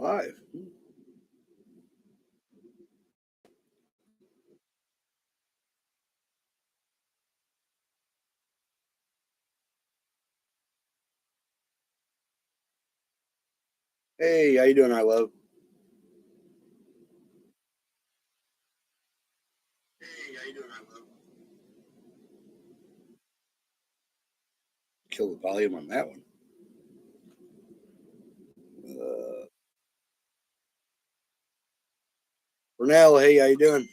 Live. Hey, how you doing, I love? Hey, how you doing, I love? Kill the volume on that one. Uh, Brunel, hey, how you doing?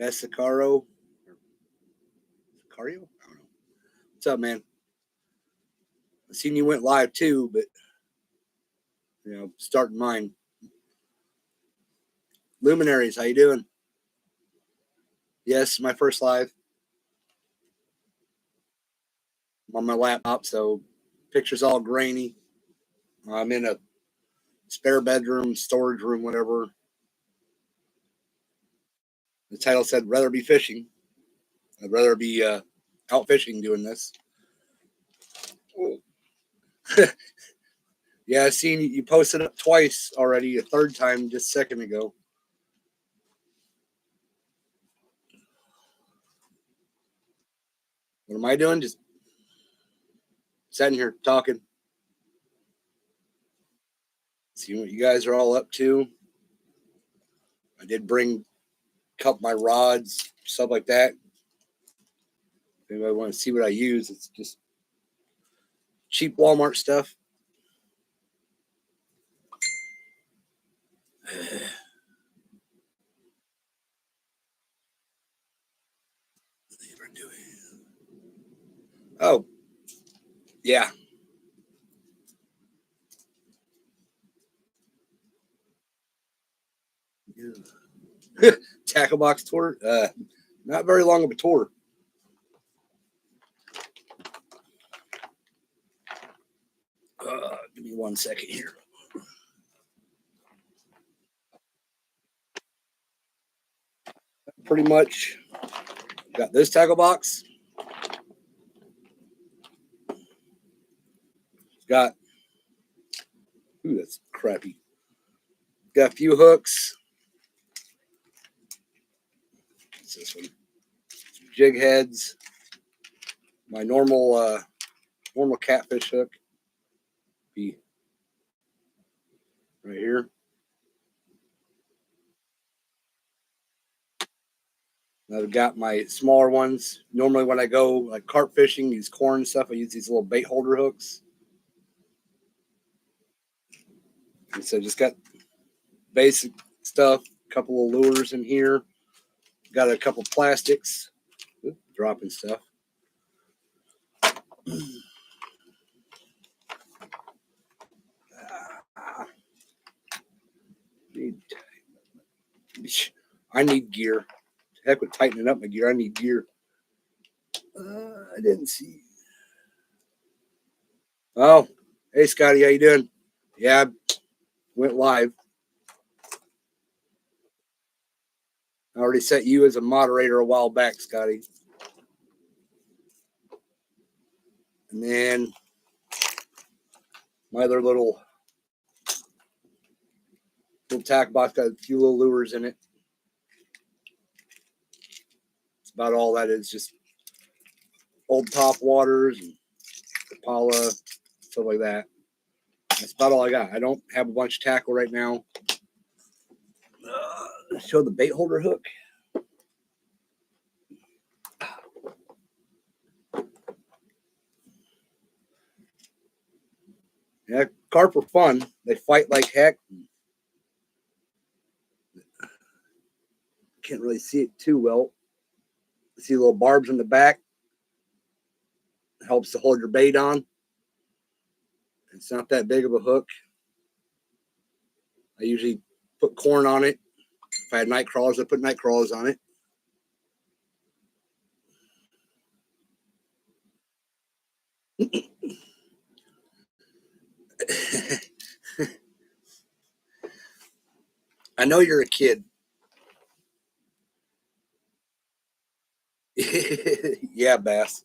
Massacaro? Sicario? I don't know. What's up, man? I seen you went live too, but starting mine. Luminaries, how you doing? Yes, my first live. I'm on my laptop, so picture's all grainy. I'm in a spare bedroom, storage room, whatever. The title said rather be fishing. I'd rather be out fishing doing this. Yeah, I seen you posted it twice already, a third time just a second ago. What am I doing? Just sitting here talking, seeing what you guys are all up to. I did bring a couple of my rods, stuff like that. If anybody want to see what I use, it's just cheap Walmart stuff. Oh, yeah. Tackle box tour. Not very long of a tour. Give me 1 second here. Pretty much got this tackle box. Got, ooh, that's crappy. Got a few hooks. What's this one? Some jig heads. My normal catfish hook. Be right here. I've got my smaller ones. Normally, when I go like carp fishing, use corn and stuff, I use these little bait holder hooks. And so just got basic stuff, a couple of lures in here. Got a couple plastics. Oops, dropping stuff. I need gear. Heck with tightening up my gear. I need gear. I didn't see. Oh, hey Scotty, how you doing? Yeah, I went live. I already set you as a moderator a while back, Scotty. And then my other little tack box got a few little lures in it. It's about all that is, just old top waters and Impala, stuff like that. That's about all I got. I don't have a bunch of tackle right now. Show the bait holder hook. Yeah, carp are fun. They fight like heck. Can't really see it too well. See little barbs in the back. Helps to hold your bait on. It's not that big of a hook. I usually put corn on it. If I had night crawlers, I put night crawlers on it. I know you're a kid. Yeah, Bass.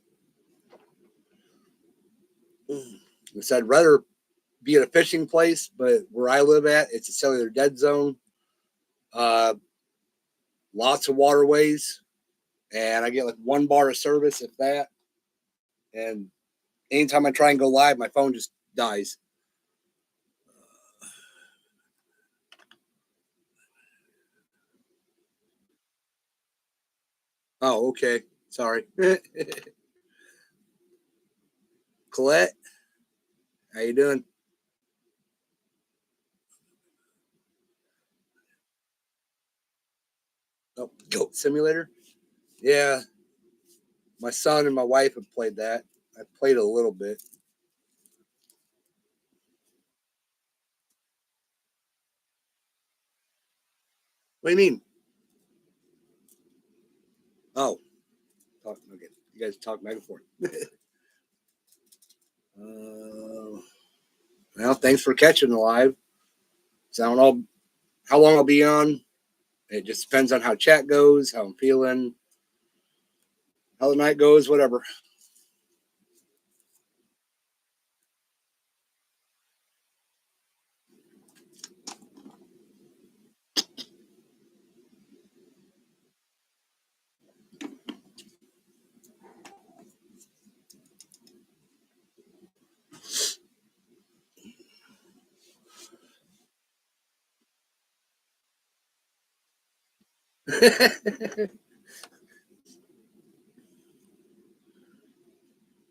So I'd rather be at a fishing place, but where I live at, it's a cellular dead zone. Lots of waterways, and I get like 1 bar of service, if that. And anytime I try and go live, my phone just dies. Oh, okay. Sorry. Colette, how you doing? Oh, Goat Simulator. Yeah, my son and my wife have played that. I played a little bit. What do you mean? Oh, okay. You guys talk Megaforce. Well, thanks for catching the live. So I don't know how long I'll be on. It just depends on how chat goes, how I'm feeling, how the night goes, whatever.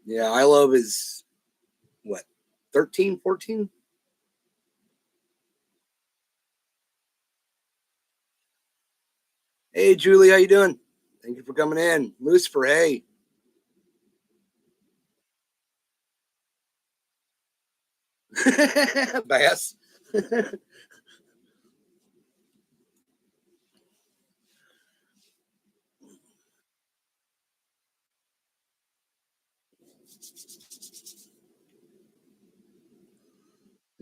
Yeah, I love is what, 13, 14? Hey, Julie, how you doing? Thank you for coming in. Lucifer, hey. Bass.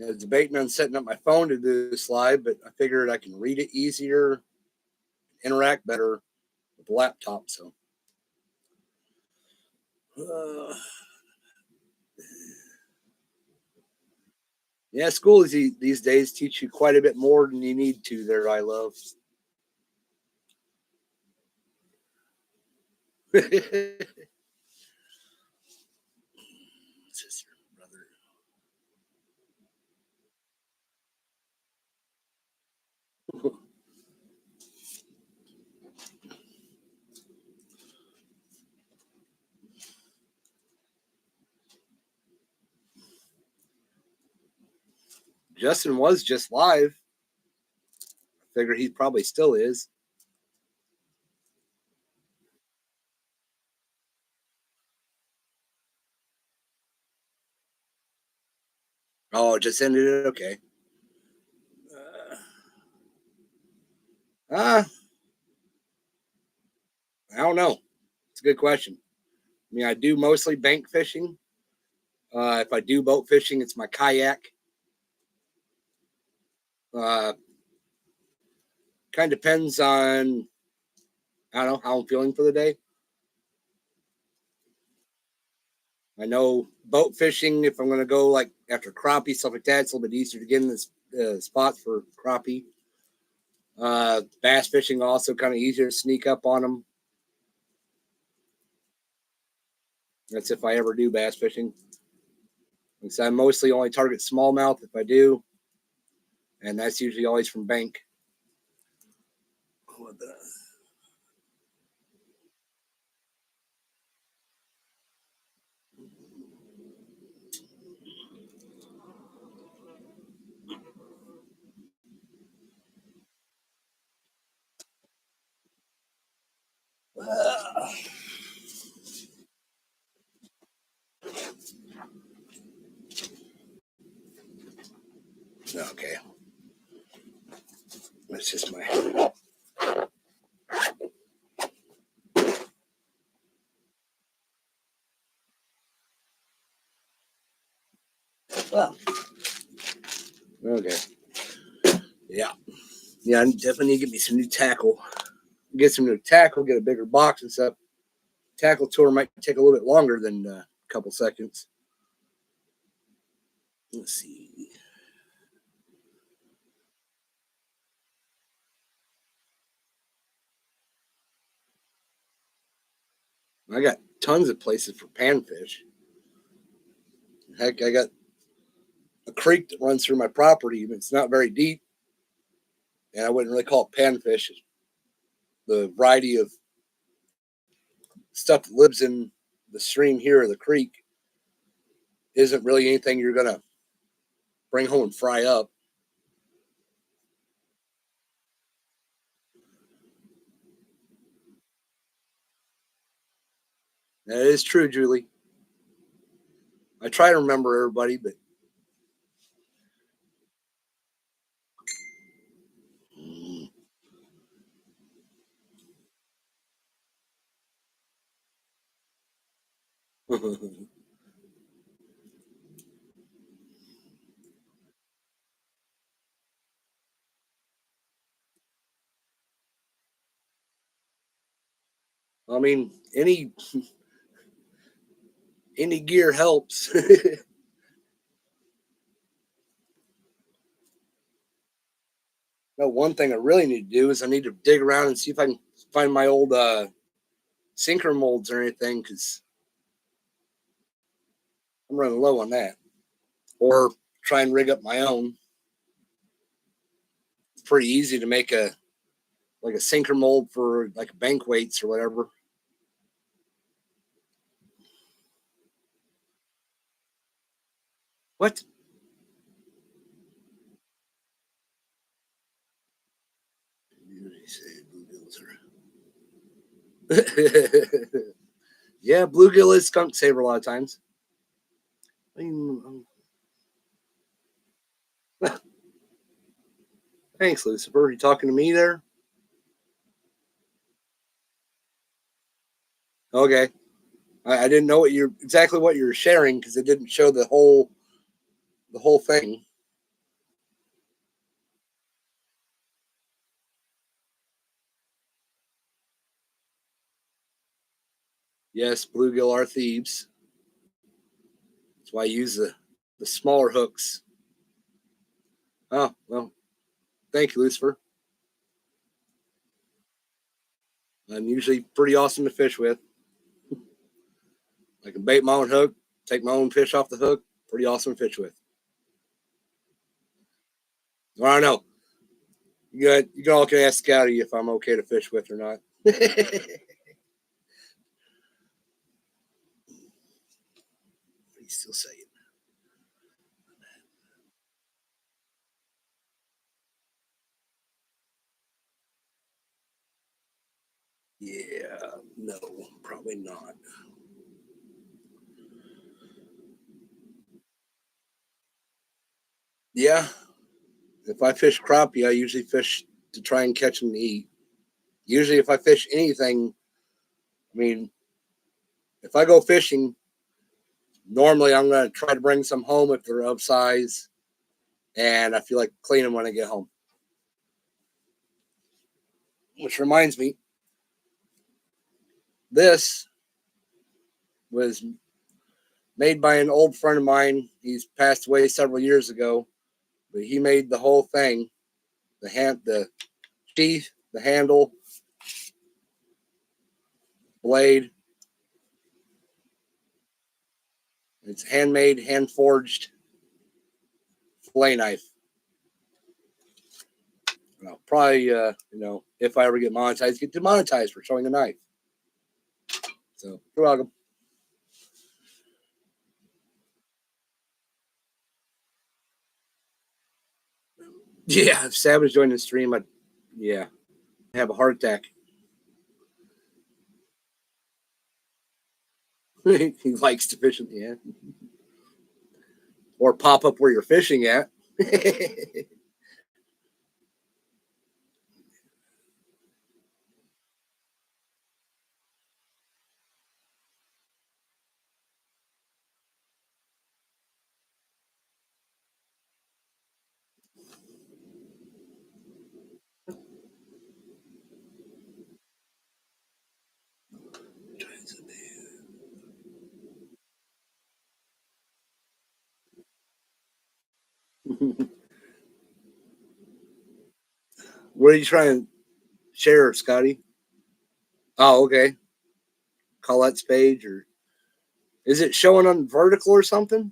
I was debating on setting up my phone to do this live, but I figured I can read it easier, interact better with the laptop. So, uh, yeah, schools these days teach you quite a bit more than you need to. There, I love. Sister, brother. Justin was just live. I figure he probably still is. Oh, it just ended it. Okay. Uh, I don't know. It's a good question. I mean, I do mostly bank fishing. If I do boat fishing, it's my kayak. Uh, kind of depends on, I don't know, how I'm feeling for the day. I know boat fishing, if I'm going to go like after crappie, stuff like that, it's a little bit easier to get in this spot for crappie. Bass fishing also kind of easier to sneak up on them. That's if I ever do bass fishing. Because I mostly only target smallmouth if I do, and that's usually always from bank. What the? Okay, that's just my. Well, okay. Yeah, yeah. I definitely need to get me some new tackle. Get some new tackle. Get a bigger box and stuff. Tackle tour might take a little bit longer than a couple seconds. Let's see. I got tons of places for panfish. Heck, I got a creek that runs through my property, but it's not very deep, and I wouldn't really call it panfish. The variety of stuff that lives in the stream here or the creek isn't really anything you're gonna bring home and fry up. That is true, Julie. I try to remember everybody, but I mean, any gear helps. No, one thing I really need to do is I need to dig around and see if I can find my old sinker molds or anything because I'm running low on that. Or try and rig up my own. It's pretty easy to make a sinker mold for like bank weights or whatever. What? Yeah, bluegill is skunk saver a lot of times. Thanks, Lucifer. Are you talking to me there? Okay. I didn't know exactly what you were sharing because it didn't show the whole thing. Yes, bluegill are thieves. That's why I use the smaller hooks. Oh well, thank you, Lucifer. I'm usually pretty awesome to fish with. I can bait my own hook, take my own fish off the hook. Pretty awesome to fish with. Well, I don't know. You all can ask Scotty if I'm okay to fish with or not. He's still saying. Yeah, no, probably not. Yeah, if I fish crappie, I usually fish to try and catch them to eat. Usually, if I fish anything, I mean, if I go fishing, normally I'm going to try to bring some home if they're of size, and I feel like cleaning them when I get home. Which reminds me, this was made by an old friend of mine. He's passed away several years ago, but he made the whole thing, the sheath, the handle, blade. It's handmade, hand forged fillet knife. Probably, if I ever get monetized, get demonetized for showing a knife. So you're welcome. Yeah, if Savage joined the stream, I'd have a heart attack. He likes to fish in the end. Or pop up where you're fishing at. What are you trying to share, Scotty? Oh, okay. Colette's page, or is it showing on vertical or something?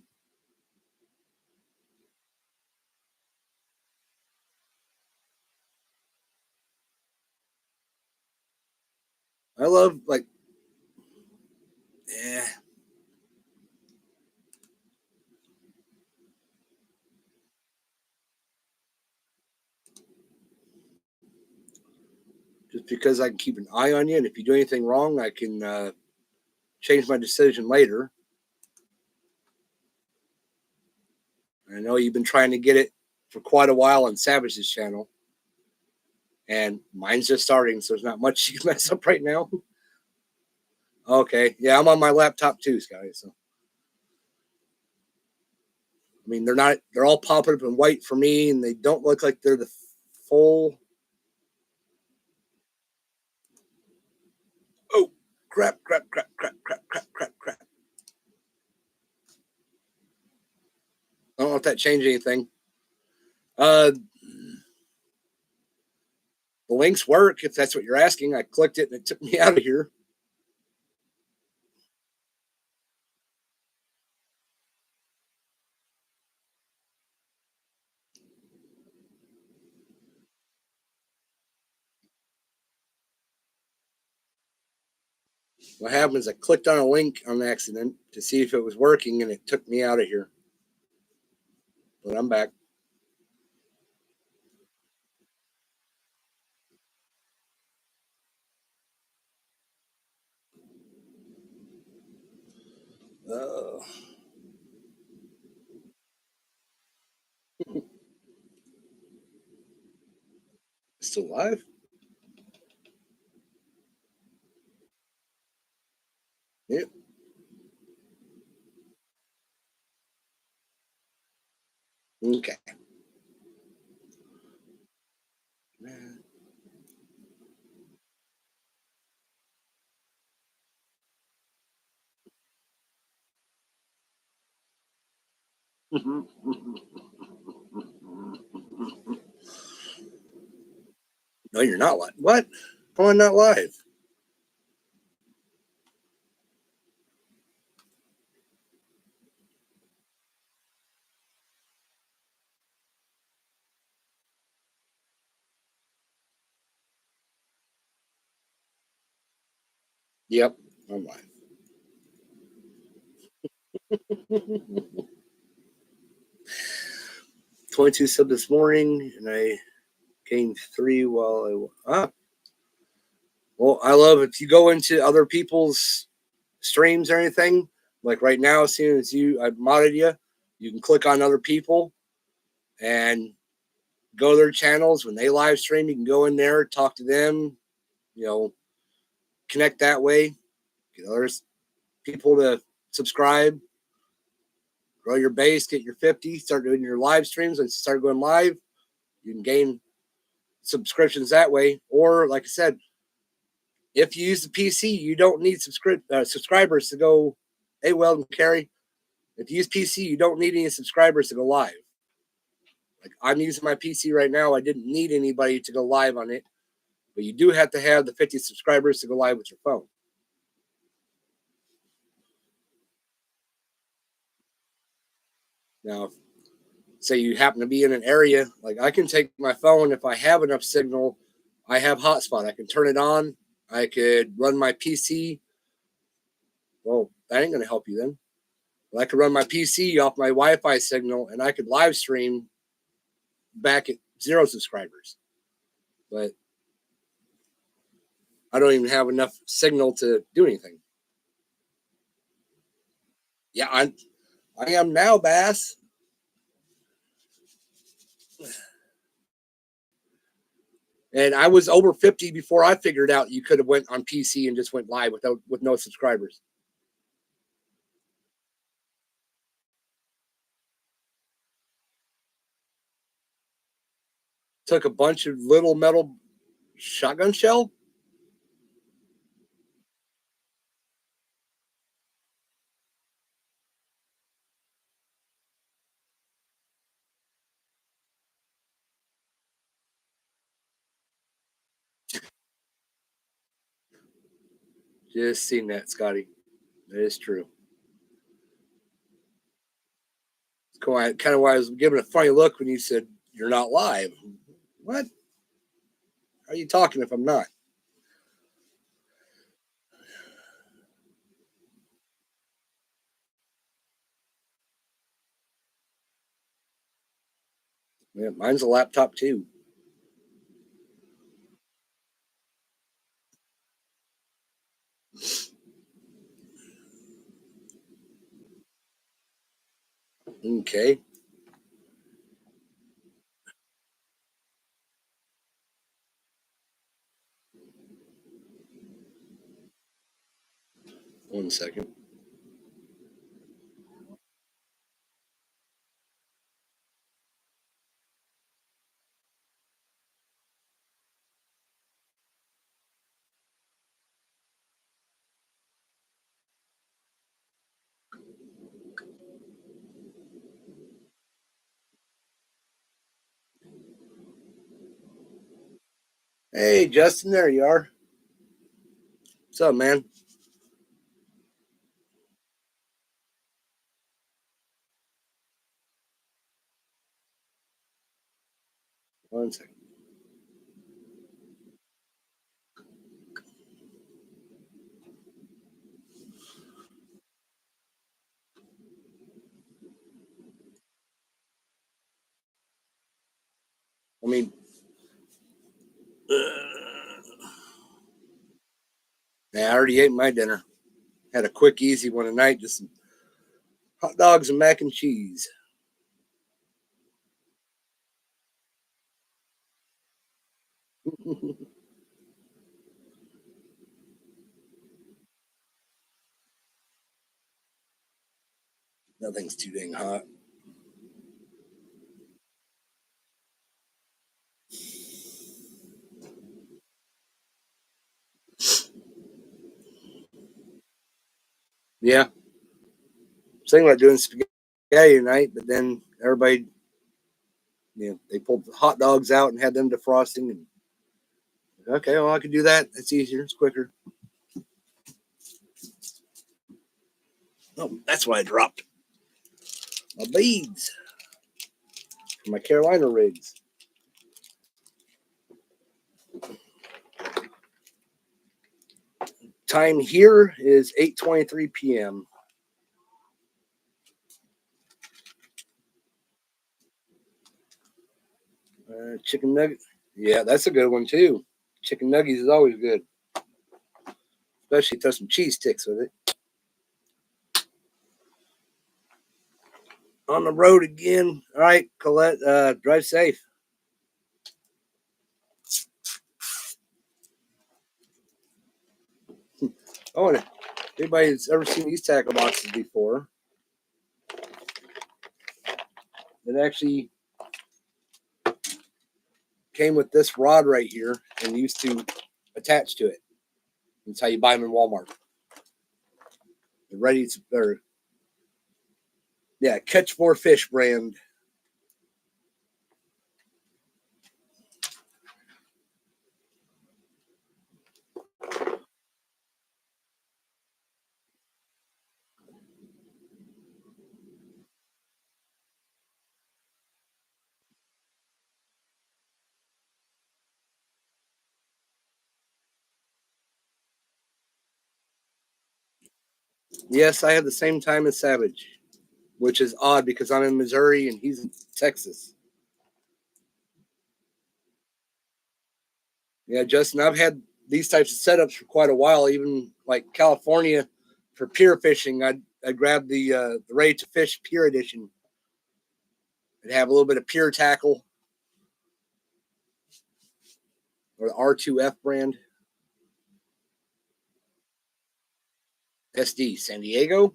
I love like, yeah. Just because I can keep an eye on you, and if you do anything wrong, I can change my decision later. I know you've been trying to get it for quite a while on Savage's channel, and mine's just starting, so there's not much you can mess up right now. Okay, yeah, I'm on my laptop too, Scotty. So I mean, they're all popping up in white for me, and they don't look like they're the full. Oh, crap, crap, crap, crap, crap, crap, crap, crap. I don't know if that changed anything. The links work if that's what you're asking. I clicked it and it took me out of here. What happened is I clicked on a link on accident to see if it was working, and it took me out of here. But I'm back. Uh, Still live? Yep. Okay. No, you're not live. What? How am I not live? Yep, I'm live. 22 sub this morning, and I gained 3 while well, I love if you go into other people's streams or anything, like right now, as soon as I modded you, you can click on other people and go to their channels. When they live stream, you can go in there, talk to them, you know, connect that way, get other people to subscribe, grow your base, get your 50, start doing your live streams. And start going live, you can gain subscriptions that way. Or, like I said, if you use the PC, you don't need subscribers to go. Hey, Weldon Carey, if you use PC, you don't need any subscribers to go live. Like I'm using my PC right now, I didn't need anybody to go live on it, but you do have to have the 50 subscribers to go live with your phone. Now, say you happen to be in an area, like I can take my phone if I have enough signal. I have hotspot. I can turn it on. I could run my PC. Well, that ain't going to help you then. But I could run my PC off my Wi-Fi signal, and I could live stream back at 0 subscribers. But I don't even have enough signal to do anything. Yeah, I am now, Bass. And I was over 50 before I figured out you could have went on PC and just went live with no subscribers. Took a bunch of little metal shotgun shell. Just seen that, Scotty. That is true. It's kind of why I was giving a funny look when you said you're not live. What? How are you talking if I'm not? Yeah, mine's a laptop too. Okay. One second. Hey, Justin, there you are. What's up, man? One second. I mean, yeah, I already ate my dinner. Had a quick, easy one tonight. Just some hot dogs and mac and cheese. Nothing's too dang hot. Yeah, I was thinking about doing spaghetti tonight, but then everybody, they pulled the hot dogs out and had them defrosting. And okay, well, I could do that. It's easier. It's quicker. Oh, that's why I dropped my beads for my Carolina rigs. Time here is 8:23 p.m. Chicken nugget. Yeah, that's a good one too. Chicken nuggets is always good, especially throw some cheese sticks with it. On the road again. All right, Colette, drive safe. Oh, and if anybody's ever seen these tackle boxes before, it actually came with this rod right here and used to attach to it. That's how you buy them in Walmart. They're ready to, or yeah, Catch More Fish brand. Yes, I have the same time as Savage, which is odd because I'm in Missouri and he's in Texas. Yeah, Justin, I've had these types of setups for quite a while. Even like California for pier fishing, I grabbed the Ready to Fish Pier Edition. It'd have a little bit of pier tackle or the R2F brand. SD San Diego.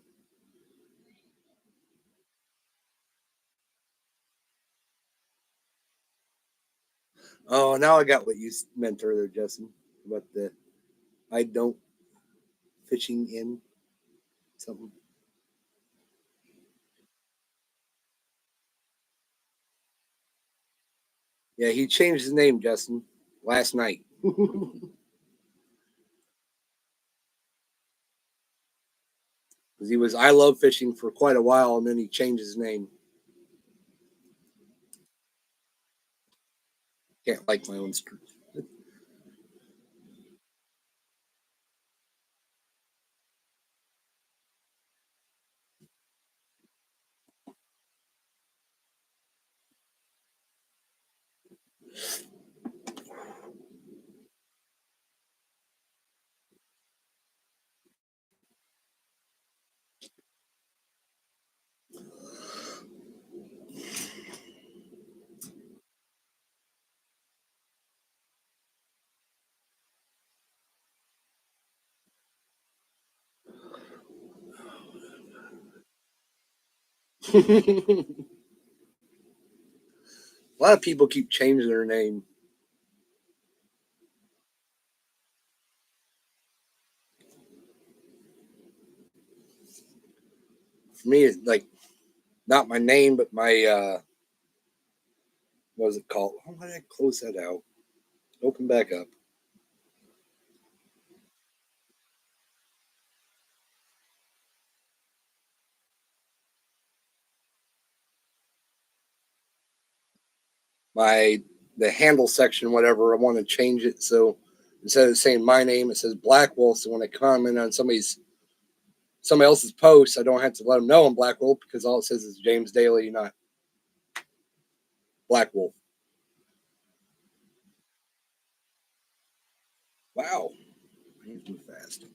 Oh, now I got what you meant earlier, Justin, about the I don't fishing in something. Yeah, he changed his name, Justin, last night. because he was I Love Fishing for quite a while, and then he changed his name. Can't like my own screw. A lot of people keep changing their name. For me, it's like not my name, but my what was it called? Why did I close that out? Open back up. My the handle section, whatever. I want to change it so instead of saying my name, it says Blackwolf. So when I comment on somebody else's post, I don't have to let them know I'm Blackwolf because all it says is James Daly, not Blackwolf. Wow, he's too fast.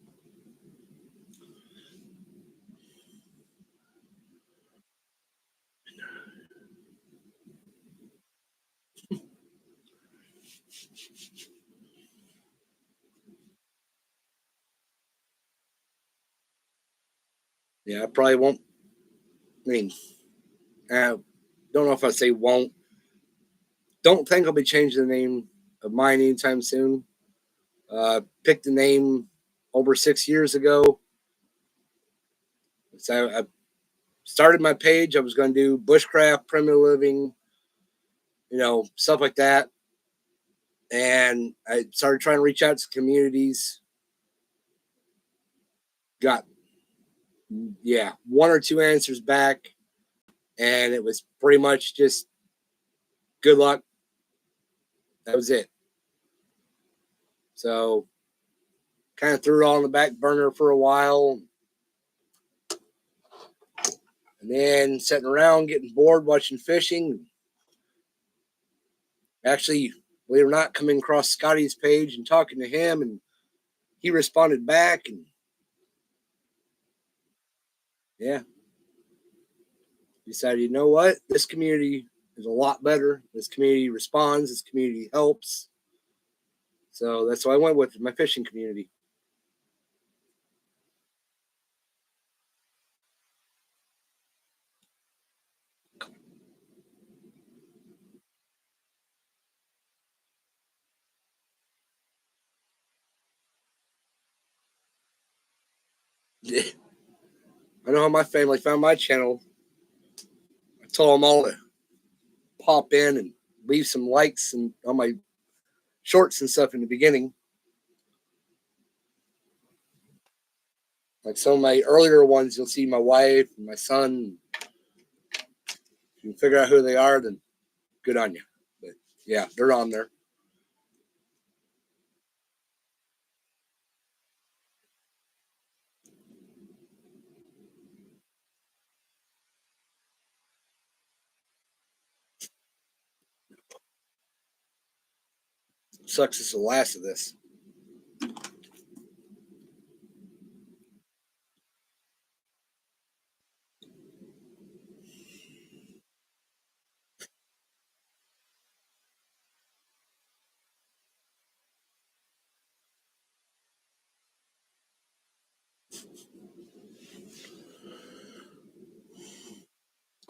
Yeah, I probably won't. I mean, I don't know if I say won't. Don't think I'll be changing the name of mine anytime soon. Picked the name over 6 years ago. So I started my page. I was going to do bushcraft, primitive living, stuff like that. And I started trying to reach out to communities. Got, yeah, one or two answers back. And it was pretty much just good luck. That was it. So kind of threw it all on the back burner for a while. And then sitting around getting bored watching fishing. Actually, believe it or not, coming across Scotty's page and talking to him, and he responded back. And yeah, decided, you know what? This community is a lot better. This community responds. This community helps. So that's why I went with my fishing community. I know how my family found my channel. I told them all to pop in and leave some likes and on my shorts and stuff in the beginning. Like some of my earlier ones, you'll see my wife and my son. If you can figure out who they are, then good on you. But yeah, they're on there. Sucks it's the last of this.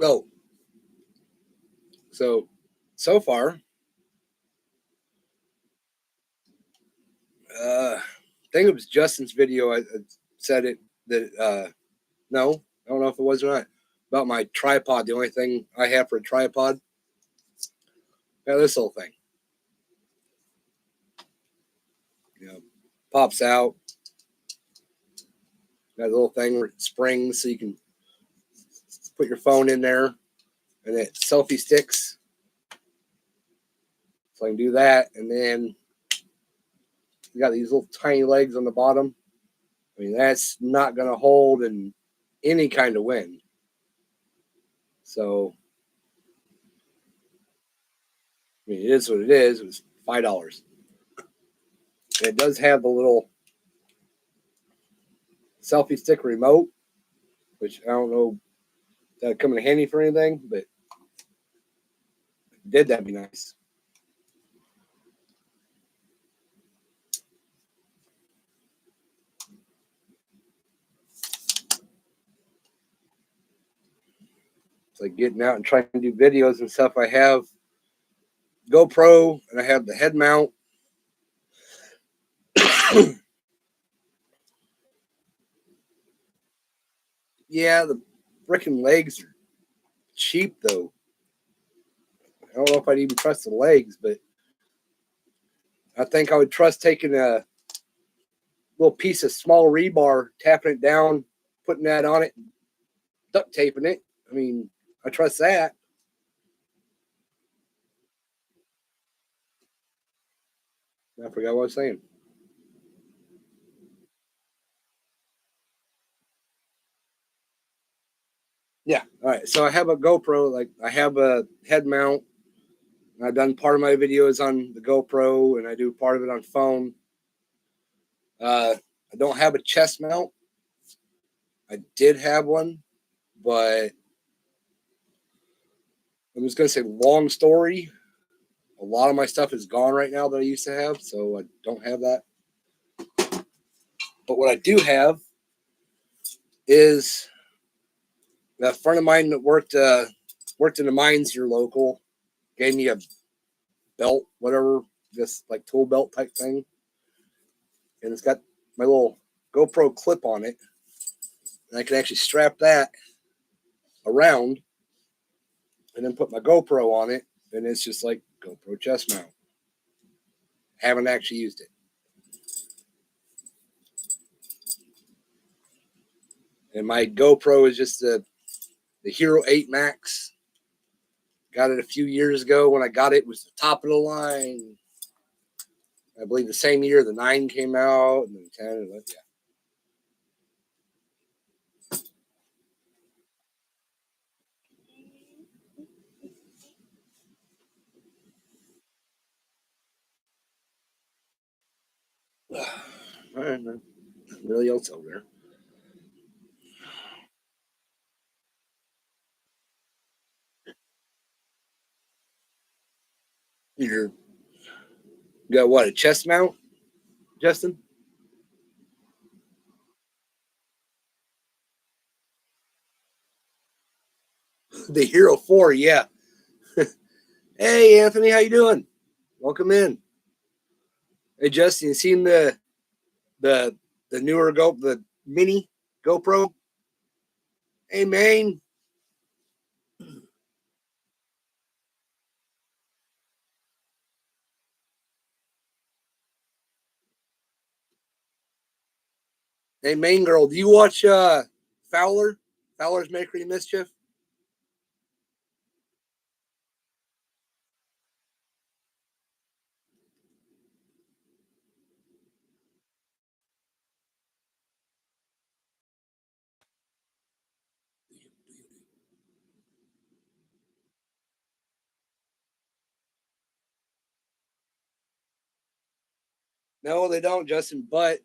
Oh, so far, I think it was Justin's video. I said it that no, I don't know if it was or not about my tripod. The only thing I have for a tripod, yeah, this whole thing, you know, pops out. Got a little thing where it springs so you can put your phone in there, and it selfie sticks. So I can do that, and then you got these little tiny legs on the bottom. I mean, that's not going to hold in any kind of wind. So, I mean, it is what it is. It was $5. And it does have the little selfie stick remote, which I don't know if that'd come in handy for anything, but if it did, that'd be nice. It's like getting out and trying to do videos and stuff. I have GoPro and I have the head mount. Yeah, the freaking legs are cheap though. I don't know if I'd even trust the legs, but I think I would trust taking a little piece of small rebar, tapping it down, putting that on it, duct taping it. I mean, I trust that. I forgot what I was saying. Yeah. All right. So I have a GoPro. Like I have a head mount. I've done part of my videos on the GoPro, and I do part of it on phone. I don't have a chest mount. I did have one, but I'm just gonna say long story. A lot of my stuff is gone right now that I used to have, so I don't have that. But what I do have is a friend of mine that worked in the mines here local gave me a belt, whatever, this like tool belt type thing, and it's got my little GoPro clip on it, and I can actually strap that around and then put my GoPro on it, and it's just like GoPro chest mount. Haven't actually used it. And my GoPro is just the Hero 8 Max. Got it a few years ago. When I got it, it was the top of the line. I believe the same year the 9 came out, and the 10, and yeah. All right, man. Nothing really else over there. You got what, a chest mount, Justin? The Hero 4, yeah. Hey, Anthony, how you doing? Welcome in. Hey, Justin, you seen the the newer the mini GoPro? Hey, man. Hey, main girl, do you watch Fowler? Fowler's Making Mischief? No, they don't, Justin, but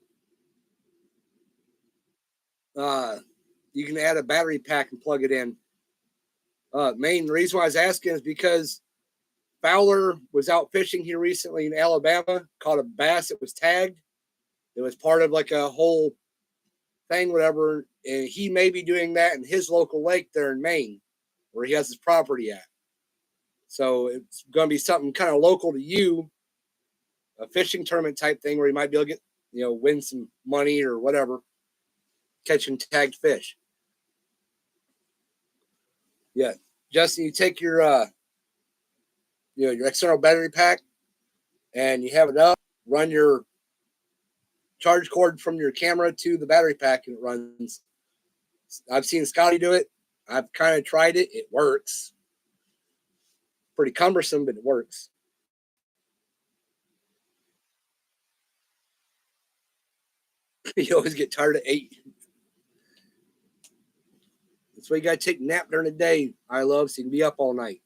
uh, you can add a battery pack and plug it in. Main reason why I was asking is because Fowler was out fishing here recently in Alabama, caught a bass that was tagged. It was part of like a whole thing, whatever. And he may be doing that in his local lake there in Maine, where he has his property at. So it's going to be something kind of local to you, a fishing tournament type thing where you might be able to get, win some money or whatever, catching tagged fish. Yeah. Justin, you take your external battery pack and you have it up, run your charge cord from your camera to the battery pack and it runs. I've seen Scotty do it. I've kind of tried it. It works. Pretty cumbersome, but it works. You always get tired at 8. That's why you gotta take a nap during the day. I love so you can be up all night.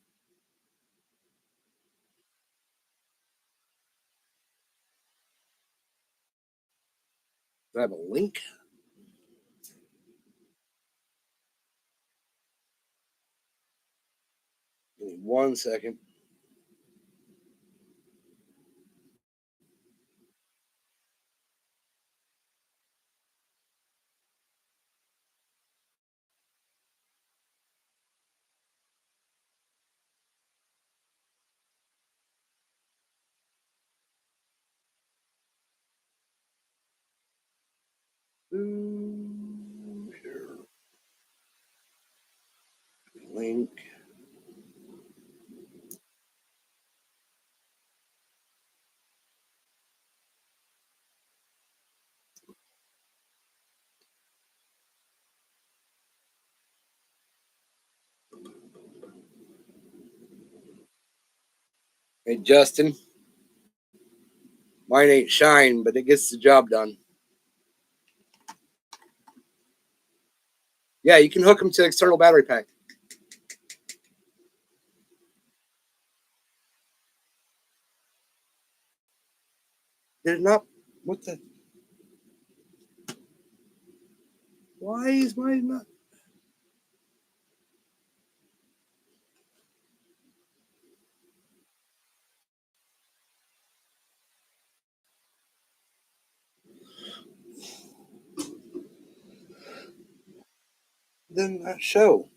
Do I have a link? Give me 1 second. Here. Link. Hey, Justin. Mine ain't shine, but it gets the job done. Yeah, you can hook them to external battery pack. Did it not? What the? Why is mine not? Didn't that show?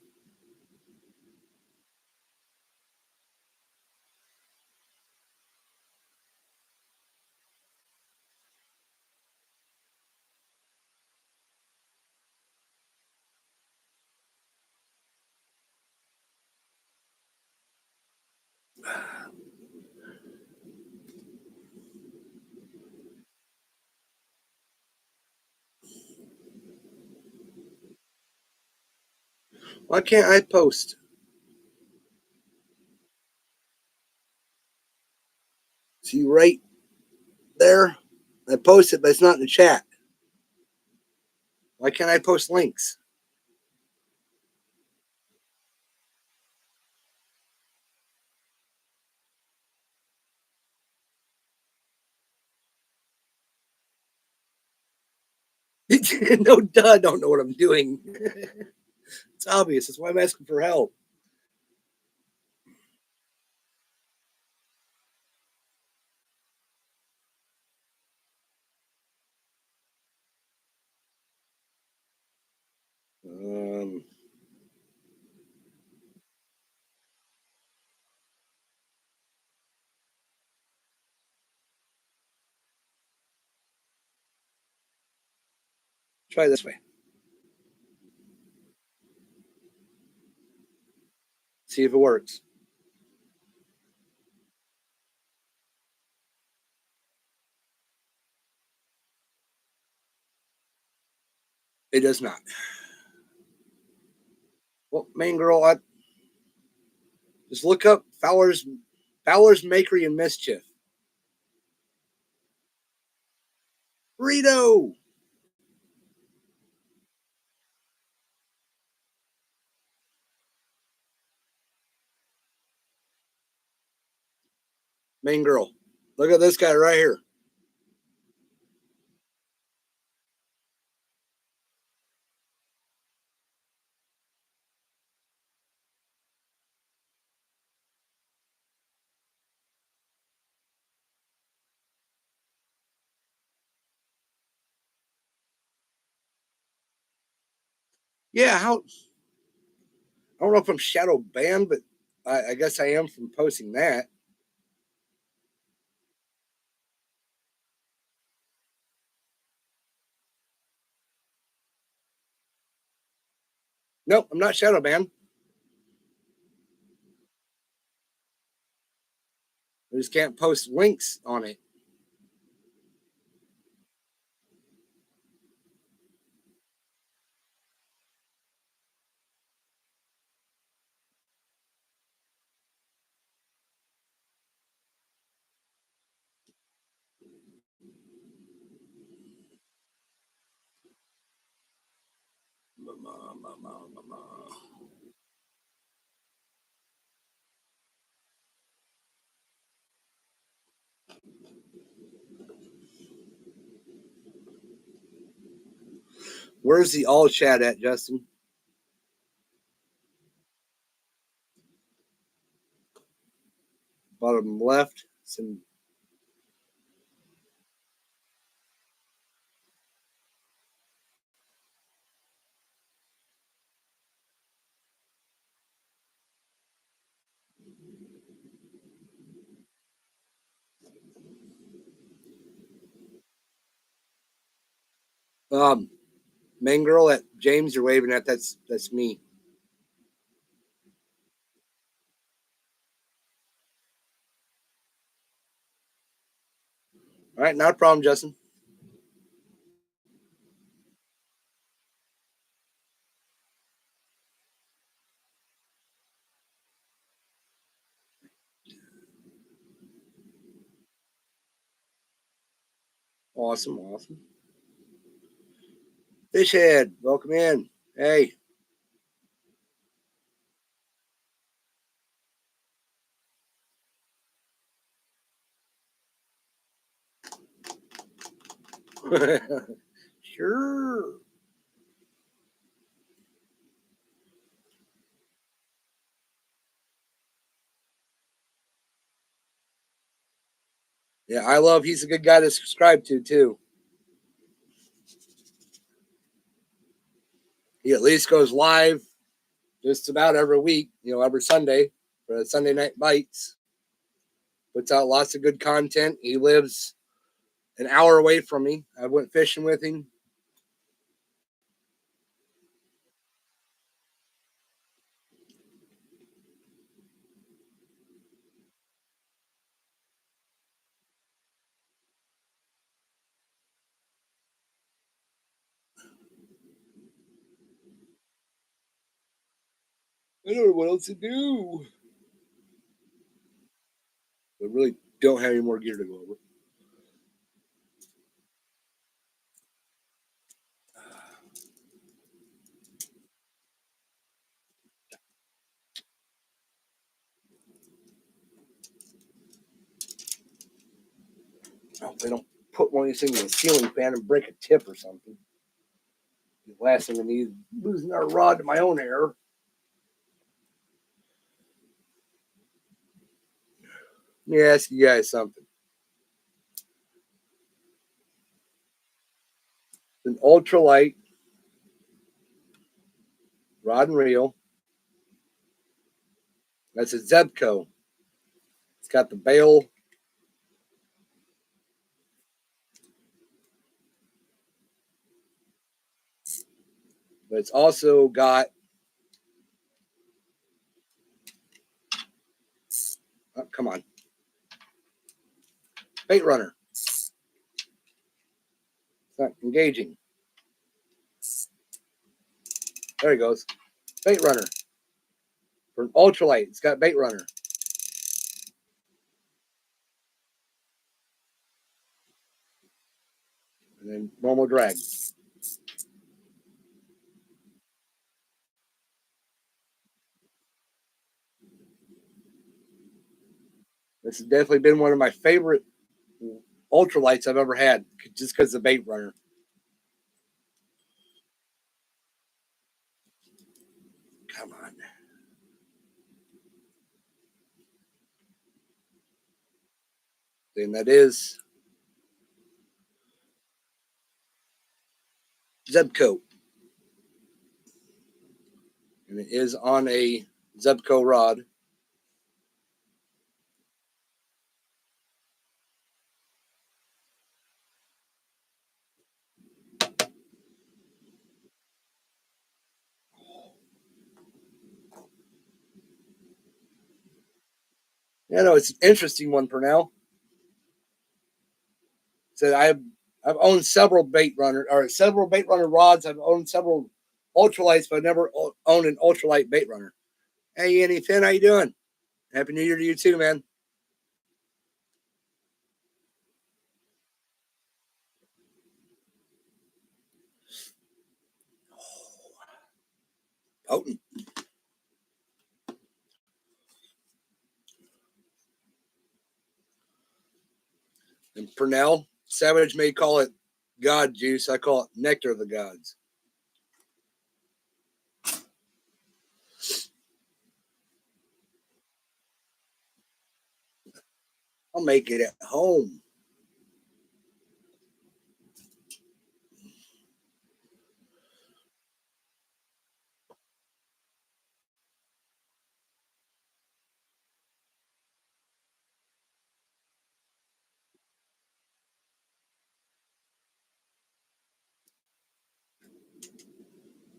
Why can't I post? See right there? I posted, but it's not in the chat. Why can't I post links? No, duh, I don't know what I'm doing. It's obvious. That's why I'm asking for help. Um, Try this way. See if it works. It does not. Well, main girl, I just look up Fowler's Makery and Mischief. Burrito. Main girl. Look at this guy right here. Yeah, how I don't know if I'm shadow banned, but I guess I am from posting that. Nope, I'm not shadow banned. I just can't post links on it. Where's the all chat at, Justin? Bottom left. Some. Main girl at James, you're waving at. That's me. All right, not a problem, Justin. Awesome, awesome. Fishhead, welcome in. Hey. Sure. Yeah, I love. He's a good guy to subscribe to too. He at least goes live just about every week. Every Sunday for the Sunday Night Bites. Puts out lots of good content. He lives an hour away from me. I went fishing with him. I don't know what else to do. I really don't have any more gear to go over. I hope they don't put one of these things in the ceiling fan and break a tip or something. The last thing I need is losing our rod to my own error. Let me ask you guys something. An ultralight rod and reel. That's a Zebco. It's got the bail. But it's also got. Oh, come on. Bait runner. It's not engaging. There he goes. Bait runner. For an ultralight, it's got bait runner. And then normal drag. This has definitely been one of my favorite ultralights I've ever had, just because of the bait runner. Come on. And that is Zebco. And it is on a Zebco rod. No, it's an interesting one for now. So I've owned several bait runner rods. I've owned several ultralights, but I've never owned an ultralight bait runner. Hey, Annie Finn, how you doing? Happy New Year to you too, man. Houghton. And Purnell, Savage may call it God juice. I call it nectar of the gods. I'll make it at home.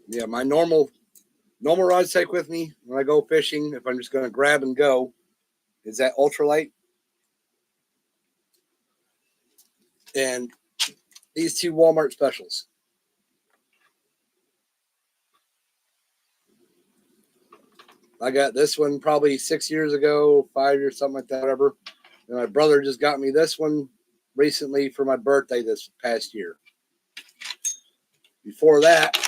Yeah, my normal rod take with me when I go fishing, if I'm just going to grab and go, is that ultralight. And these two Walmart specials. I got this one probably 6 years ago, 5 years, something like that, whatever. And my brother just got me this one recently for my birthday this past year. Before that,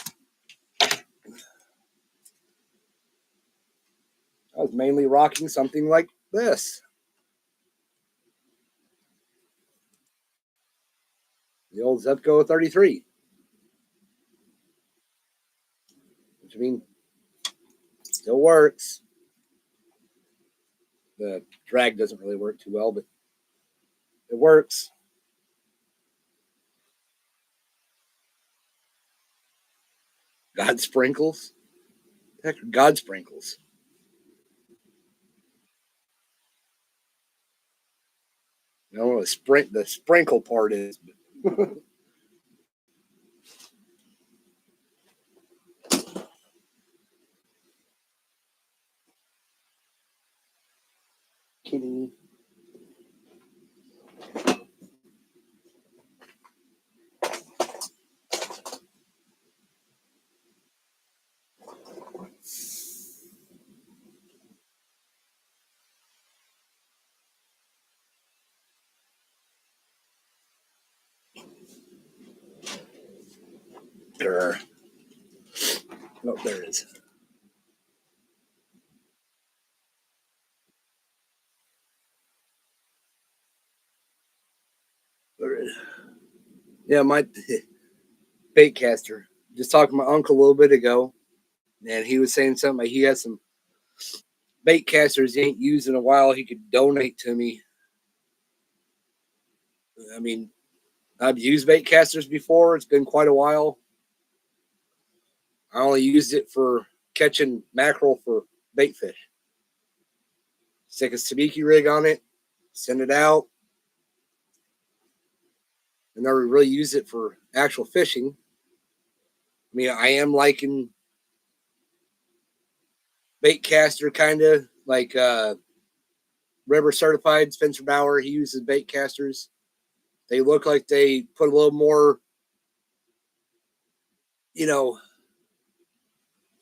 I was mainly rocking something like this. The old Zebco 33. Which I mean, still works. The drag doesn't really work too well, but it works. God sprinkles. Heck, God sprinkles. I don't know what the sprinkle part is. Kitty. Grr. Oh, there it is. There it is. Yeah, my bait caster. Just talking to my uncle a little bit ago, and he was saying something like he has some bait casters he ain't used in a while. He could donate to me. I mean, I've used bait casters before. It's been quite a while. I only used it for catching mackerel for bait fish. Stick a sabiki rig on it, send it out. I never really used it for actual fishing. I mean, I am liking bait caster kind of like River Certified Spencer Bauer. He uses bait casters. They look like they put a little more,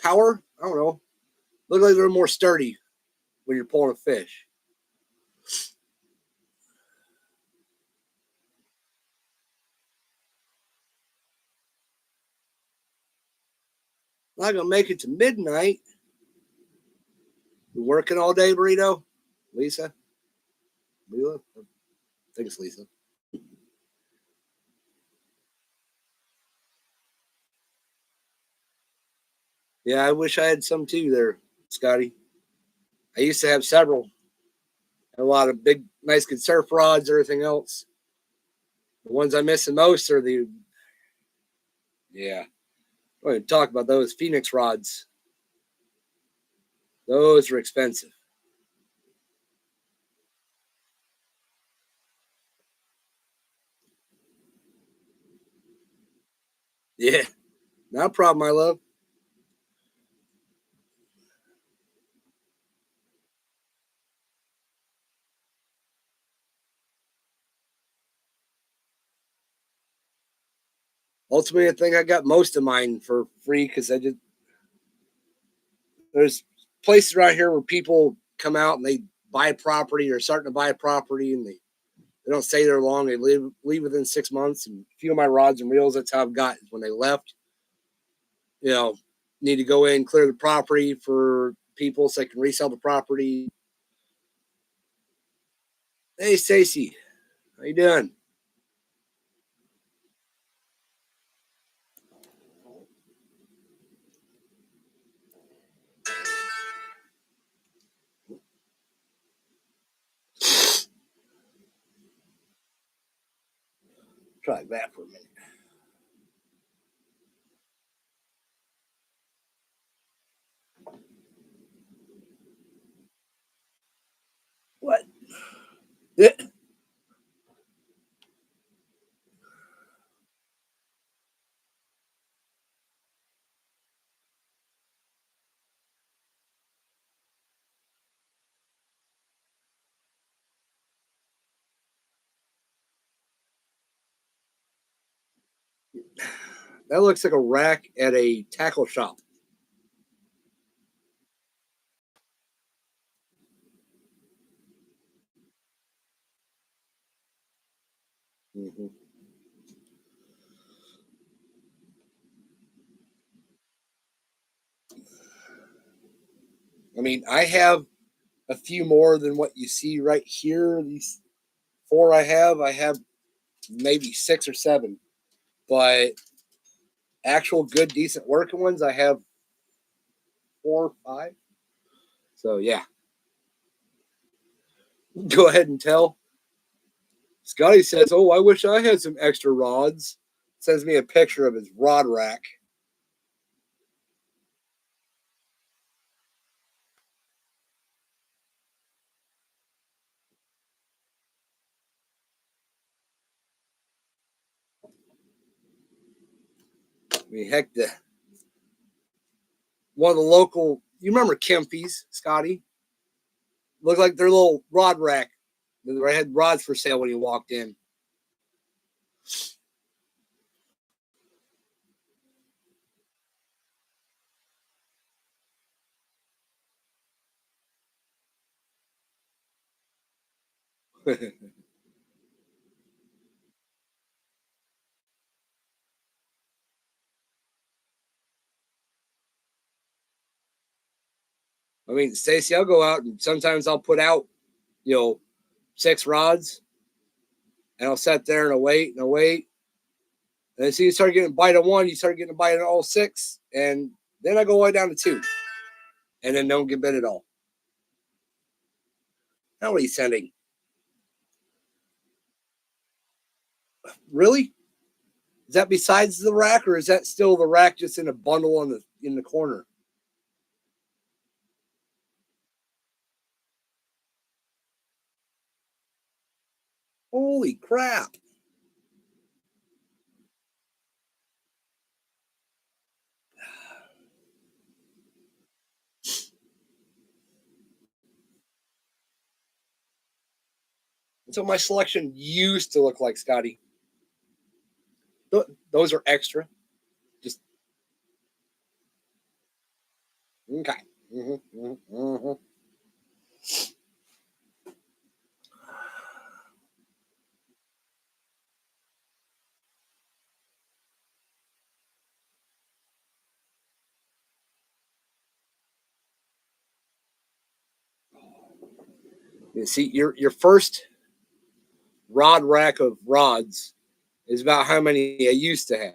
power. I don't know. Look like they're more sturdy when you're pulling a fish. I'm not gonna make it to midnight. You're working all day, Burrito. Lisa, Leela. I think it's Lisa. Yeah, I wish I had some too there, Scotty. I used to have several. A lot of big, nice good surf rods, everything else. The ones I miss the most are yeah. We're going to talk about those Phoenix rods. Those are expensive. Yeah, not a problem, my love. Ultimately, I think I got most of mine for free because there's places around here where people come out and they buy a property or starting to buy a property and they don't stay there long. They leave within 6 months. And a few of my rods and reels, that's how I've got when they left. You know, need to go in, clear the property for people so they can resell the property. Hey, Stacy, how you doing? Try that for a minute. What? That looks like a rack at a tackle shop. Mm-hmm. I mean, I have a few more than what you see right here. These four I have maybe 6 or 7, but actual good, decent working ones, I have 4 or 5. So yeah, go ahead and tell. Scotty says, "Oh, I wish I had some extra rods." Sends me a picture of his rod rack. I mean, heck, the one of the local. You remember Kempy's, Scotty? Looked like their little rod rack. They had rods for sale when you walked in. I mean, Stacy, I'll go out and sometimes I'll put out, you know, 6 rods, and I'll sit there and I'll wait and I'll wait. And then so you start getting a bite of one, you start getting a bite of all 6, and then I go way down to 2, and then don't get bit at all. Now what are you sending? Really? Is that besides the rack, or is that still the rack just in a bundle in the corner? Holy crap! That's what my selection used to look like, Scotty. Those are extra. Just okay. Mm-hmm. You see, your first rod rack of rods is about how many I used to have.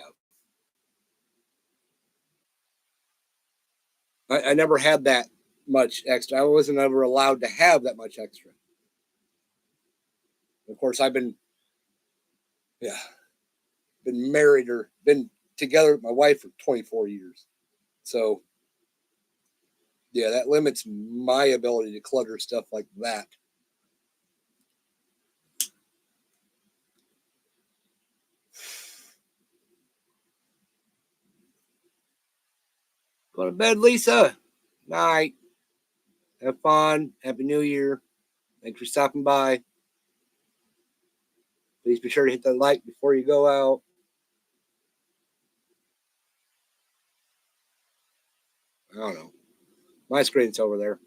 I never had that much extra. I wasn't ever allowed to have that much extra. Of course, I've been yeah been married or been together with my wife for 24 years. So yeah, that limits my ability to clutter stuff like that. Go to bed, Lisa. Night. Have fun. Happy New Year. Thanks for stopping by. Please be sure to hit that like before you go out. I don't know. My screen's over there.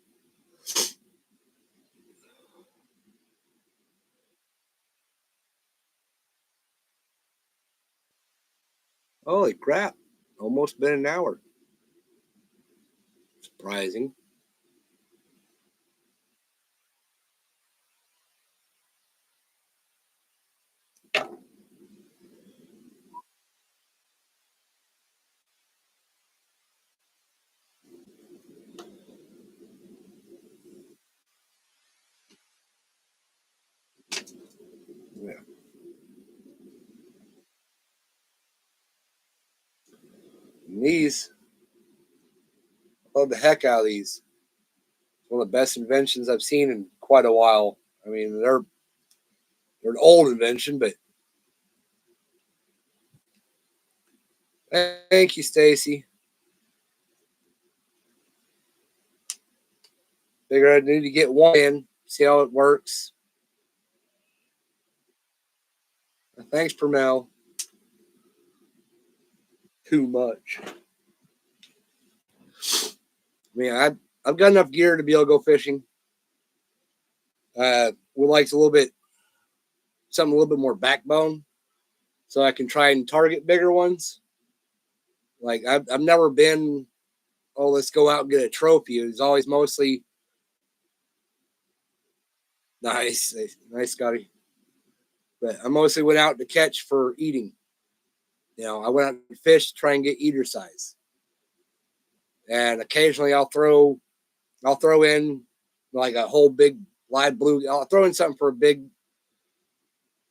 Holy crap. Almost been an hour. Surprising. Yeah. And these, I love the heck out of these. One of the best inventions I've seen in quite a while. I mean, they're an old invention, but thank you, Stacy. Figure I need to get one in, see how it works. Thanks, Pernell. Too much. I mean, I've got enough gear to be able to go fishing. Would like a little bit something a little bit more backbone, so I can try and target bigger ones. Like I've never been, oh, let's go out and get a trophy. It's always mostly nice, nice, Scotty. But I mostly went out to catch for eating. You know, I went out to fish to try and get eater size, and occasionally I'll throw in like a whole big live blue. I'll throw in something for a big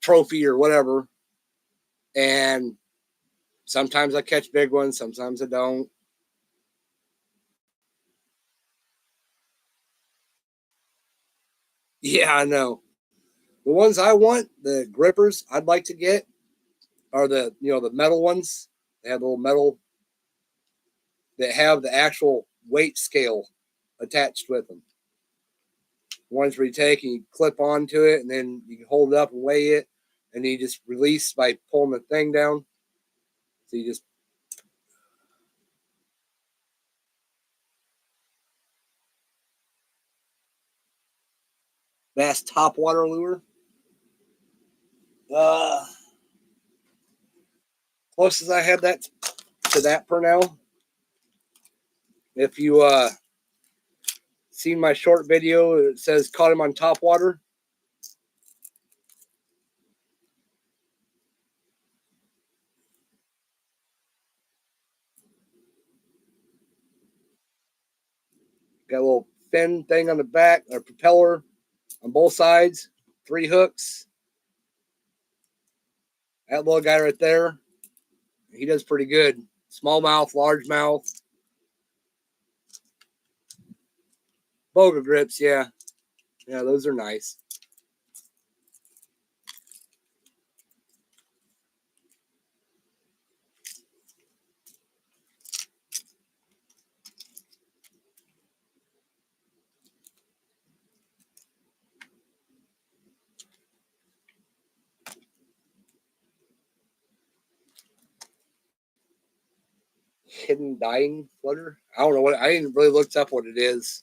trophy or whatever, and sometimes I catch big ones, sometimes I don't. Yeah, I know. The ones I want, the grippers I'd like to get are the metal ones. They have the little metal that have the actual weight scale attached with them. Ones where you take and you clip onto it, and then you can hold it up and weigh it, and you just release by pulling the thing down. So you just bass top water lure. Uh, Closest I had that to that for now. If you seen my short video, it says caught him on top water. Got a little fin thing on the back, or propeller on both sides, 3 hooks. That little guy right there, he does pretty good. Small mouth, large mouth. Boga grips, yeah. Yeah, those are nice. Hidden dying flutter. I don't know what, I didn't really look up what it is.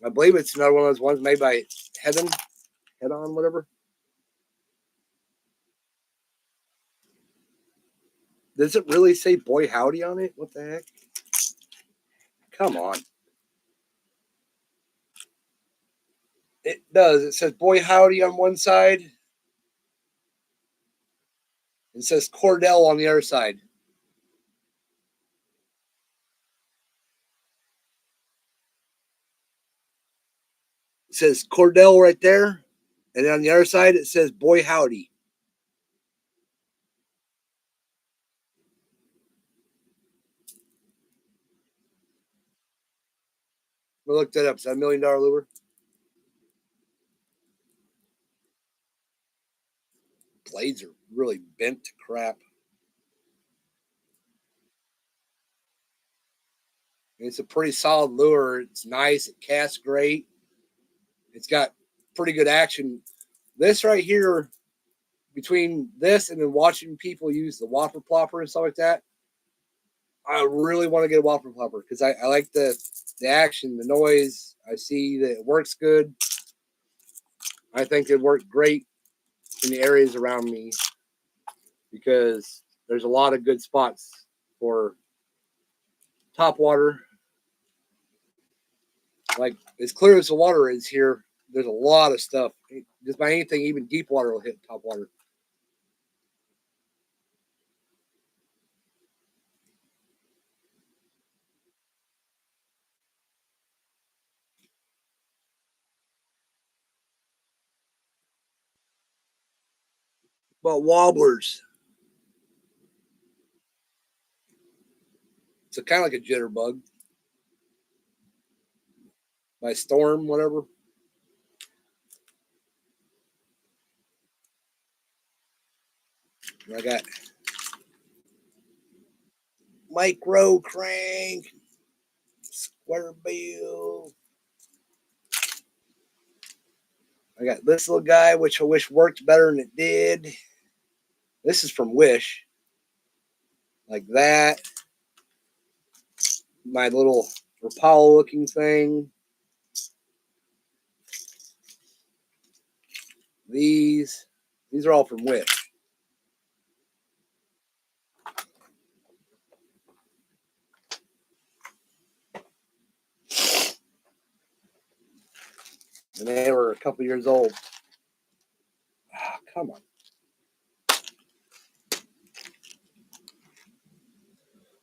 I believe it's another one of those ones made by Head On, whatever. Does it really say boy howdy on it? What the heck? Come on. It does. It says boy howdy on one side. It says Cordell on the other side. It says Cordell right there. And on the other side, it says boy howdy. We looked that up. It's a $1 million lure. Blades are really bent to crap. It's a pretty solid lure. It's nice. It casts great. It's got pretty good action. This right here, between this and then watching people use the whopper plopper and stuff like that, I really want to get a whopper plopper because I like the action, the noise. I see that it works good. I think it worked great in the areas around me because there's a lot of good spots for top water. Like as clear as the water is here, there's a lot of stuff. Just by anything, even deep water will hit top water. But wobblers, it's kind of like a jitterbug. By storm, whatever. And I got micro crank, square bill. I got this little guy, which I wish worked better than it did. This is from Wish. Like that. My little Rapala looking thing. These are all from Wish. And they were a couple years old. Oh, come on.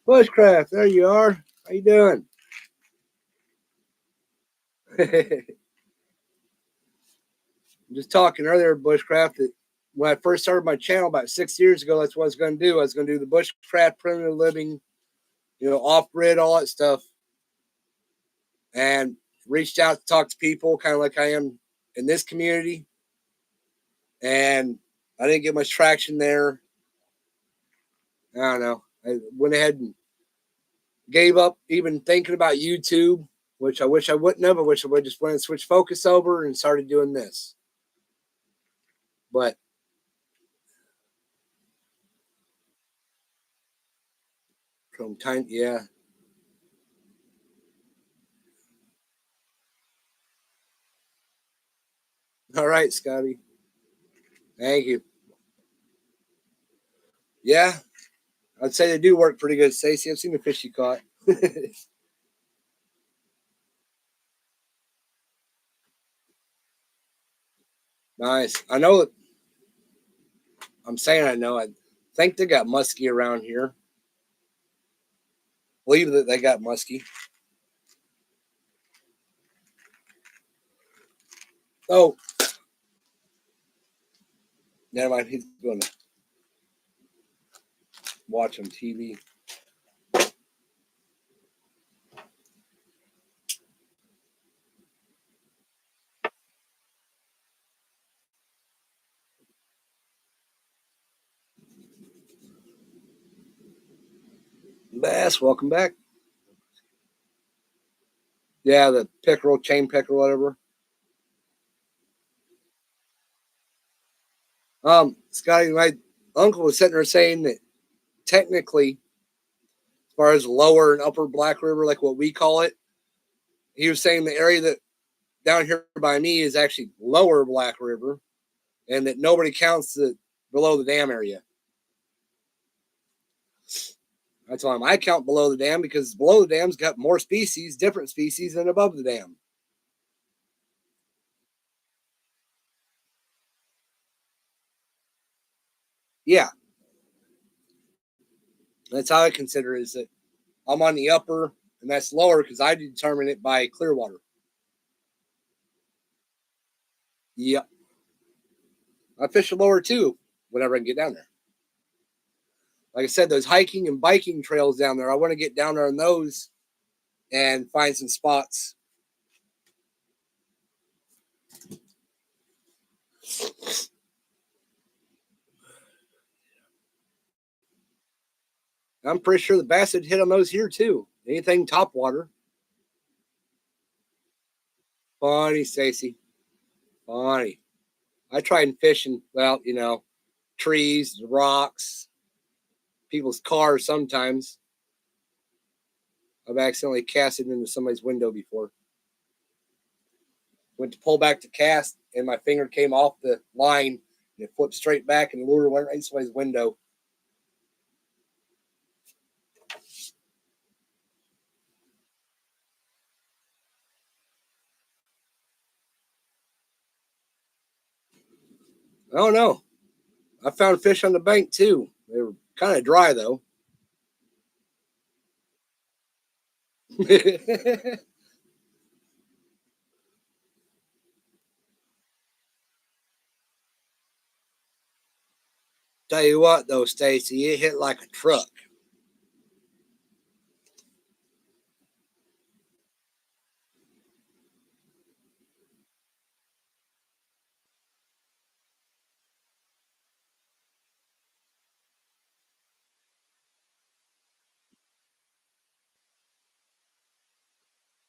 Bushcraft, there you are. How you doing? I'm just talking earlier, Bushcraft, that when I first started my channel about 6 years ago, that's what I was going to do. I was going to do the Bushcraft primitive living, off grid, all that stuff. And reached out to talk to people, kind of like I am in this community. And I didn't get much traction there. I don't know. I went ahead and gave up even thinking about YouTube, which I wish I wouldn't have. I wish I would just went and switched focus over and started doing this. But from time, yeah. All right, Scotty. Thank you. Yeah, I'd say they do work pretty good, Stacey. I've seen the fish you caught. Nice. I know. I'm saying I know. I think they got muskie around here. Believe that they got muskie. Oh, never mind. He's going to watch on TV. Bass, welcome back. Yeah, the pickerel, chain pickerel, whatever. Scotty, my uncle was sitting there saying that technically, as far as lower and upper Black River, like what we call it, he was saying the area that down here by me is actually lower Black River, and that nobody counts the below the dam area. I told him I count below the dam because below the dam's got more species, different species, than above the dam. Yeah, that's how I consider it. Is that I'm on the upper, and that's lower because I determine it by Clearwater. Yep, I fish the lower too whenever I can get down there. Like I said, those hiking and biking trails down there, I want to get down there on those and find some spots. I'm pretty sure the bass would hit on those here too. Anything top water. Funny, Stacy. Funny. I tried fishing, well, trees, rocks, people's cars sometimes. I've accidentally casted into somebody's window before. Went to pull back to cast, and my finger came off the line, and it flipped straight back, and the lure went right in somebody's window. I don't know. I found fish on the bank too. They were kind of dry though. Tell you what though, Stacy, it hit like a truck.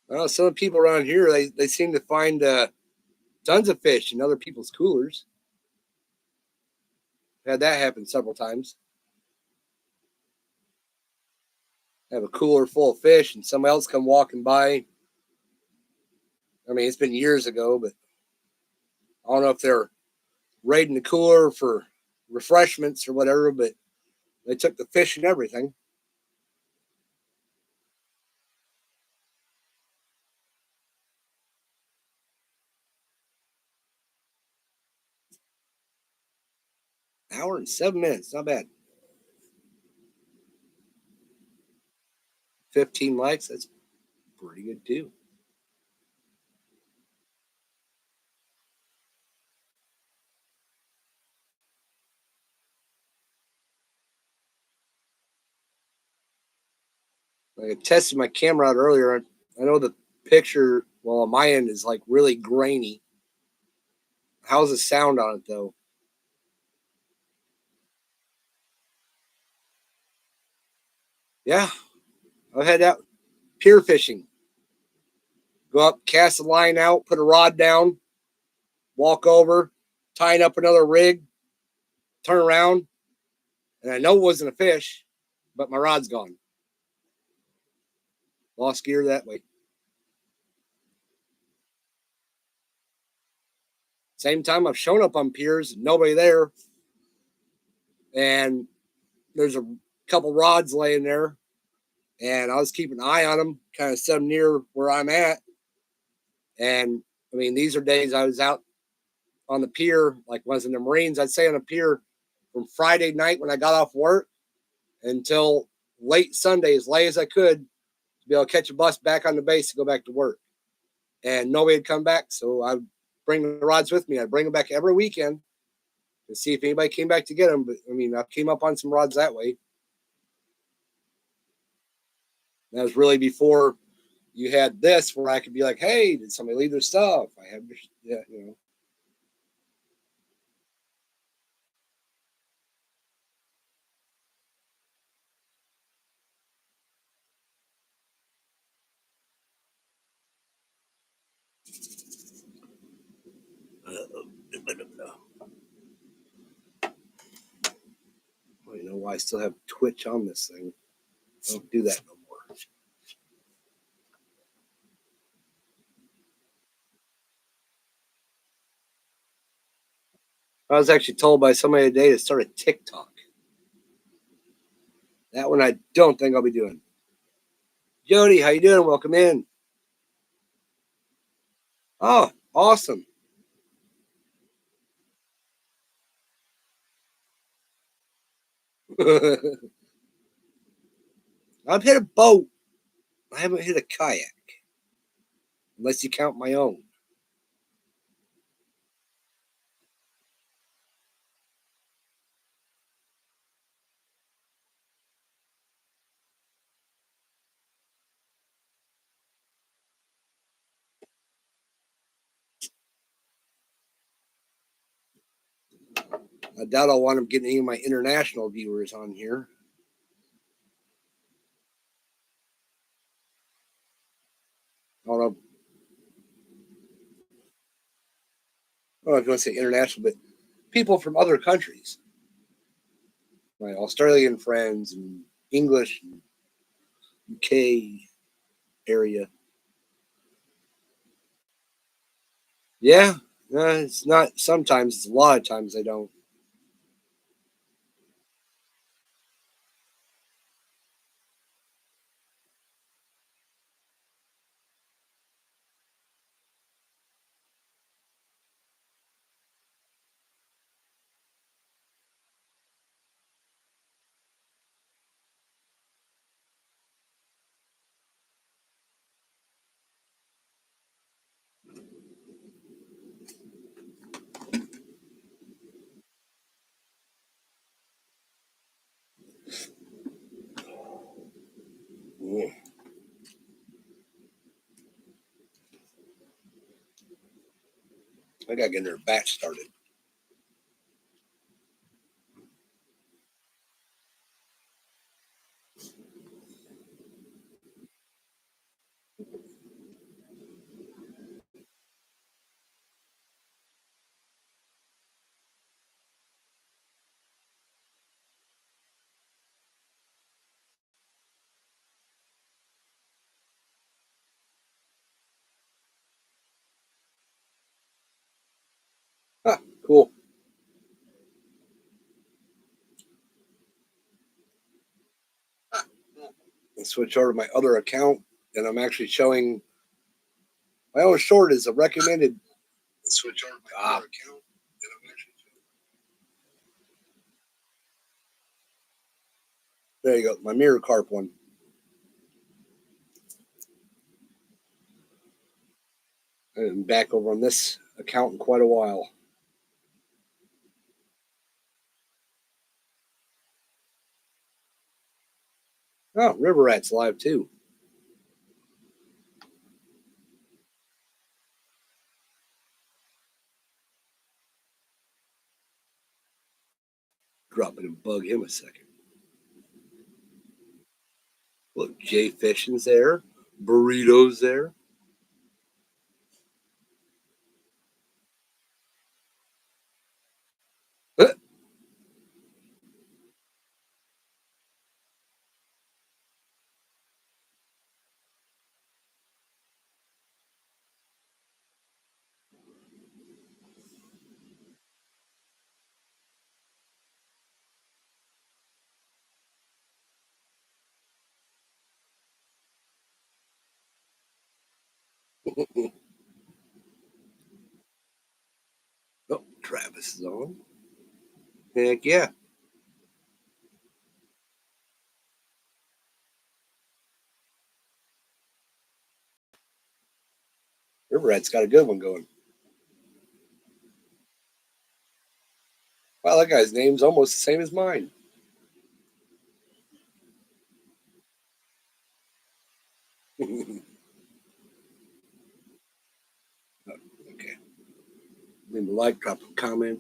Well, some people around here they seem to find tons of fish in other people's coolers. Had that happen several times. Have a cooler full of fish and somebody else come walking by. I mean, it's been years ago, but I don't know if they're raiding the cooler for refreshments or whatever, but they took the fish and everything. Hour and 7 minutes, not bad. 15 likes, that's pretty good too. I tested my camera out earlier. I know the picture, well, on my end is like really grainy. How's the sound on it though? Yeah, I've had that pier fishing. Go up, cast a line out, put a rod down, walk over, tying up another rig, turn around, and I know it wasn't a fish, but my rod's gone. Lost gear that way. Same time I've shown up on piers, nobody there, and there's a couple rods laying there, and I was keeping an eye on them, kind of set them near where I'm at. And I mean, these are days I was out on the pier, like was in the Marines, I'd say on a pier from Friday night when I got off work until late Sunday, as late as I could, to be able to catch a bus back on the base to go back to work. And nobody had come back, so I would bring the rods with me. I'd bring them back every weekend to see if anybody came back to get them. But I mean, I came up on some rods that way. That was really before you had this, where I could be like, "Hey, did somebody leave their stuff? I have, yeah, you know." I don't know why I still have Twitch on this thing. I don't do that no more. I was actually told by somebody today to start a TikTok. That one I don't think I'll be doing. Jody, how you doing? Welcome in. Oh, awesome. I've hit a boat. I haven't hit a kayak, unless you count my own. I doubt I'll want to get any of my international viewers on here. I don't know, I don't know if you want to say international, but people from other countries, my Australian friends and English, and UK area. Yeah, it's not. Sometimes it's a lot of times they don't. I gotta get their batch started. Ah, cool. And switch over to my other account, and I'm actually showing my own short is a recommended. Switch over to my other account, and I'm actually showing. There you go, my mirror carp one. I'm back over on this account in quite a while. Oh, River Rat's live too. Drop it and bug him a second. Look, Jay Fishing's there. Burrito's there. Oh, Travis is on. Heck yeah. River Rat's got a good one going. Wow, that guy's name's almost the same as mine. Okay. Leave a like, drop a comment.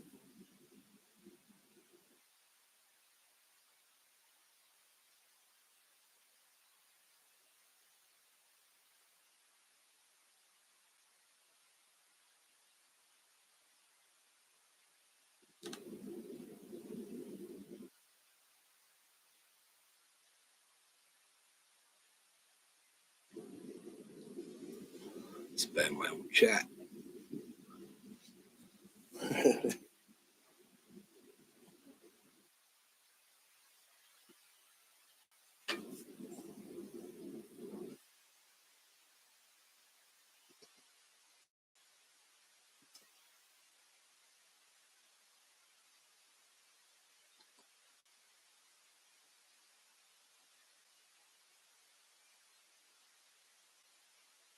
Spam my own chat.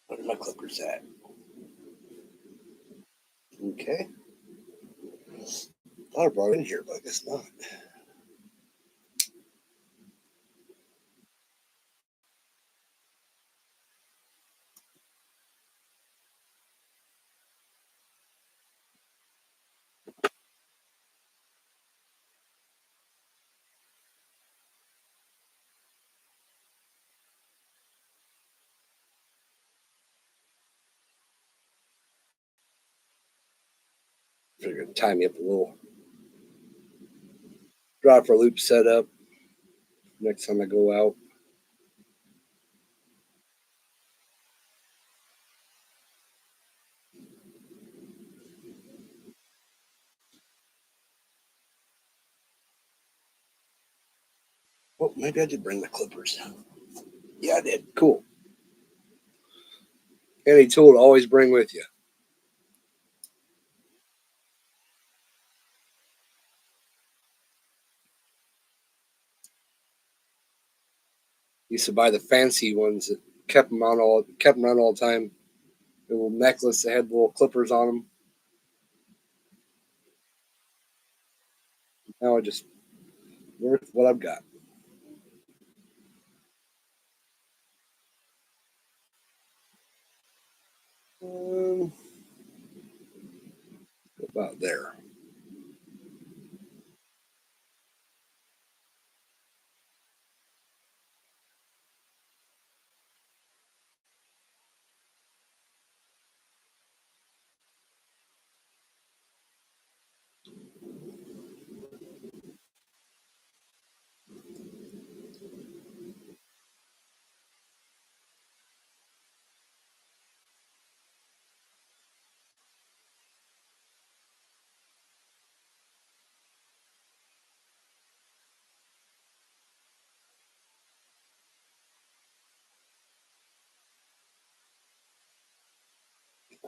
Where's my clippers at? Okay. Thought I brought it in here, but I guess not. Figured tie me up a little. Drop for loop setup next time I go out. Oh, maybe I did bring the clippers. Yeah, I did. Cool. Any tool to always bring with you. Used to buy the fancy ones that kept them on all the time. The little necklace that had little clippers on them. Now I just worth what I've got. Um, about there.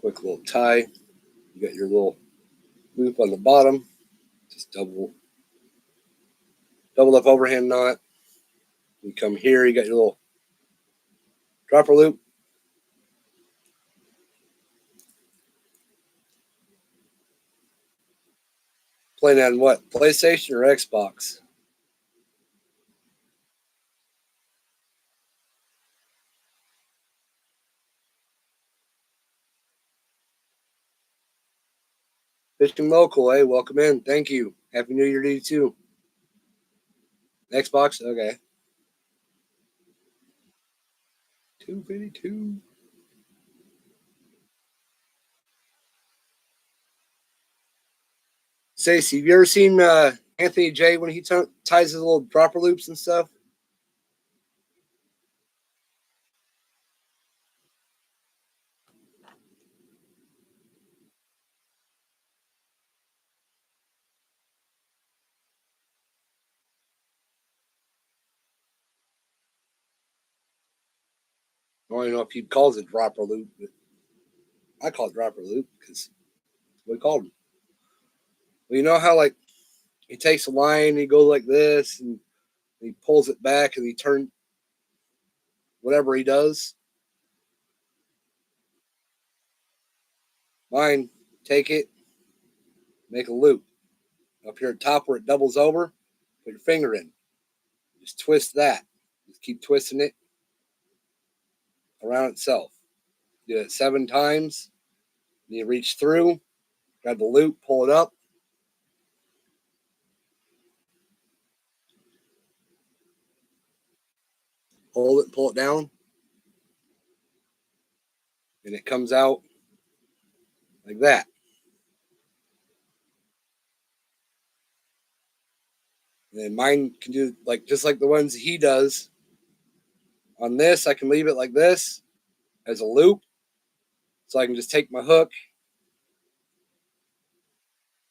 Quick little tie. You got your little loop on the bottom. Just double up overhand knot. You come here, you got your little dropper loop. Playing on what? PlayStation or Xbox? Fishing local, hey, welcome in. Thank you. Happy New Year to you too. Xbox, okay. 252. Stacey, have you ever seen Anthony J when he ties his little dropper loops and stuff? I don't even know if he calls it dropper loop, but I call it dropper loop because we called him. Well, you know how like he takes a line, and he goes like this, and he pulls it back, and he turns whatever he does. Mine, take it, make a loop up here at top where it doubles over. Put your finger in, just twist that. Just keep twisting it around itself. Do it 7 times. Then you reach through, grab the loop, pull it up. Hold it, pull it down, and it comes out like that. And then mine can do like just like the ones he does. On this, I can leave it like this as a loop. So I can just take my hook,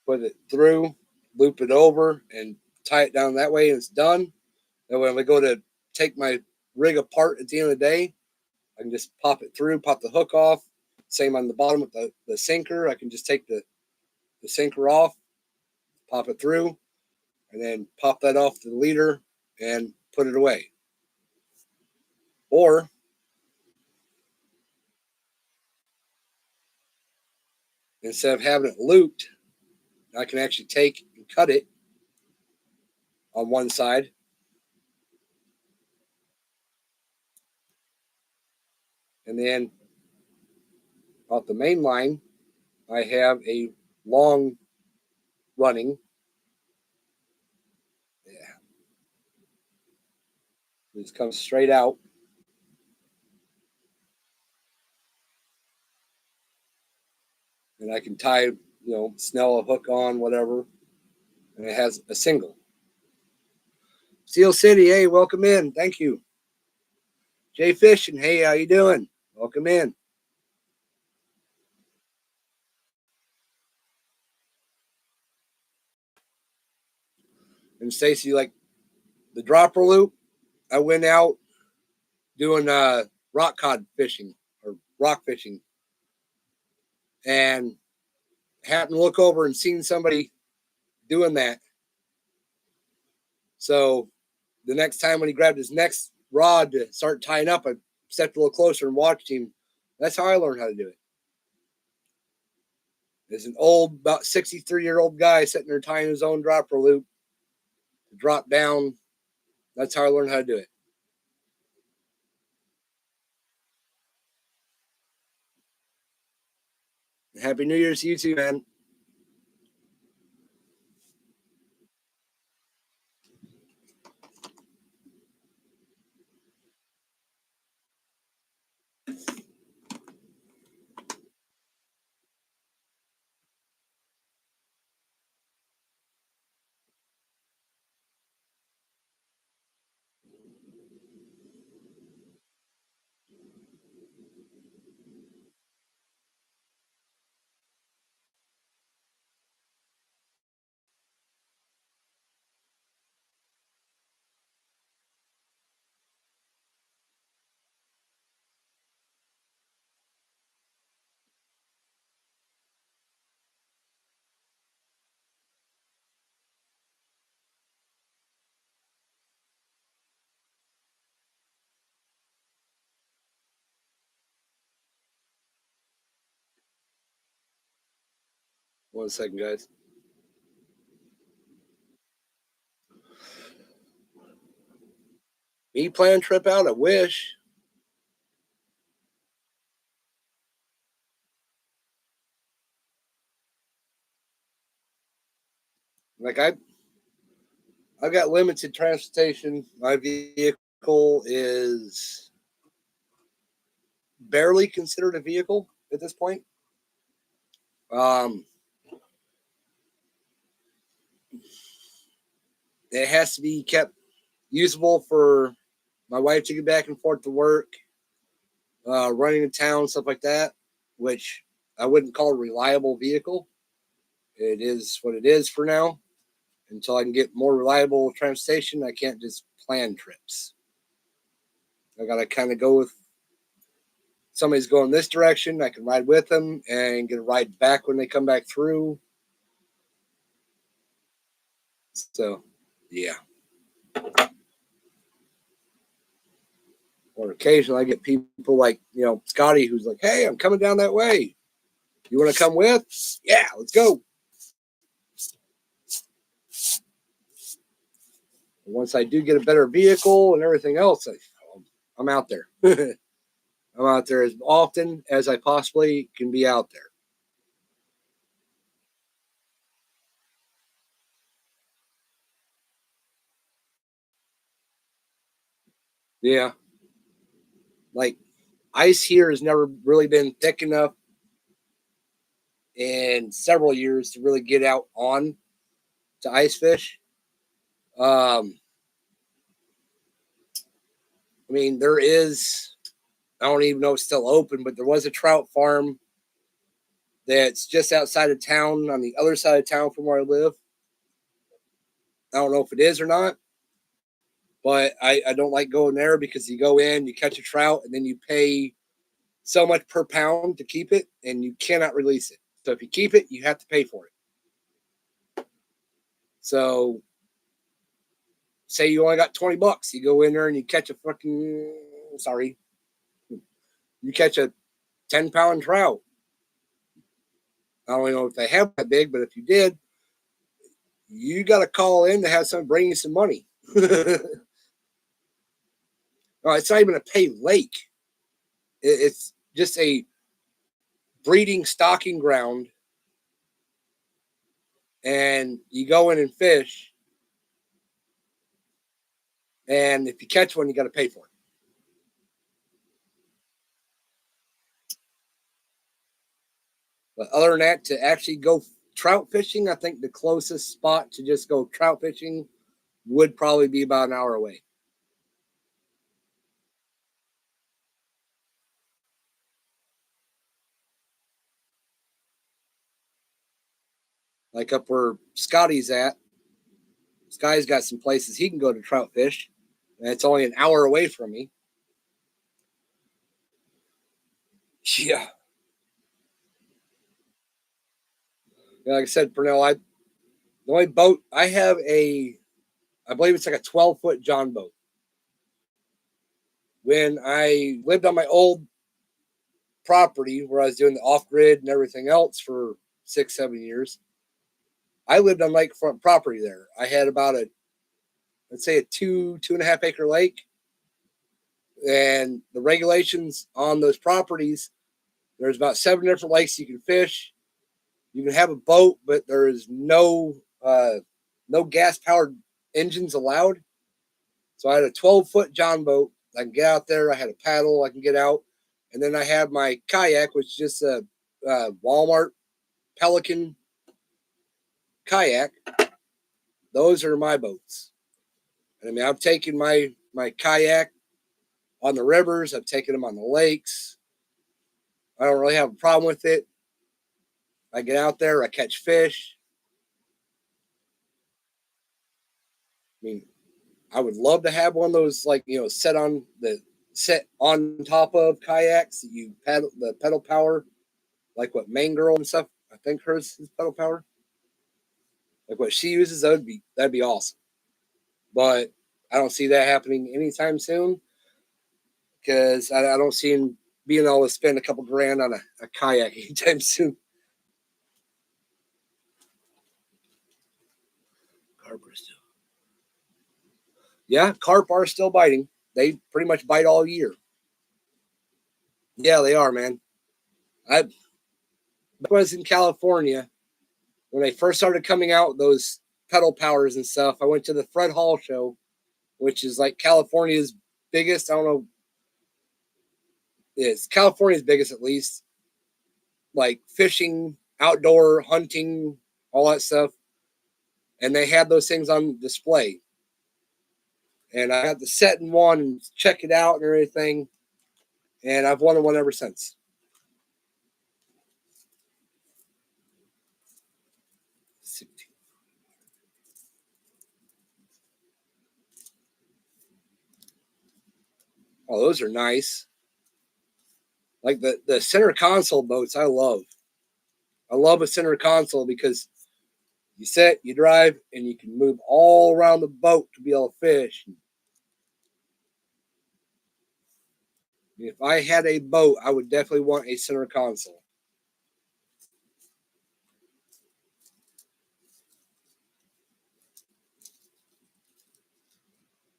put it through, loop it over, and tie it down that way, and it's done. And when I go to take my rig apart at the end of the day, I can just pop it through, pop the hook off. Same on the bottom with the sinker. I can just take the sinker off, pop it through, and then pop that off the leader and put it away. Or instead of having it looped, I can actually take and cut it on one side. And then off the main line, I have a long running. Yeah. This comes straight out. And I can tie, snell a hook on, whatever. And it has a single. Steel City, hey, welcome in. Thank you. Jay Fishing, hey, how you doing? Welcome in. And Stacy, like the dropper loop, I went out doing rock cod fishing or rock fishing, and happened to look over and seen somebody doing that. So the next time when he grabbed his next rod to start tying up, I stepped a little closer and watched him. That's how I learned how to do it. There's an old, about 63-year-old guy sitting there tying his own dropper loop to drop down. That's how I learned how to do it. Happy New Year's to you too, man. 1 second, guys. Me plan trip out? I wish. Like I've got limited transportation. My vehicle is barely considered a vehicle at this point. Um, it has to be kept usable for my wife to get back and forth to work, running in town, stuff like that, which I wouldn't call a reliable vehicle. It is what it is for now. Until I can get more reliable transportation, I can't just plan trips. I got to kind of go with somebody's going this direction. I can ride with them and get a ride back when they come back through. So, yeah. Or occasionally I get people like, Scotty, who's like, hey, I'm coming down that way. You want to come with? Yeah, let's go. Once I do get a better vehicle and everything else, I'm out there. I'm out there as often as I possibly can be out there. Yeah. Like ice here has never really been thick enough in several years to really get out on to ice fish. I mean, there is, I don't even know if it's still open, but there was a trout farm that's just outside of town on the other side of town from where I live. I don't know if it is or not, but I don't like going there because you go in, you catch a trout, and then you pay so much per pound to keep it, and you cannot release it. So if you keep it, you have to pay for it. So say you only got $20, you go in there and you catch a you catch a 10-pound trout. I don't know if they have that big, but if you did, you got to call in to have someone bring you some money. No, it's not even a pay lake. It's just a breeding stocking ground, and you go in and fish. And if you catch one, you got to pay for it. But other than that, to actually go trout fishing, I think the closest spot to just go trout fishing would probably be about an hour away. Like up where Scotty's at. Scotty's got some places he can go to trout fish, and it's only an hour away from me. Yeah. Like I said, Pernell, the only boat I have I believe it's like a 12-foot John boat. When I lived on my old property where I was doing the off grid and everything else for 6, 7 years, I lived on lakefront property there. I had about let's say a 2.5 acre lake. And the regulations on those properties, there's about 7 different lakes you can fish. You can have a boat, but there is no gas powered engines allowed. So I had a 12-foot John boat. I can get out there. I had a paddle. I can get out. And then I have my kayak, which is just a Walmart Pelican kayak. Those are my boats. And I mean, I've taken my kayak on the rivers. I've taken them on the lakes. I don't really have a problem with it. I get out there. I catch fish. I mean, I would love to have one of those, like, set on top of kayaks that you paddle, the pedal power, like what Main Girl and stuff. I think hers is pedal power. Like what she uses, that'd be awesome. But I don't see that happening anytime soon because I don't see him being able to spend a couple grand on a kayak anytime soon. Carp are still. Yeah, carp are still biting. They pretty much bite all year. Yeah, they are, man. I was in California when they first started coming out, those pedal powers and stuff. I went to the Fred Hall show, which is like California's biggest. I don't know. It's California's biggest, at least. Like fishing, outdoor hunting, all that stuff. And they had those things on display. And I had to set in one and check it out and everything. And I've wanted one ever since. Oh, those are nice. Like the center console boats, I love. I love a center console because you sit, you drive, and you can move all around the boat to be able to fish. If I had a boat, I would definitely want a center console.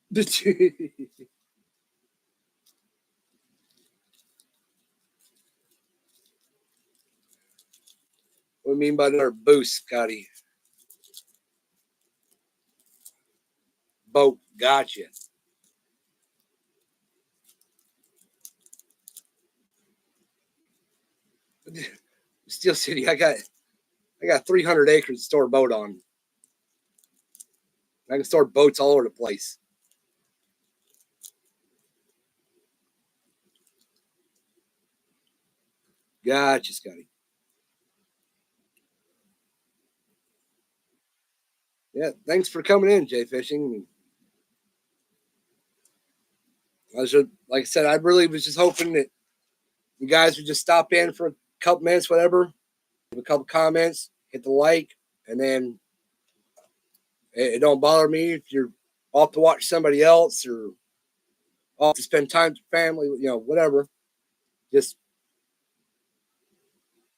What do you mean by another boost, Scotty? Boat, gotcha. Steel City, I got 300 acres to store a boat on. I can store boats all over the place. Gotcha, Scotty. Yeah, thanks for coming in, Jay Fishing. I was just, like I said, I really was just hoping that you guys would just stop in for a couple minutes, whatever, leave a couple comments, hit the like, and then it don't bother me if you're off to watch somebody else or off to spend time with family, whatever. Just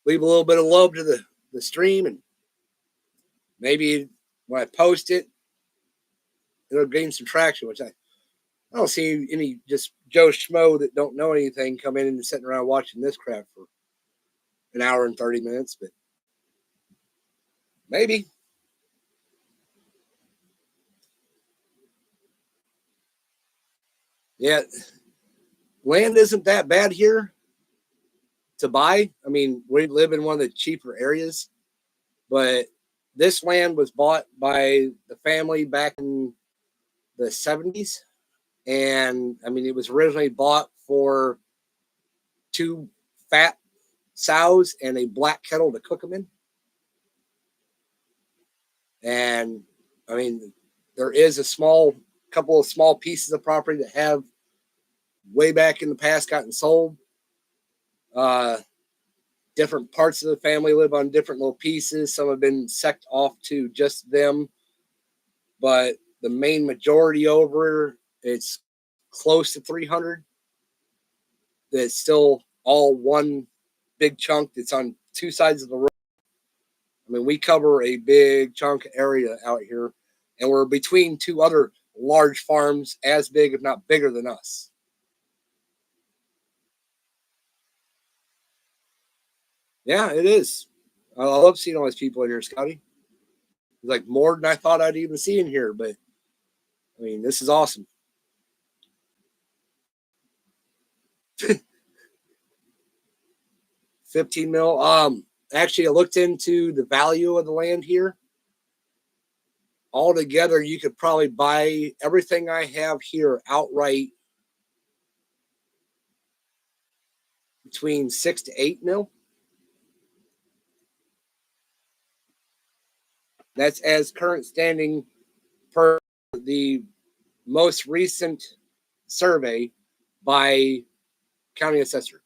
leave a little bit of love to the stream, and maybe when I post it, it'll gain some traction, which I don't see any just Joe Schmo that don't know anything come in and sitting around watching this crap for an hour and 30 minutes, but maybe. Yeah, land isn't that bad here to buy. I mean, we live in one of the cheaper areas, but this land was bought by the family back in the 70s. And I mean, it was originally bought for 2 fat sows and a black kettle to cook them in. And I mean, there is a couple of small pieces of property that have way back in the past gotten sold. Different parts of the family live on different little pieces. Some have been sected off to just them, but the main majority over it's close to 300. That's still all one big chunk that's on 2 sides of the road. I mean, we cover a big chunk area out here, and we're between 2 other large farms as big, if not bigger than us. Yeah, it is. I love seeing all these people in here, Scotty. It's like more than I thought I'd even see in here, but I mean, this is awesome. 15 mil. Actually, I looked into the value of the land here. Altogether, you could probably buy everything I have here outright between 6 to 8 mil. That's as current standing per the most recent survey by county assessor.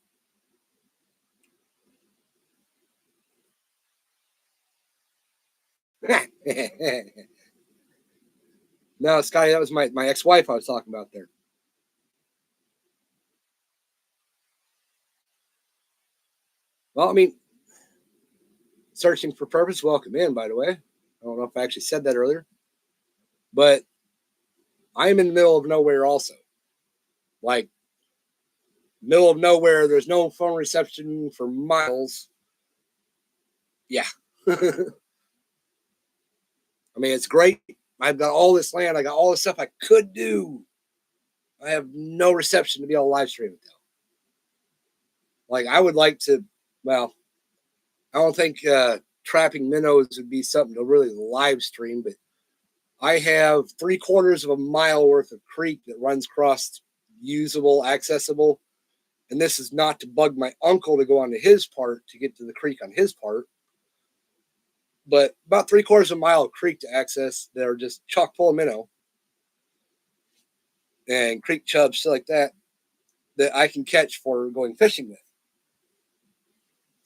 No, Scotty, that was my ex-wife I was talking about there. Well, I mean, searching for purpose, welcome in, by the way. I don't know if I actually said that earlier. But I'm in the middle of nowhere also. Like, middle of nowhere, there's no phone reception for miles. Yeah. I mean, it's great. I've got all this land. I got all this stuff I could do. I have no reception to be able to live stream it though. Like, I would like to, well, I don't think trapping minnows would be something to really live stream, but I have 3/4 of a mile worth of creek that runs across usable, accessible. And this is not to bug my uncle to go onto his part to get to the creek on his part, but about 3/4 of a mile of creek to access that are just chock full of minnow and creek chubs, shit like that, that I can catch for going fishing with.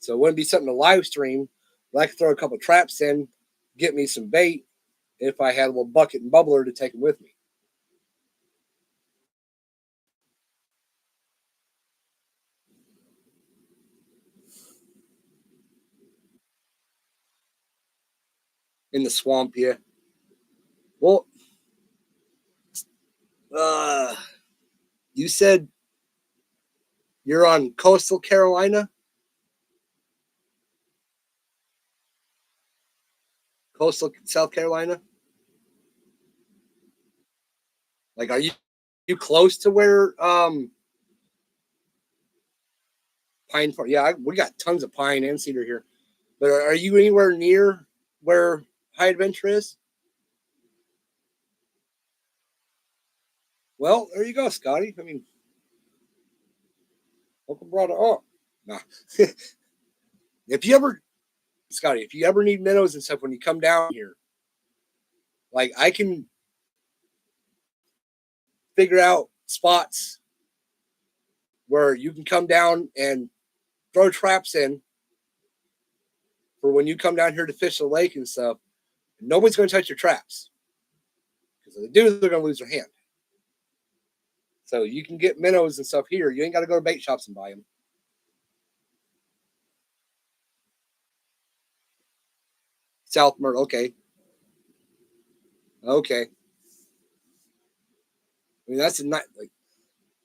So it wouldn't be something to live stream, but I could throw a couple traps in, get me some bait if I had a little bucket and bubbler to take them with me. In the swamp, yeah. Well, uh, you said you're on coastal Carolina? Coastal South Carolina? Like, are you close to where pine forest? Yeah, we got tons of pine and cedar here. But are you anywhere near where High Adventure is? Well, there you go, Scotty. I mean, Uncle brought it up. Nah. If you ever, Scotty, if you ever need minnows and stuff when you come down here, like, I can figure out spots where you can come down and throw traps in for when you come down here to fish the lake and stuff. Nobody's going to touch your traps because if they do, they're going to lose their hand. So you can get minnows and stuff here. You ain't got to go to bait shops and buy them. South Myrtle, okay, okay. I mean, that's a nice. Like,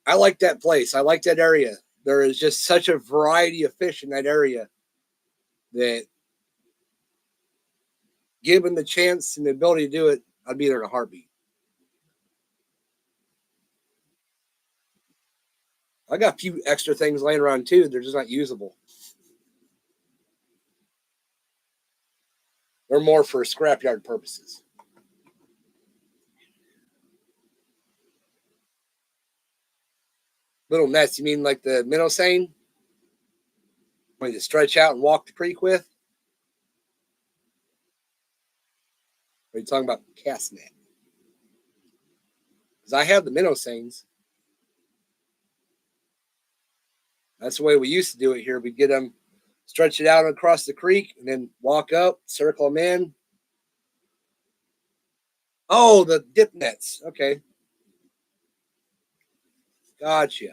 I like that place. I like that area. There is just such a variety of fish in that area that, given the chance and the ability to do it, I'd be there in a heartbeat. I got a few extra things laying around too. They're just not usable. They're more for scrapyard purposes. Little nets, you mean like the minnow seine? When you stretch out and walk the creek with? Or are you talking about cast net? Because I have the minnow seines. That's the way we used to do it here. We'd get them, stretch it out across the creek, and then walk up, circle them in. Oh, the dip nets. Okay. Gotcha.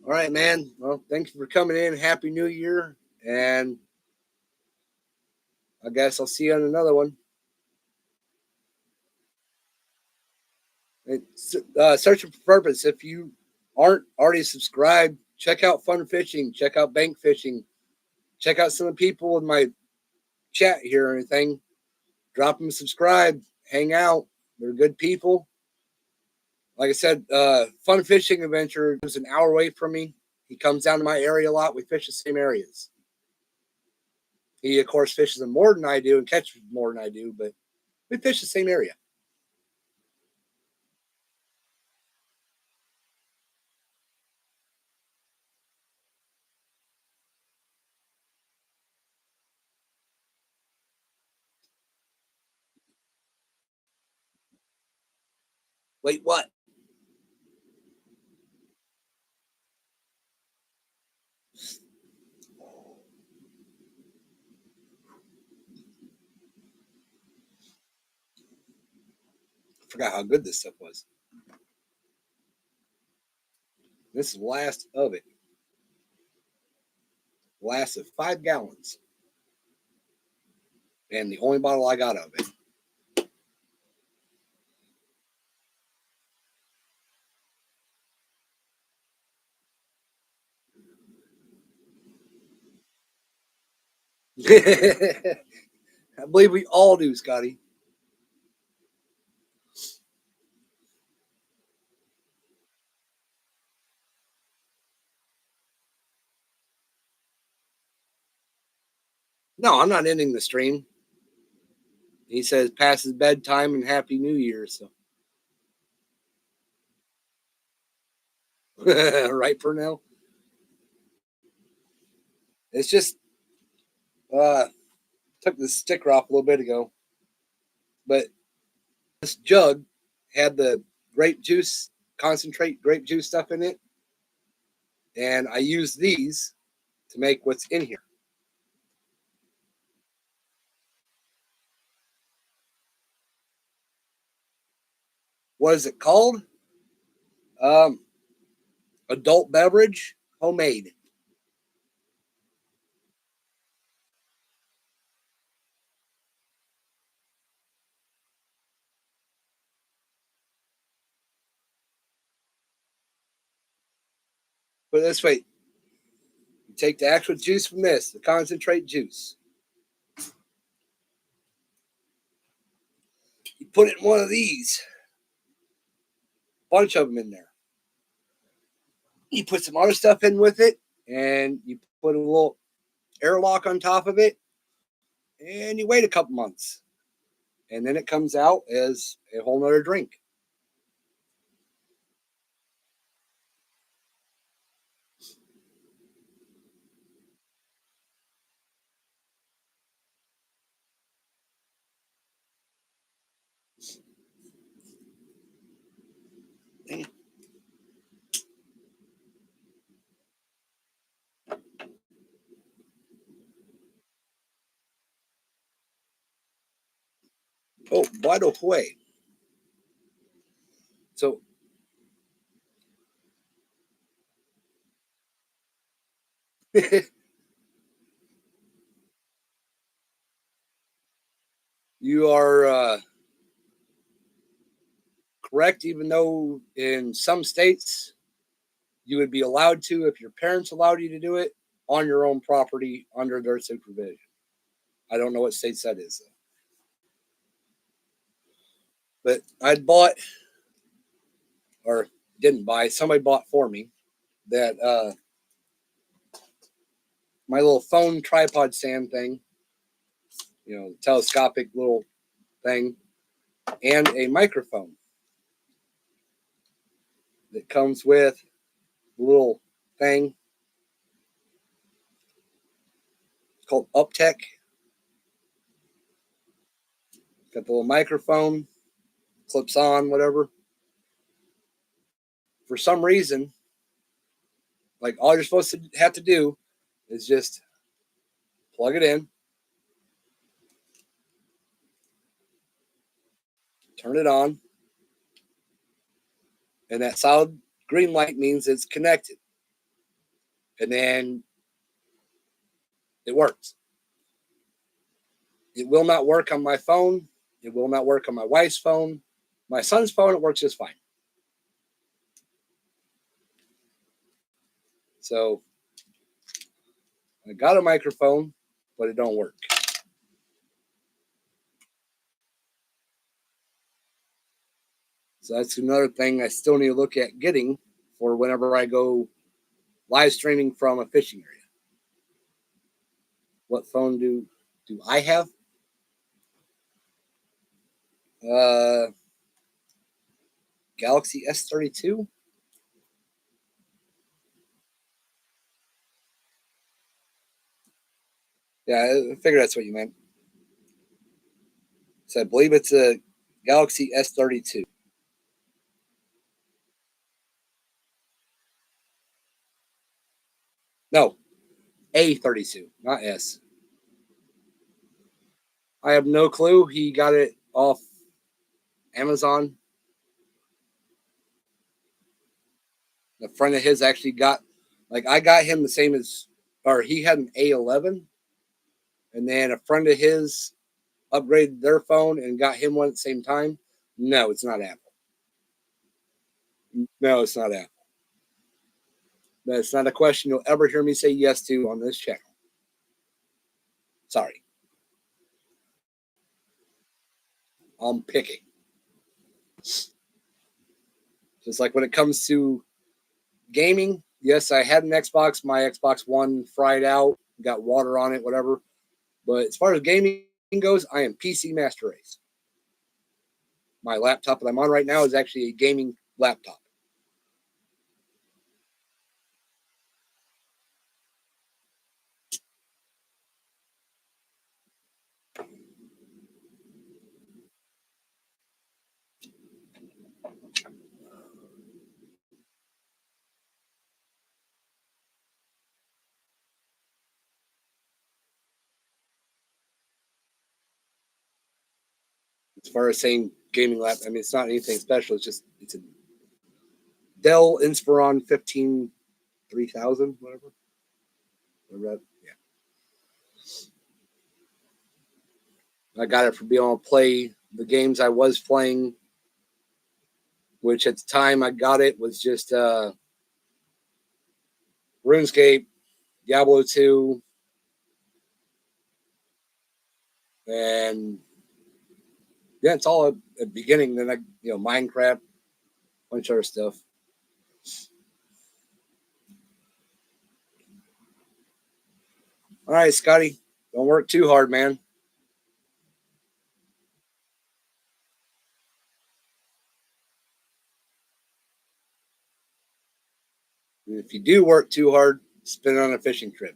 All right, man. Well, thank you for coming in. Happy New Year. And I guess I'll see you on another one. Searching for purpose. If you aren't already subscribed, check out Fun Fishing. Check out Bank Fishing. Check out some of the people in my chat here or anything. Drop them, subscribe, hang out. They're good people. Like I said, Fun Fishing Adventure is an hour away from me. He comes down to my area a lot. We fish the same areas. He, of course, fishes them more than I do and catches more than I do, but we fish the same area. Wait, what? Forgot how good this stuff was. This is the last of it. Last of 5 gallons. And the only bottle I got of it. I believe we all do, Scotty. No, I'm not ending the stream. He says passes bedtime and Happy New Year. So, right, Purnell? It's just took the sticker off a little bit ago, but this jug had the grape juice, concentrate grape juice stuff in it, and I used these to make what's in here. What is it called? Adult beverage, homemade. Put it this way: you take the actual juice from this, the concentrate juice. You put it in one of these, bunch of them in there. You put some other stuff in with it, and you put a little airlock on top of it, and you wait a couple months, and then it comes out as a whole nother drink. Oh, by the way, so you are correct, even though in some states you would be allowed to, if your parents allowed you to do it, on your own property under their supervision. I don't know what states that is, but I'd bought, or didn't buy, somebody bought for me that my little phone tripod stand thing, telescopic little thing, and a microphone that comes with a little thing. It's called Uptech. Got the little microphone, clips on, whatever. For some reason, like all you're supposed to have to do is just plug it in, turn it on, and that solid green light means it's connected. And then it works. It will not work on my phone. It will not work on my wife's phone. My son's phone, it works just fine. So I got a microphone, but it don't work. So that's another thing I still need to look at getting for whenever I go live streaming from a fishing area. What phone do I have? Galaxy S32. Yeah, I figured that's what you meant. So I believe it's a Galaxy S32. No, A32, not S. I have no clue. He got it off Amazon A friend of his actually got, like, I got him the same as, or he had an A11, and then a friend of his upgraded their phone and got him one at the same time. No, it's not Apple. No, it's not Apple. That's not a question you'll ever hear me say yes to on this channel. Sorry. I'm picking. Just like when it comes to gaming, yes, I had an Xbox. My Xbox One fried out, got water on it, whatever. But as far as gaming goes, I am PC Master Race. My laptop that I'm on right now is actually a gaming laptop. As far as saying gaming laptop, I mean, it's not anything special. It's a Dell Inspiron 15 3000, whatever. Yeah. I got it for being able to play the games I was playing, which at the time I got it was just RuneScape, Diablo 2, and yeah, it's all at the beginning. Then Minecraft, a bunch of other stuff. All right, Scotty, don't work too hard, man. And if you do work too hard, spend it on a fishing trip.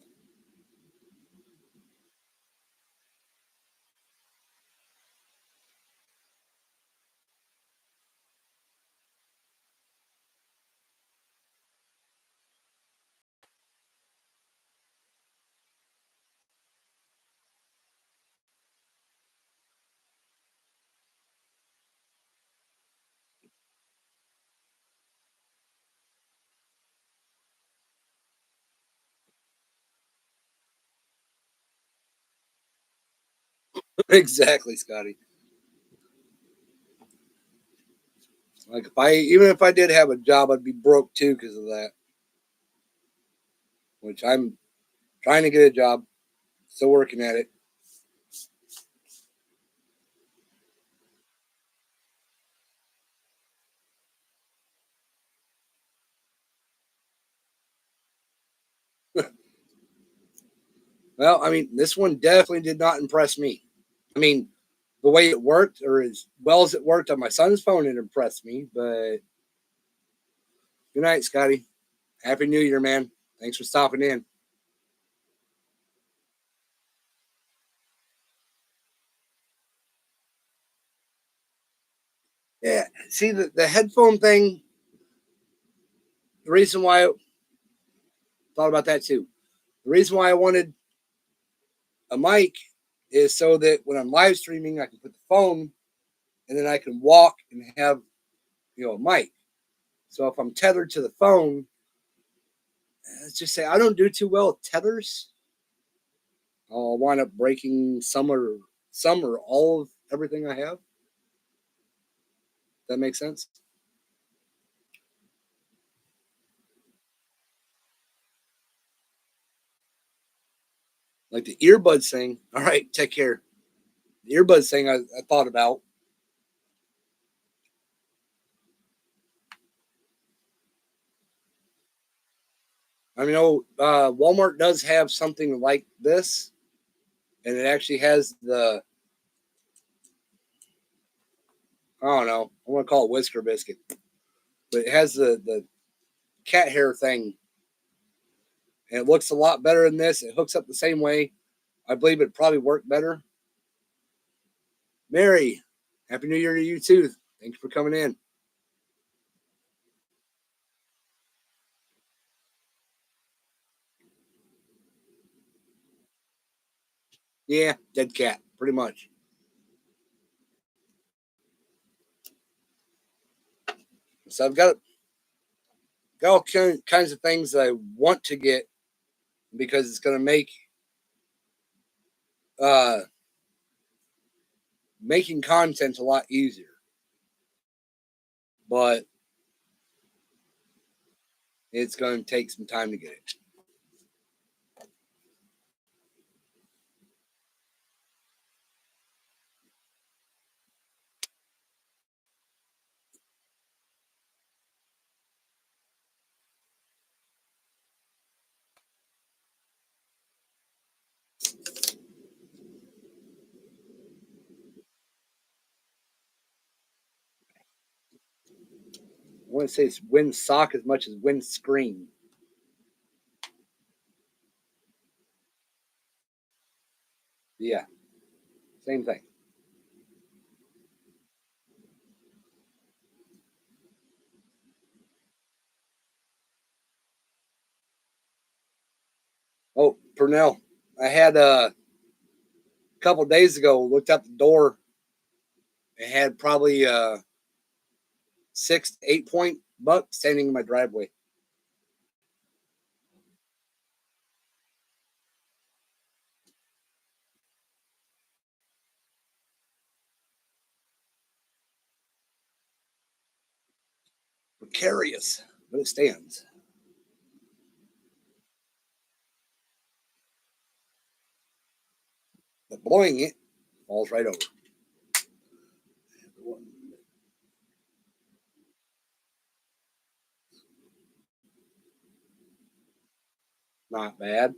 Exactly, Scotty. Like even if I did have a job, I'd be broke too because of that. Which I'm trying to get a job, still working at it. Well, I mean, this one definitely did not impress me. I mean, the way it worked, or as well as it worked on my son's phone, it impressed me. But good night, Scotty. Happy New Year, man. Thanks for stopping in. Yeah, see the headphone thing. The reason why I thought about that too. The reason why I wanted a mic is so that when I'm live streaming, I can put the phone and then I can walk and have a mic. So if I'm tethered to the phone, let's just say I don't do too well with tethers. I'll wind up breaking some or all of everything I have. That makes sense. Like the earbuds thing. All right, take care. The earbuds thing I thought about. I mean, Walmart does have something like this, and it actually has I don't know, I want to call it whisker biscuit, but it has the cat hair thing, and it looks a lot better than this. It hooks up the same way. I believe it probably work better. Mary, Happy New Year to you too. Thanks for coming in. Yeah, dead cat, pretty much. So I've got got all kinds of things that I want to get because it's going to make uh, making content a lot easier. But it's going to take some time to get it. I want to say it's wind sock as much as wind screen. Yeah, same thing. Oh, Purnell, I had a couple days ago looked out the door. It had probably 6 to 8 point buck standing in my driveway. Precarious, but it stands. But blowing it falls right over. Not bad.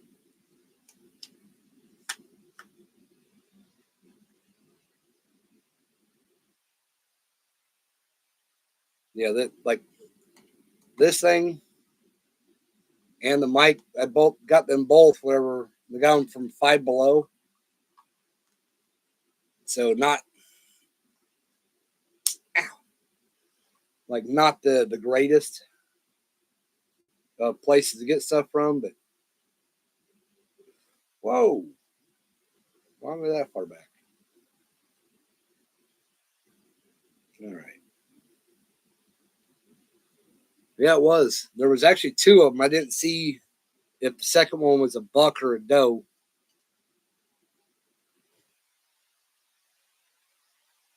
Yeah, that like this thing and the mic. I both got them both. Whatever, we got them from Five Below, so not like not the greatest places to get stuff from. But whoa, why am I that far back? All right. Yeah, it was. There was actually two of them. I didn't see if the second one was a buck or a doe,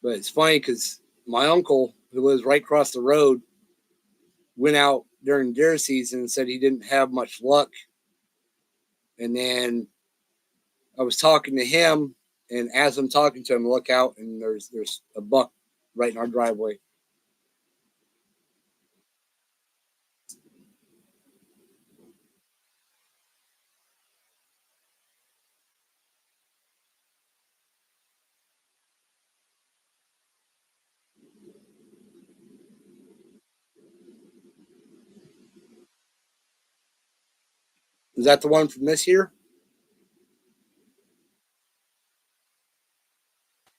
but it's funny because my uncle, who lives right across the road, went out during deer season and said he didn't have much luck. And then I was talking to him, and as I'm talking to him, I look out and there's a buck right in our driveway. Is that the one from this year?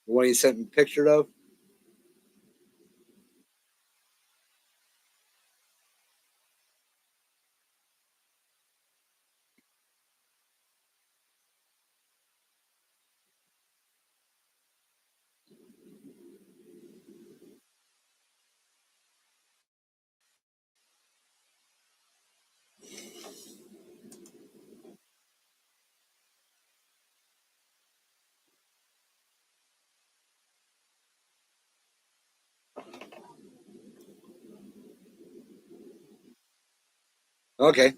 The one he sent me a picture of? Okay.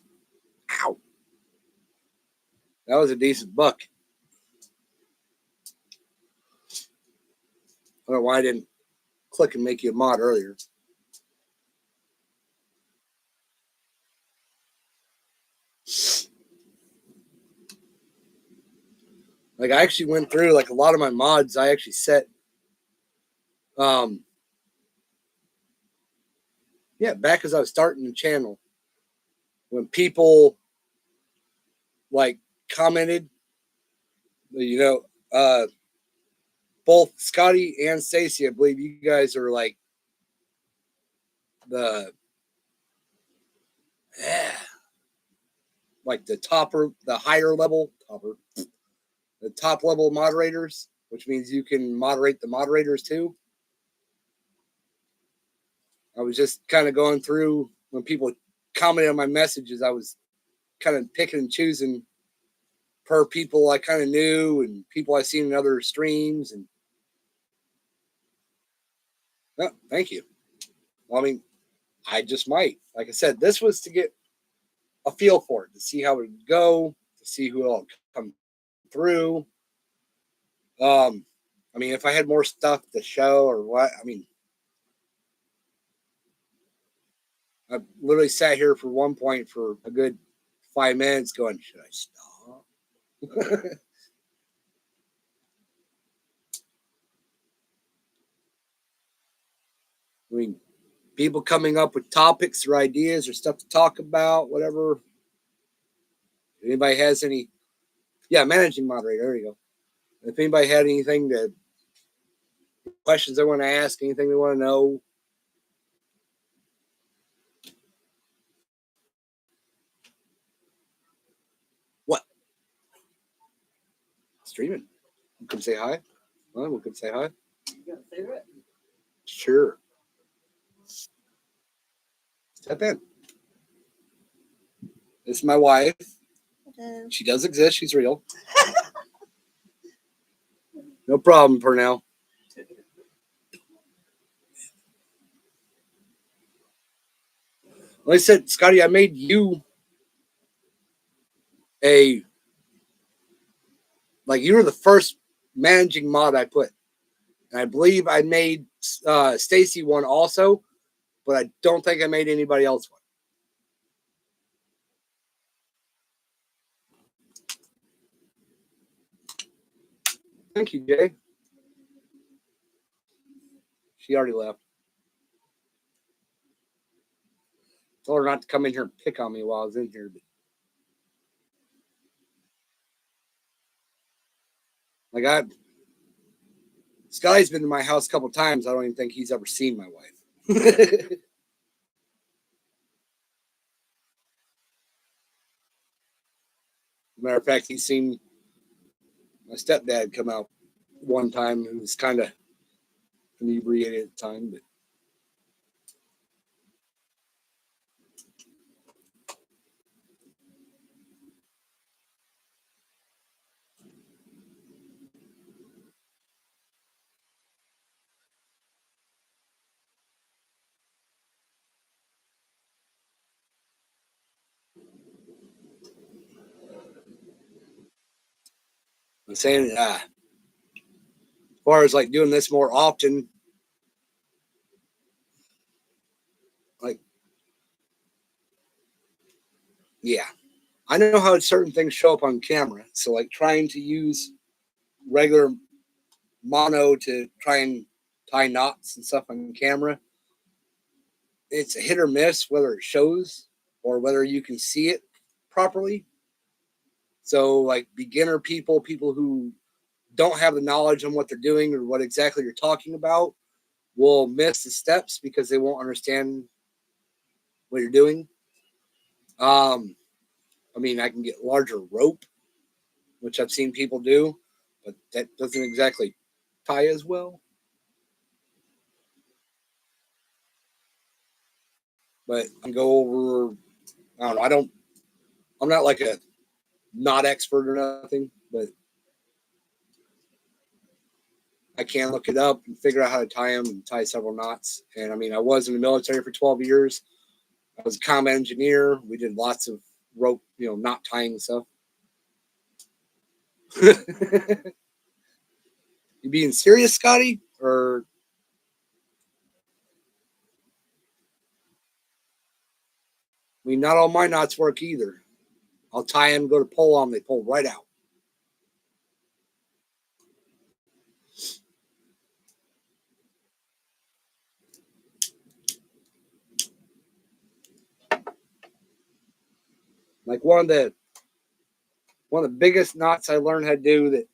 Ow. That was a decent buck. I don't know why I didn't click and make you a mod earlier. Like I actually went through like a lot of my mods. I actually set, um, yeah, back as I was starting the channel, when people like commented, you know, both Scotty and Stacy, I believe you guys are like the, yeah, like the topper, the higher level topper, the top level moderators, which means you can moderate the moderators too. I was just kind of going through when people commented on my messages, I was kind of picking and choosing per people I kind of knew and people I've seen in other streams. And oh, thank you. Well, I mean, I just might. Like I said, this was to get a feel for it, to see how it would go, to see who will come through. I mean, if I had more stuff to show or what, I mean, I literally sat here for one point for a good 5 minutes going, should I stop? I mean, people coming up with topics or ideas or stuff to talk about, whatever. If anybody has any, managing moderator, there you go. If anybody had anything questions they want to ask, anything they want to know. What? Streaming. You can say hi. Well, we can say hi. You gonna say it? Sure. Step in. This is my wife. Hello. She does exist. She's real. No problem for now. Like I said, Scotty, I made you you were the first managing mod I put. And I believe I made Stacy one also, but I don't think I made anybody else one. Thank you, Jay. She already left. Told her not to come in here and pick on me while I was in here. But Scotty's been to my house a couple times. I don't even think he's ever seen my wife. Matter of fact, he's seen my stepdad come out one time who was kind of inebriated at the time, but I'm saying as far as like doing this more often, like, yeah, I know how certain things show up on camera. So like trying to use regular mono to try and tie knots and stuff on camera, it's a hit or miss whether it shows or whether you can see it properly. So like beginner people who don't have the knowledge on what they're doing or what exactly you're talking about will miss the steps because they won't understand what you're doing. I mean, I can get larger rope, which I've seen people do, but that doesn't exactly tie as well. But I can go over, I don't know, I'm not like a knot expert or nothing, but I can look it up and figure out how to tie them and tie several knots. And I mean, I was in the military for 12 years. I was a combat engineer. We did lots of rope, knot tying and stuff. You being serious, Scotty? Or I mean, not all my knots work either. I'll tie them, go to pull on them, they pull right out. Like one of the biggest knots I learned how to do that,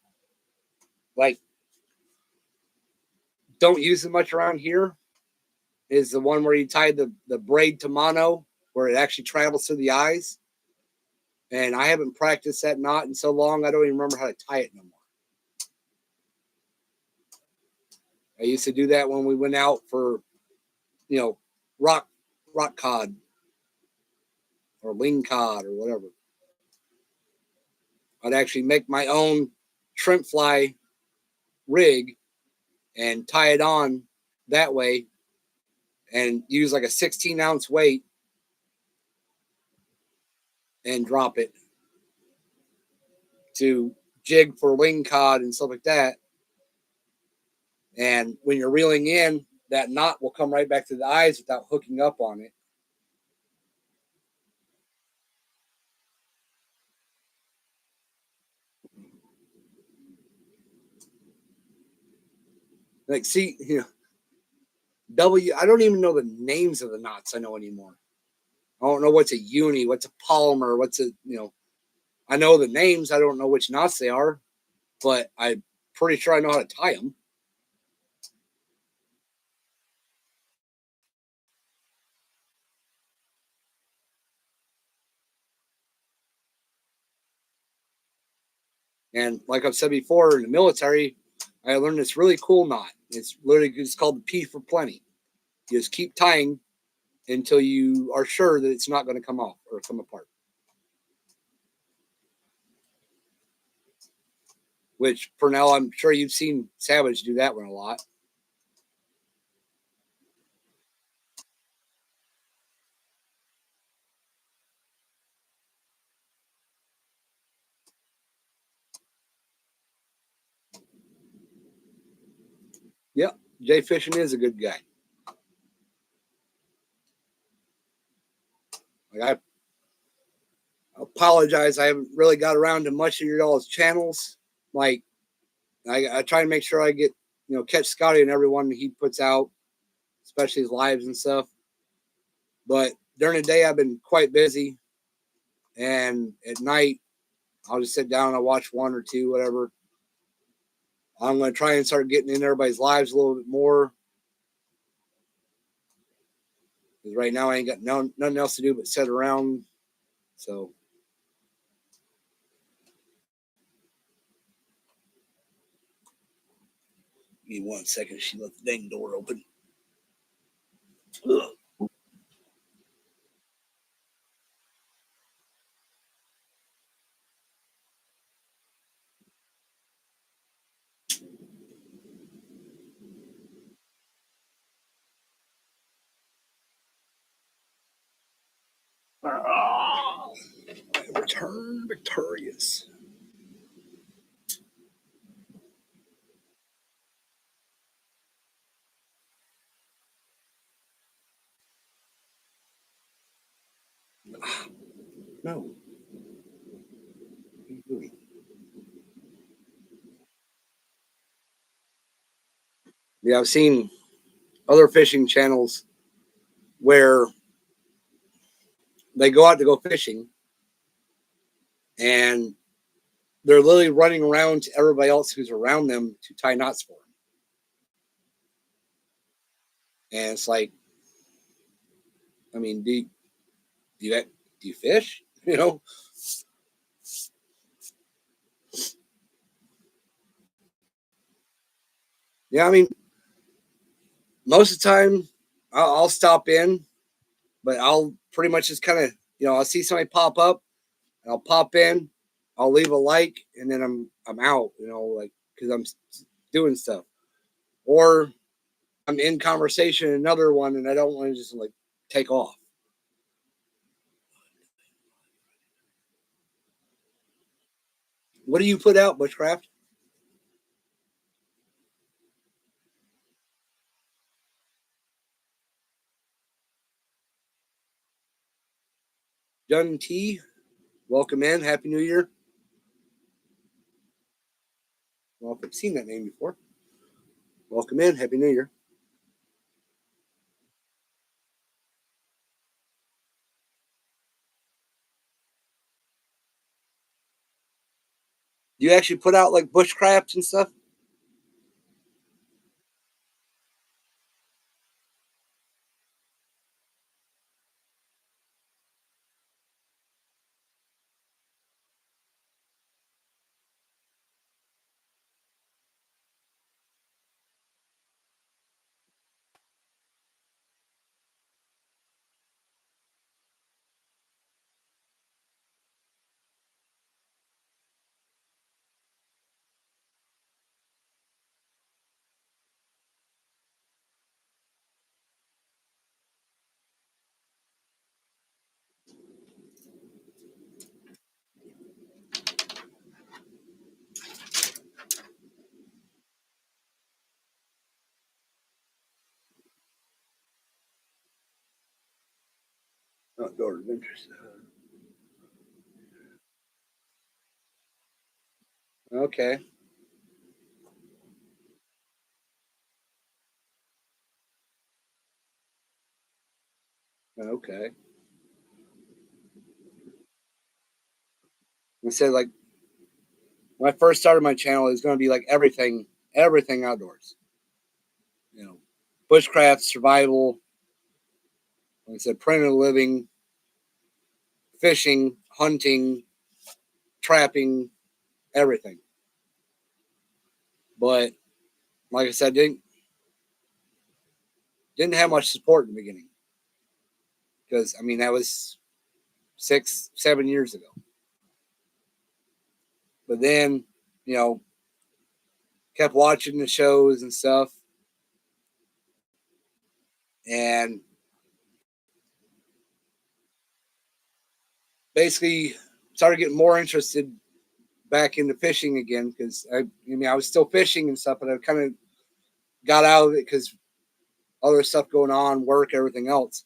like, don't use it much around here is the one where you tie the braid to mono, where it actually travels through the eyes. And I haven't practiced that knot in so long, I don't even remember how to tie it no more. I used to do that when we went out for, rock cod. or ling cod or whatever. I'd actually make my own shrimp fly rig and tie it on that way and use like a 16-ounce weight and drop it to jig for ling cod and stuff like that. And when you're reeling in, that knot will come right back to the eyes without hooking up on it. Like, see, I don't even know the names of the knots I know anymore. I don't know what's a uni, what's a polymer, I know the names. I don't know which knots they are, but I'm pretty sure I know how to tie them. And like I've said before, in the military, I learned this really cool knot. It's called the P for plenty. You just keep tying until you are sure that it's not going to come off or come apart. Which for now, I'm sure you've seen Savage do that one a lot. Yep, Jay Fishing is a good guy. Like I apologize, I haven't really got around to much of your all's channels. Like I try to make sure I get catch Scotty and everyone he puts out, especially his lives and stuff. But during the day, I've been quite busy, and at night, I'll just sit down and watch one or two, whatever. I'm going to try and start getting in everybody's lives a little bit more. Because right now, I ain't got nothing else to do but sit around. So, give me 1 second. She left the dang door open. Ugh. I return victorious. No. What are you doing? Yeah, I've seen other fishing channels where they go out to go fishing and they're literally running around to everybody else who's around them to tie knots for them. And it's like, I mean, do you fish? Yeah, I mean, most of the time I'll stop in, but I'll pretty much just kind of, I'll see somebody pop up, and I'll pop in, I'll leave a like, and then I'm out, like because I'm doing stuff, or I'm in conversation another one, and I don't want to just like take off. What do you put out, Bushcraft? Dun T, welcome in, Happy New Year. Well, I've seen that name before. Welcome in, Happy New Year. Do you actually put out like bushcraft and stuff? Outdoor adventure stuff. Okay. Okay. I said like when I first started my channel, it was going to be like everything outdoors. You know, bushcraft, survival. Like I said, primitive living, fishing, hunting, trapping, everything. But like I said, didn't have much support in the beginning because I mean that was 6, 7 years ago. But then you know kept watching the shows and stuff, and basically started getting more interested back into fishing again because I mean I was still fishing and stuff, but I kind of got out of it because other stuff going on, work, everything else.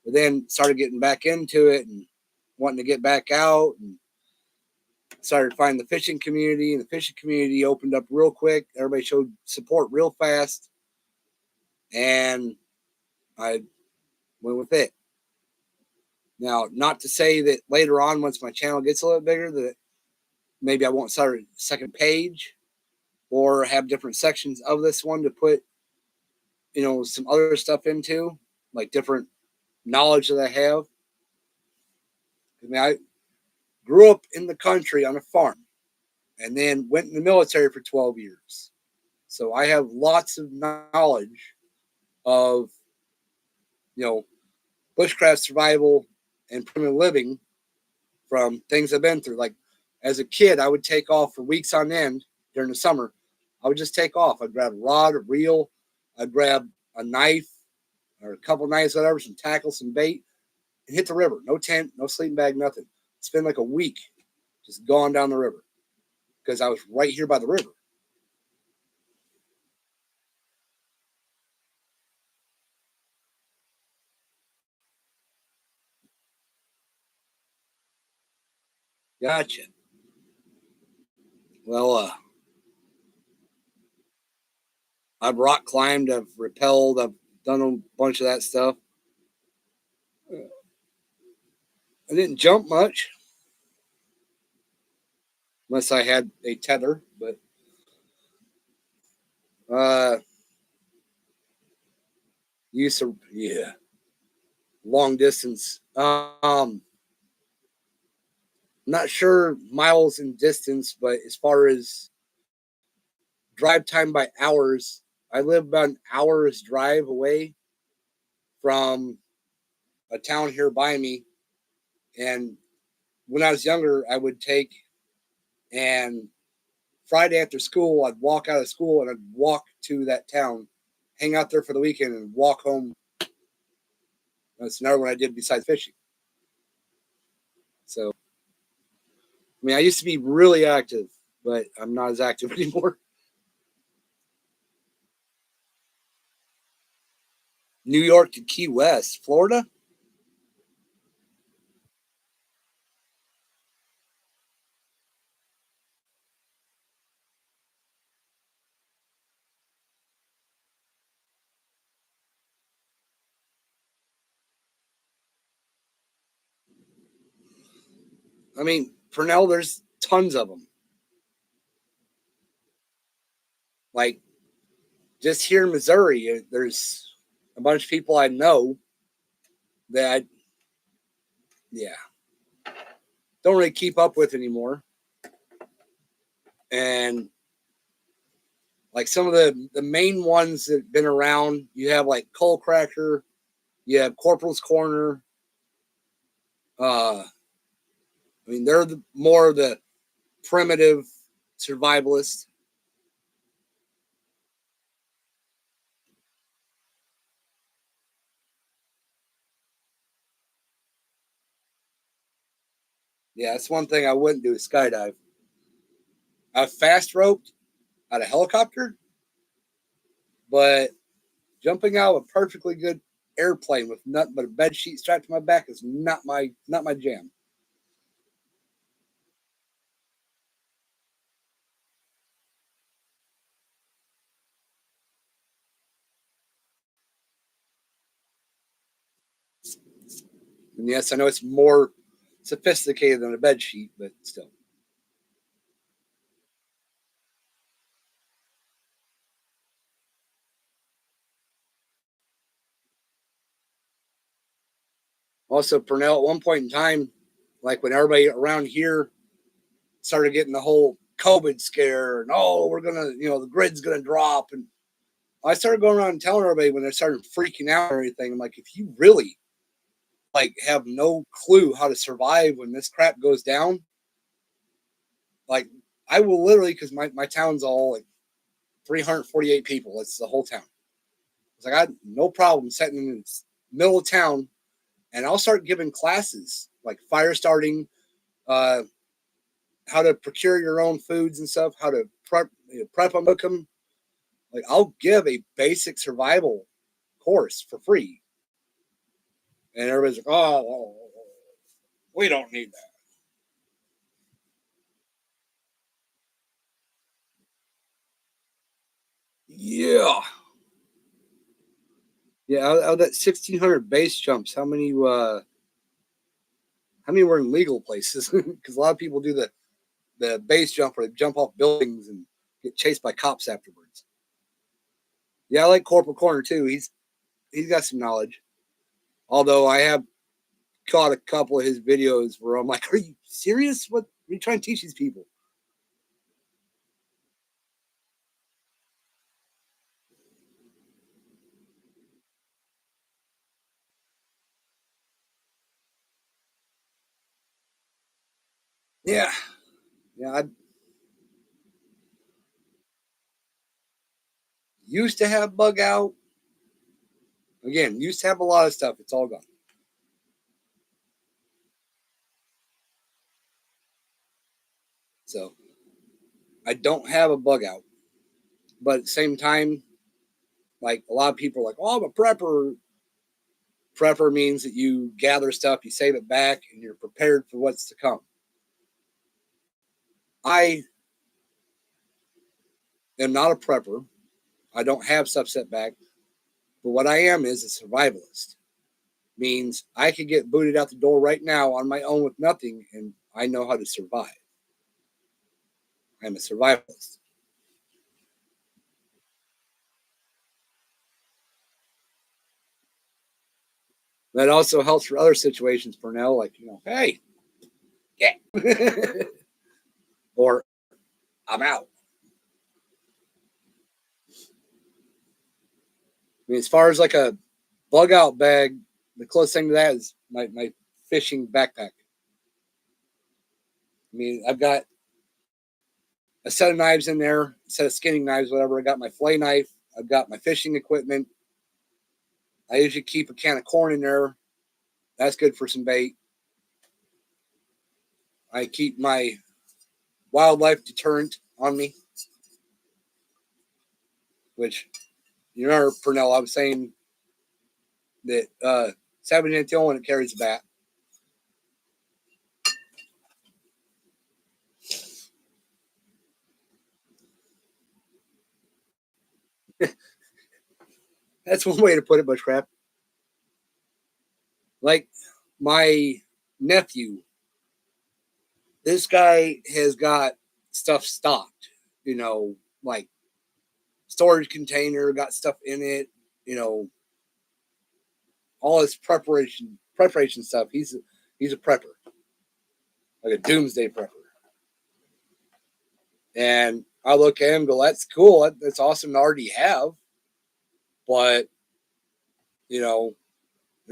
But then started getting back into it and wanting to get back out and started finding the fishing community, and the fishing community opened up real quick. Everybody showed support real fast, and I went with it. Now, not to say that later on, once my channel gets a little bigger, that maybe I won't start a second page or have different sections of this one to put, some other stuff into, like different knowledge that I have. I mean, I grew up in the country on a farm and then went in the military for 12 years. So I have lots of knowledge of, bushcraft survival and primitive living from things I've been through. Like as a kid, I would take off for weeks on end during the summer. I would just take off. I'd grab a rod, a reel, I'd grab a knife or a couple knives, whatever, some tackle, some bait, and hit the river. No tent, no sleeping bag, nothing. Spend like a week just going down the river because I was right here by the river. Gotcha. Well, I've rock climbed, I've rappelled, I've done a bunch of that stuff. I didn't jump much unless I had a tether, but uh, used to, yeah, long distance. Not sure miles in distance, but as far as drive time by hours, I live about an hour's drive away from a town here by me. And when I was younger, I would take and Friday after school, I'd walk out of school and I'd walk to that town, hang out there for the weekend, and walk home. That's another one I did besides fishing. So, I mean, I used to be really active, but I'm not as active anymore. New York to Key West, Florida. I mean, Purnell, there's tons of them. Like just here in Missouri, there's a bunch of people I know that, yeah, don't really keep up with anymore. And like some of the main ones that have been around, you have like Coal Cracker, you have Corporal's Corner. I mean, they're more of the primitive survivalist. Yeah, that's one thing I wouldn't do is skydive. I've fast roped out of helicopter, but jumping out of a perfectly good airplane with nothing but a bed sheet strapped to my back is not my jam. And yes, I know it's more sophisticated than a bed sheet, but still. Also, Purnell, at one point in time, like when everybody around here started getting the whole COVID scare and we're gonna, the grid's gonna drop, and I started going around and telling everybody when they started freaking out or anything. I'm like, if you really like have no clue how to survive when this crap goes down, like I will literally, because my town's all like 348 people. It's the whole town. It's like I had no problem sitting in the middle of town, and I'll start giving classes like fire starting, uh, how to procure your own foods and stuff, how to prep them, cook them. Like I'll give a basic survival course for free, and everybody's like, "Oh, we don't need that." Yeah, yeah. Out of that 1,600 base jumps, how many were in legal places? Because a lot of people do the base jump where they jump off buildings and get chased by cops afterwards. Yeah, I like Corporal Corner too. He's got some knowledge. Although I have caught a couple of his videos where I'm like, "Are you serious? What are you trying to teach these people?" Yeah, yeah. I used to have bug out. Again, used to have a lot of stuff. It's all gone. So I don't have a bug out. But at the same time, like a lot of people are like, "Oh, I'm a prepper." Prepper means that you gather stuff, you save it back, and you're prepared for what's to come. I am not a prepper. I don't have stuff set back. But what I am is a survivalist. Means I could get booted out the door right now on my own with nothing, and I know how to survive. I'm a survivalist. That also helps for other situations, Purnell, like, hey, yeah. Or I'm out. I mean, as far as like a bug out bag, the closest thing to that is my fishing backpack. I mean, I've got a set of knives in there, a set of skinning knives, whatever. I got my fillet knife. I've got my fishing equipment. I usually keep a can of corn in there. That's good for some bait. I keep my wildlife deterrent on me, which you remember, Purnell, I was saying that Savage ain't the only one that carries a bat. That's one way to put it, Bushcraft. Like my nephew, this guy has got stuff stocked, like storage container, got stuff in it, you know, all his preparation stuff. He's a prepper, like a doomsday prepper. And I look at him and go, that's cool. That's awesome to already have. But, when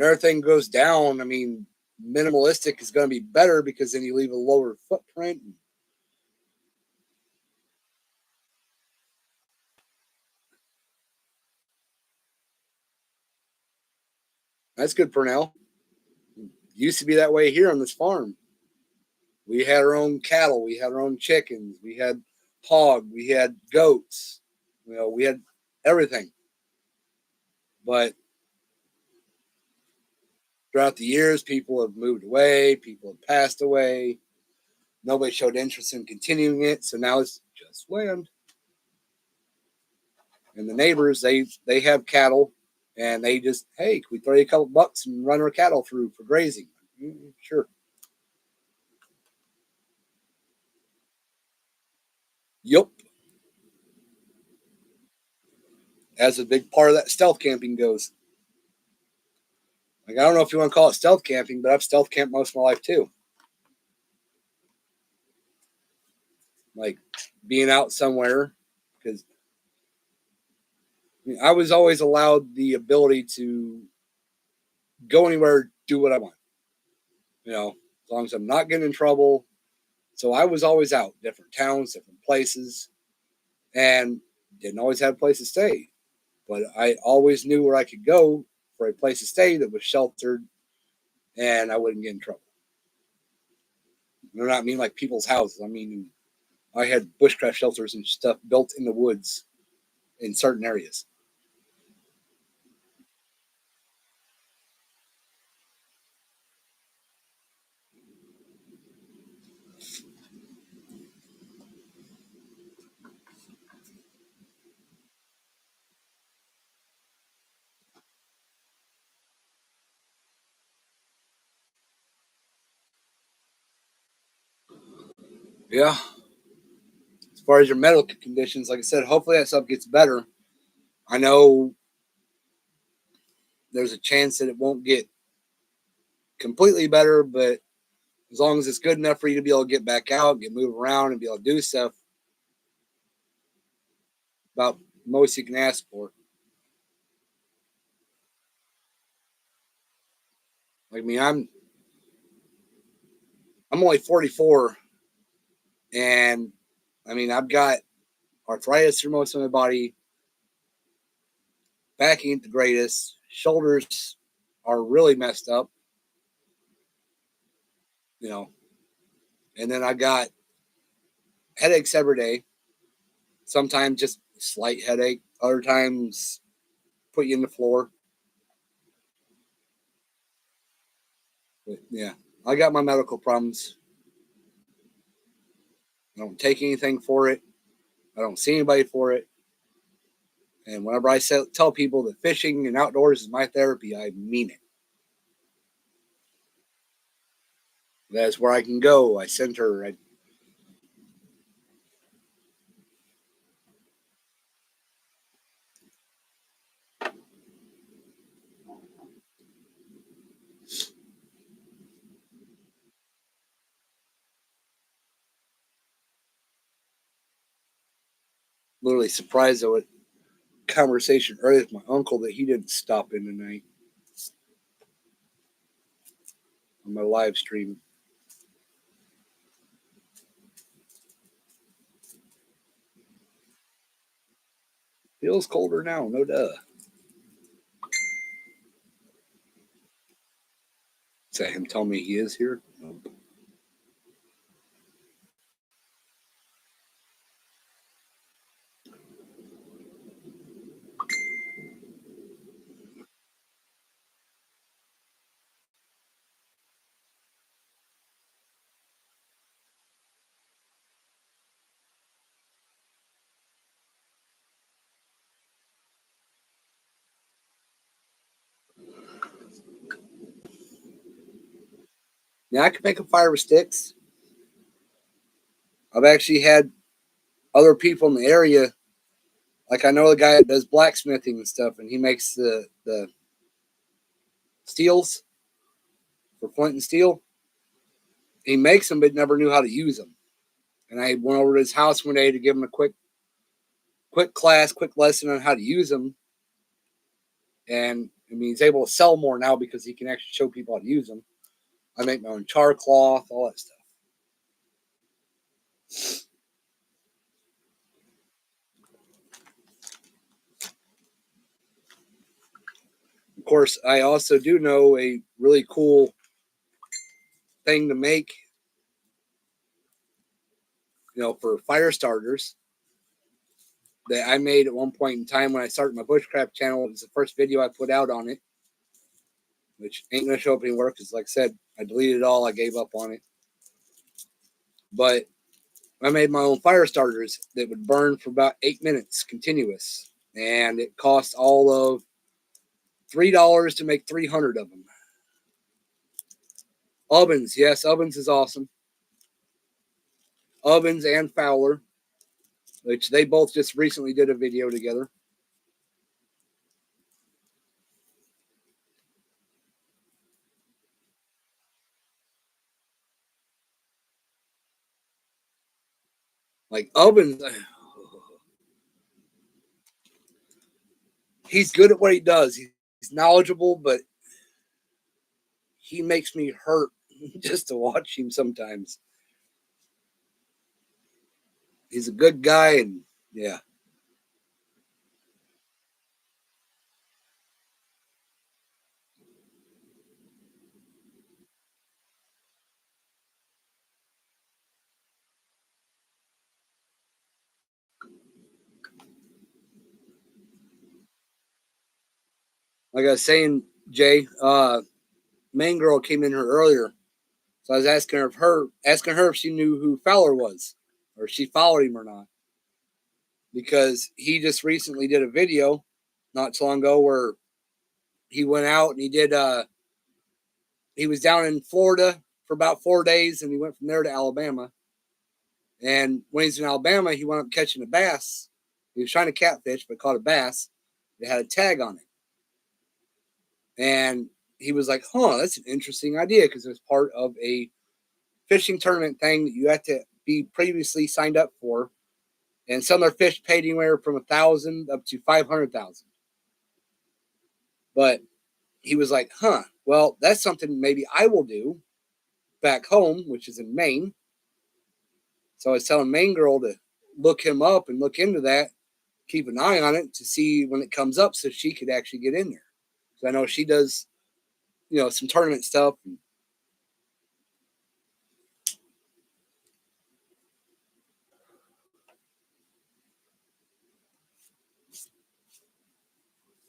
everything goes down, I mean, minimalistic is going to be better because then you leave a lower footprint. That's good, Purnell. Used to be that way here on this farm. We had our own cattle, we had our own chickens, we had hog, we had goats, we had everything. But throughout the years, people have moved away, people have passed away. Nobody showed interest in continuing it, so now it's just land. And the neighbors, they have cattle, and they just, hey, can we throw you a couple bucks and run our cattle through for grazing? Sure. Yep. As a big part of that stealth camping goes. Like, I don't know if you want to call it stealth camping, but I've stealth camped most of my life too. Like being out somewhere, because I was always allowed the ability to go anywhere, do what I want. As long as I'm not getting in trouble. So I was always out, different towns, different places, and didn't always have a place to stay. But I always knew where I could go for a place to stay that was sheltered and I wouldn't get in trouble. I don't mean like people's houses. I mean, I had bushcraft shelters and stuff built in the woods in certain areas. Yeah. As far as your medical conditions, like I said, hopefully that stuff gets better. I know there's a chance that it won't get completely better, but as long as it's good enough for you to be able to get back out, get move around, and be able to do stuff, about most you can ask for. Like me, I'm only 44, and I mean I've got arthritis through most of my body, back ain't the greatest, shoulders are really messed up, you know, and then I got headaches every day. Sometimes just slight headache, other times put you in the floor. But yeah, I got my medical problems. I don't take anything for it. I don't see anybody for it. And whenever I tell people that fishing and outdoors is my therapy, I mean it. That's where I can go. I sent her. I'm literally surprised at what conversation earlier with my uncle that he didn't stop in tonight on my live stream. Feels colder now, no duh. Is that him telling me he is here? Nope. Yeah, I can make a fire with sticks. I've actually had other people in the area. Like I know the guy that does blacksmithing and stuff, and he makes the steels for flint and steel. He makes them, but never knew how to use them. And I went over to his house one day to give him a quick class, quick lesson on how to use them. And I mean, he's able to sell more now because he can actually show people how to use them. I make my own char cloth, all that stuff. Of course, I also do know a really cool thing to make, for fire starters that I made at one point in time when I started my bushcraft channel. It was the first video I put out on it. which ain't gonna show up anywhere because, like I said, I deleted it all. I gave up on it. But I made my own fire starters that would burn for about 8 minutes continuous, and it cost all of $3 to make 300 of them. Ovens, yes, Ovens is awesome. Ovens and Fowler, which they both just recently did a video together. Like Ovens, he's good at what he does. He's knowledgeable, but he makes me hurt just to watch him sometimes. He's a good guy, and yeah. Like I was saying, Jay, main girl came in here earlier, so I was asking her if she knew who Fowler was, or she followed him or not, because he just recently did a video not too long ago where he went out and he was down in Florida for about 4 days, and he went from there to Alabama. And when he's in Alabama, he wound up catching a bass. He was trying to catfish, but caught a bass. It had a tag on it. And he was like, huh, that's an interesting idea, because it was part of a fishing tournament thing that you had to be previously signed up for. And some of their fish paid anywhere from 1,000 up to 500,000. But he was like, huh, well, that's something maybe I will do back home, which is in Maine. So I was telling Maine Girl to look him up and look into that, keep an eye on it to see when it comes up so she could actually get in there. So I know she does, some tournament stuff.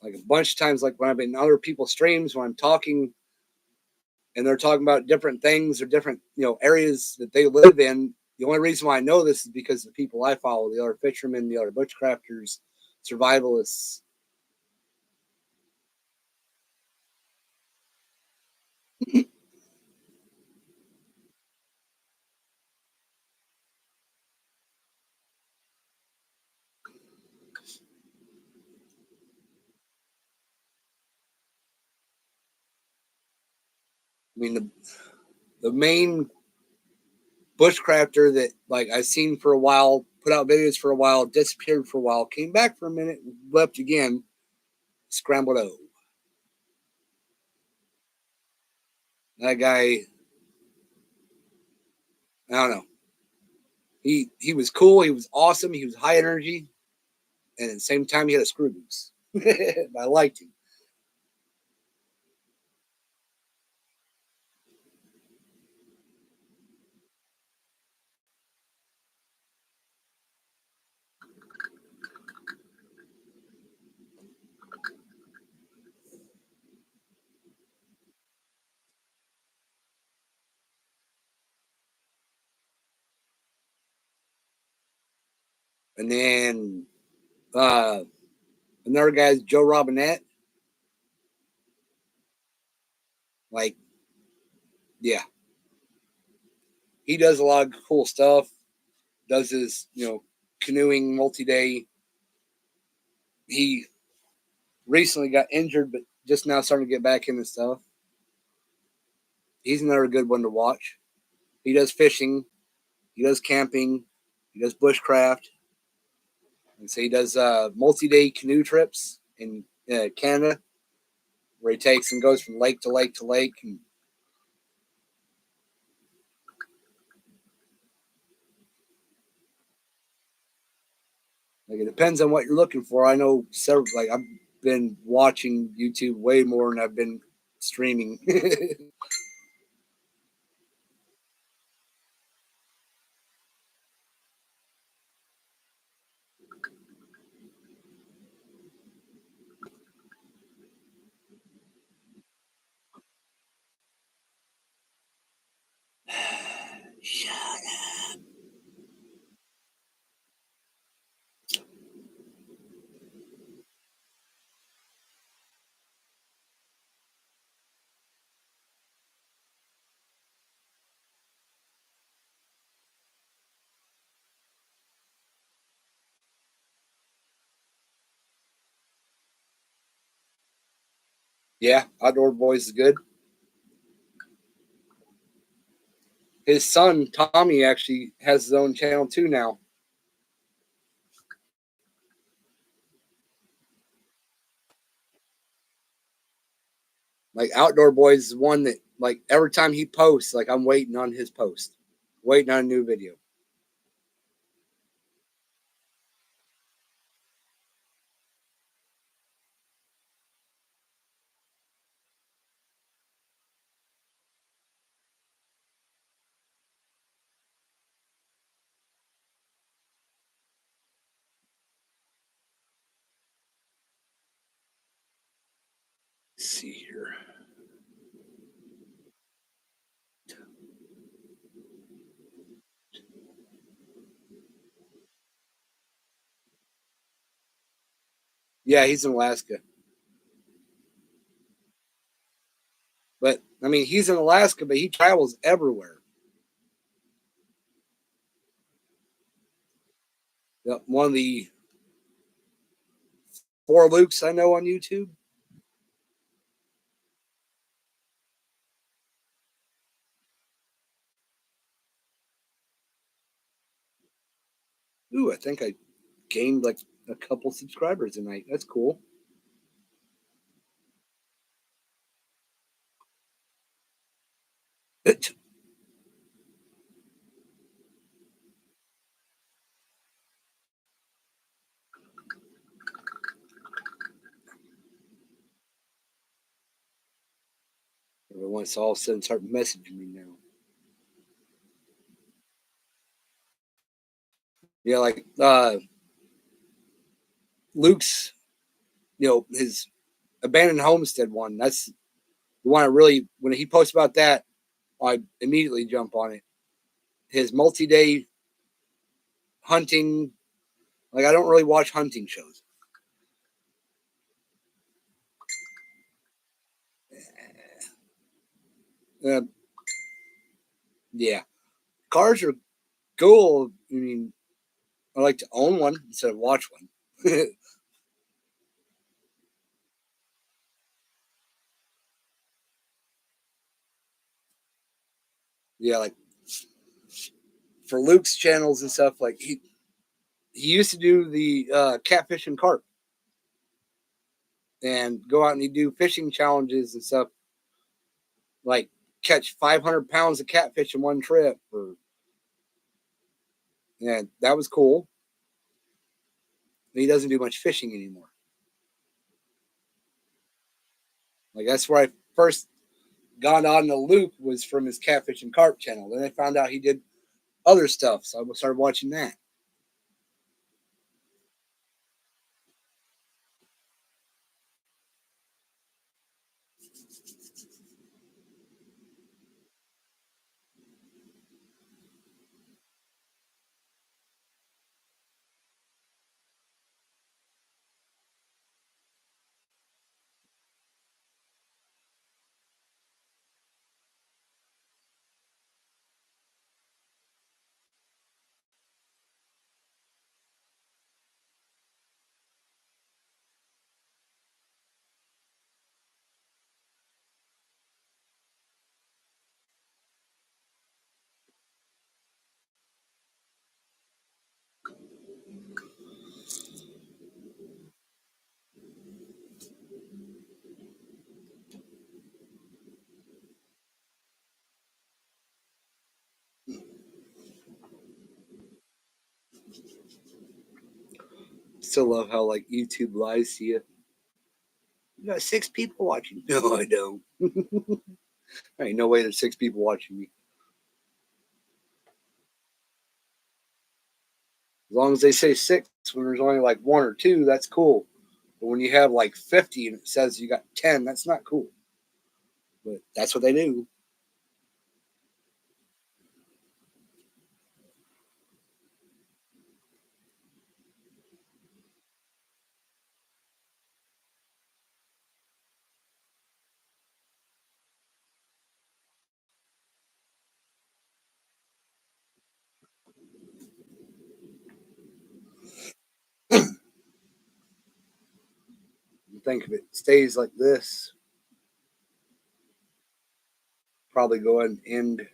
Like a bunch of times, like when I've been in other people's streams, when I'm talking and they're talking about different things or different, areas that they live in. The only reason why I know this is because the people I follow, the other fishermen, the other bushcrafters, survivalists. I mean, the main bushcrafter that like I've seen for a while, put out videos for a while, disappeared for a while, came back for a minute, left again, Scrambled O. That guy, I don't know. He was cool. He was awesome. He was high energy, and at the same time, he had a screw loose. I liked him. And then uh, another guy's Joe Robinette. Like, yeah, he does a lot of cool stuff. Does his, canoeing multi-day. He recently got injured, but just now starting to get back into stuff. He's another good one to watch. He does fishing. He does camping. He does bushcraft. And so he does multi-day canoe trips in Canada, where he takes and goes from lake to lake to lake. And like it depends on what you're looking for. I know several. Like I've been watching YouTube way more than I've been streaming. Yeah, Outdoor Boys is good. His son Tommy actually has his own channel too now. Like Outdoor Boys is one that like every time he posts, like I'm waiting on his post, waiting on a new video. Let's see here. Yeah, he's in Alaska. But I mean, he's in Alaska, but he travels everywhere. One of the 4 Lukes I know on YouTube. Ooh, I think I gained like a couple subscribers tonight. That's cool. Everyone's all of a sudden start messaging me now. Yeah, like Luke's, his abandoned homestead one. That's the one I really, when he posts about that, I immediately jump on it. His multi-day hunting, like I don't really watch hunting shows. Uh, yeah, cars are cool. I mean, I like to own one instead of watch one. Yeah, like for Luke's channels and stuff, like he used to do the catfish and carp and go out and he'd do fishing challenges and stuff, like catch 500 pounds of catfish in one trip. And that was cool. He doesn't do much fishing anymore. Like that's where I first got on to Luke was from his catfish and carp channel. Then I found out he did other stuff, so I started watching that. Still love how like YouTube lies to you. You got 6 people watching. No, I don't. There ain't no way there's 6 people watching me. As long as they say 6 when there's only like 1 or 2, that's cool. But when you have like 50 and it says you got 10, that's not cool. But that's what they do. You think if it stays like this, probably go ahead and end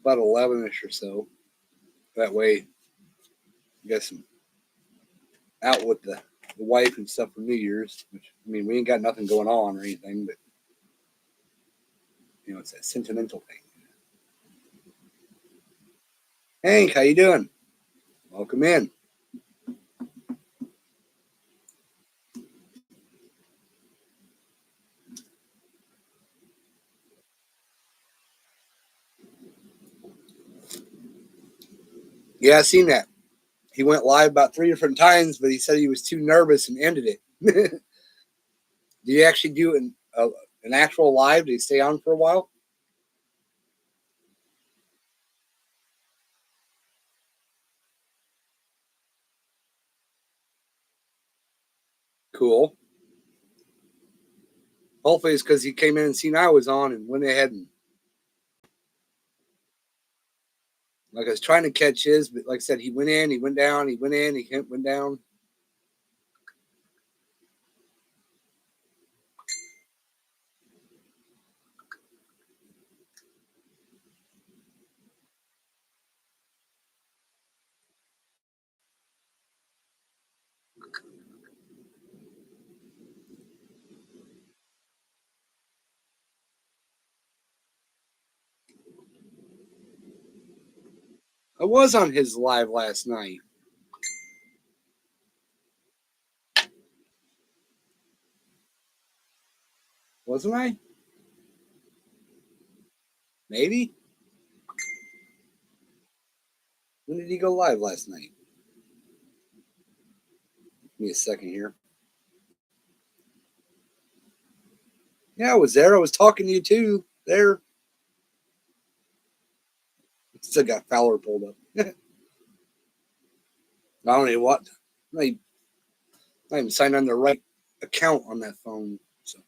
about 11ish or so. That way, I guess I'm out with the wife and stuff for New Year's. Which, I mean, we ain't got nothing going on or anything, but you know, it's that sentimental thing. Hank, how you doing? Welcome in. Yeah, I seen that. He went live about 3 different times, but he said he was too nervous and ended it. Did he actually do an actual live? Did he stay on for a while? Cool. Hopefully it's because he came in and seen I was on and went ahead and, like, I was trying to catch his, but like I said, he went in, he went down, he went in, he went down. I was on his live last night. Wasn't I? Maybe? When did he go live last night? Give me a second here. Yeah, I was there. I was talking to you too. There. Still got Fowler pulled up. I don't know what. I even signed on the right account on that phone. So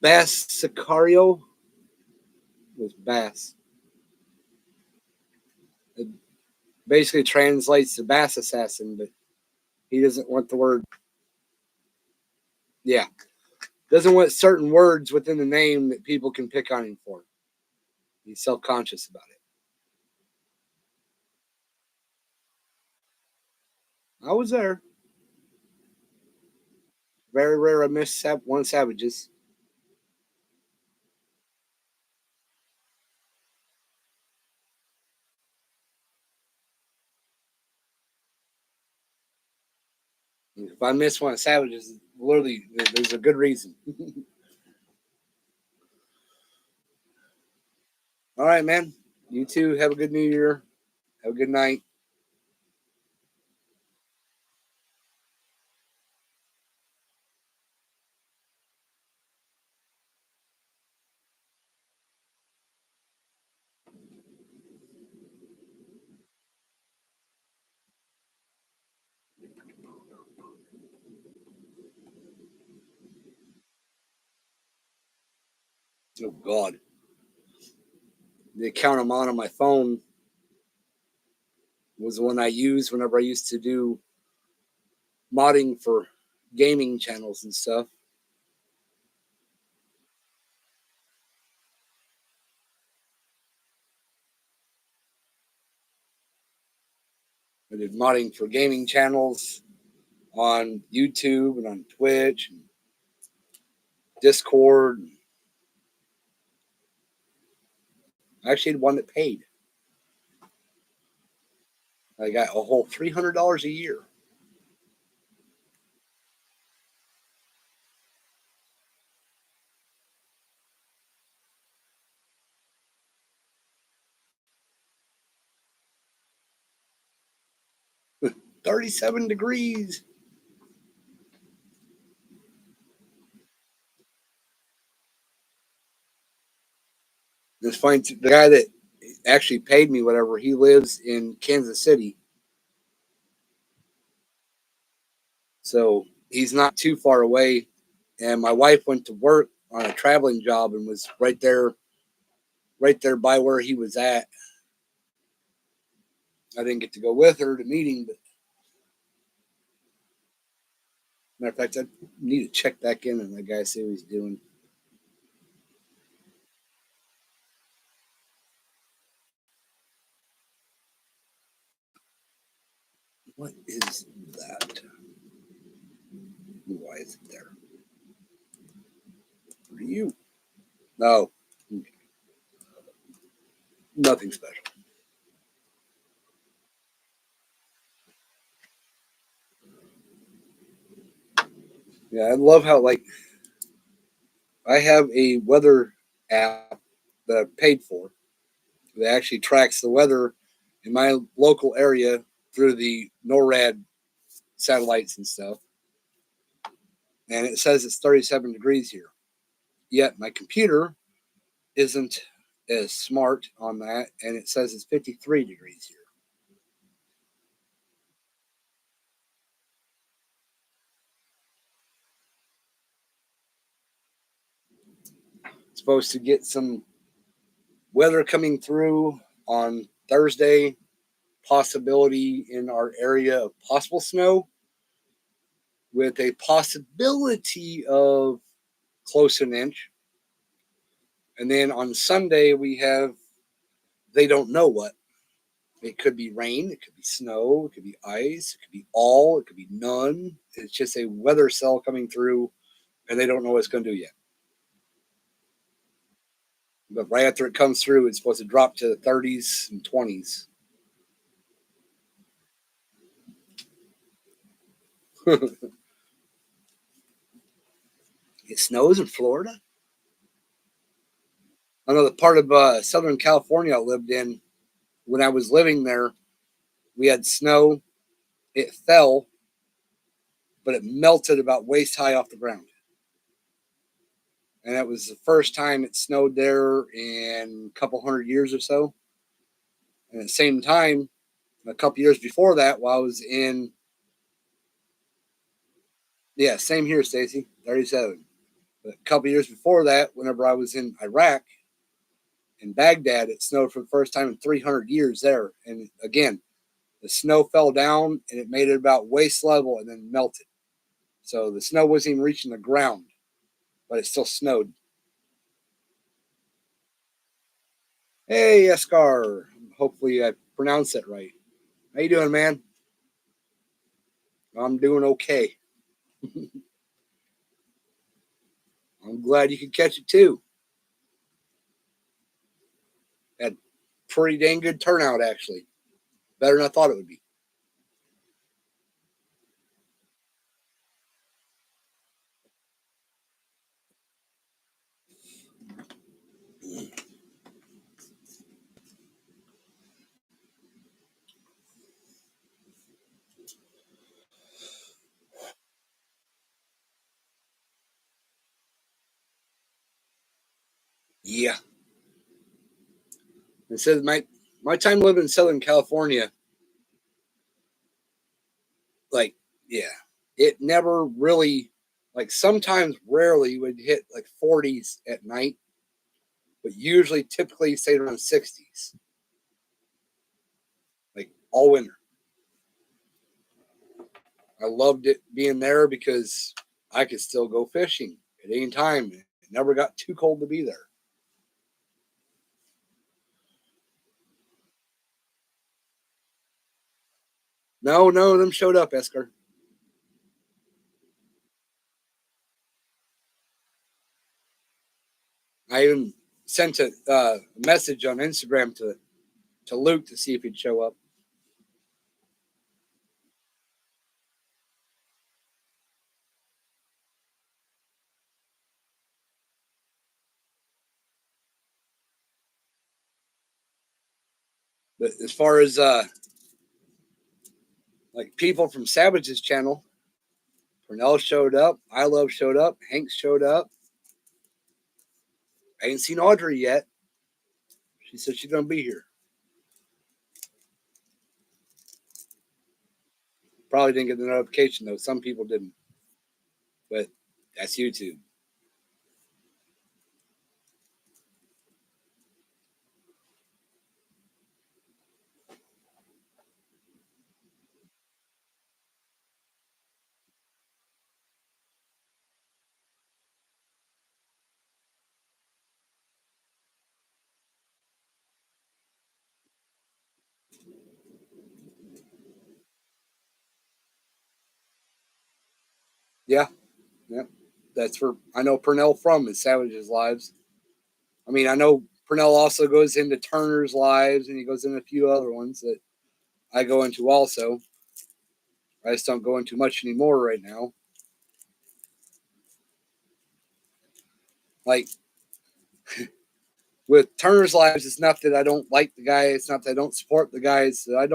Bass Sicario was Bass. It basically translates to Bass Assassin, but he doesn't want the word. Yeah, doesn't want certain words within the name that people can pick on him for. He's self-conscious about it. I was there. Very rare I missed one of Savages. If I miss one of Savages, literally, there's a good reason. All right, man. You too. Have a good New Year. Have a good night. Oh God. The account I'm on my phone was the one I used whenever I used to do modding for gaming channels and stuff. I did modding for gaming channels on YouTube and on Twitch and Discord. I actually had one that paid. I got a whole $300 a year. $37 degrees. It's funny. The guy that actually paid me whatever, he lives in Kansas City. So he's not too far away. And my wife went to work on a traveling job and was right there by where he was at. I didn't get to go with her to meeting, but matter of fact, I need to check back in and the guy see what he's doing. What is that? Why is it there? What are you? No, nothing special. Yeah, I love how like I have a weather app that I paid for that actually tracks the weather in my local area through the NORAD satellites and stuff. And it says it's 37 degrees here. Yet my computer isn't as smart on that, and it says it's 53 degrees here. Supposed to get some weather coming through on Thursday, possibility in our area of possible snow, with a possibility of close an inch. And then on Sunday, we have, they don't know what. It could be rain, it could be snow, it could be ice, it could be all, it could be none. It's just a weather cell coming through, and they don't know what it's going to do yet. But right after it comes through, it's supposed to drop to the 30s and 20s. It snows in Florida. I know the part of Southern California I lived in when I was living there, we had snow. It fell, but it melted about waist high off the ground. And that was the first time it snowed there in a couple hundred years or so. And at the same time, a couple years before that, while I was in, yeah, same here, Stacy, 37. But a couple years before that, whenever I was in Iraq, in Baghdad, it snowed for the first time in 300 years there. And again, the snow fell down and it made it about waist level and then melted. So the snow wasn't even reaching the ground, but it still snowed. Hey, Eskar. Hopefully I pronounced it right. How you doing, man? I'm doing okay. I'm glad you could catch it too. Had pretty dang good turnout, actually. Better than I thought it would be. Yeah. It says my time living in Southern California, like, yeah, it never really, like, sometimes rarely would hit like 40s at night, but usually typically stayed around 60s, like all winter. I loved it being there because I could still go fishing at any time. It never got too cold to be there. No, none of them showed up, Esker. I even sent a message on Instagram to Luke to see if he'd show up. But as far as like people from Savage's channel, Pernell showed up, I Love showed up, Hank showed up. I ain't seen Audrey yet. She said she's gonna be here. Probably didn't get the notification though. Some people didn't, but that's YouTube. Yeah, yeah. That's where I know Purnell from is Savage's Lives. I mean, I know Purnell also goes into Turner's Lives, and he goes into a few other ones that I go into also. I just don't go into much anymore right now. Like with Turner's Lives, it's not that I don't like the guy. It's not that I don't support the guy. It's that I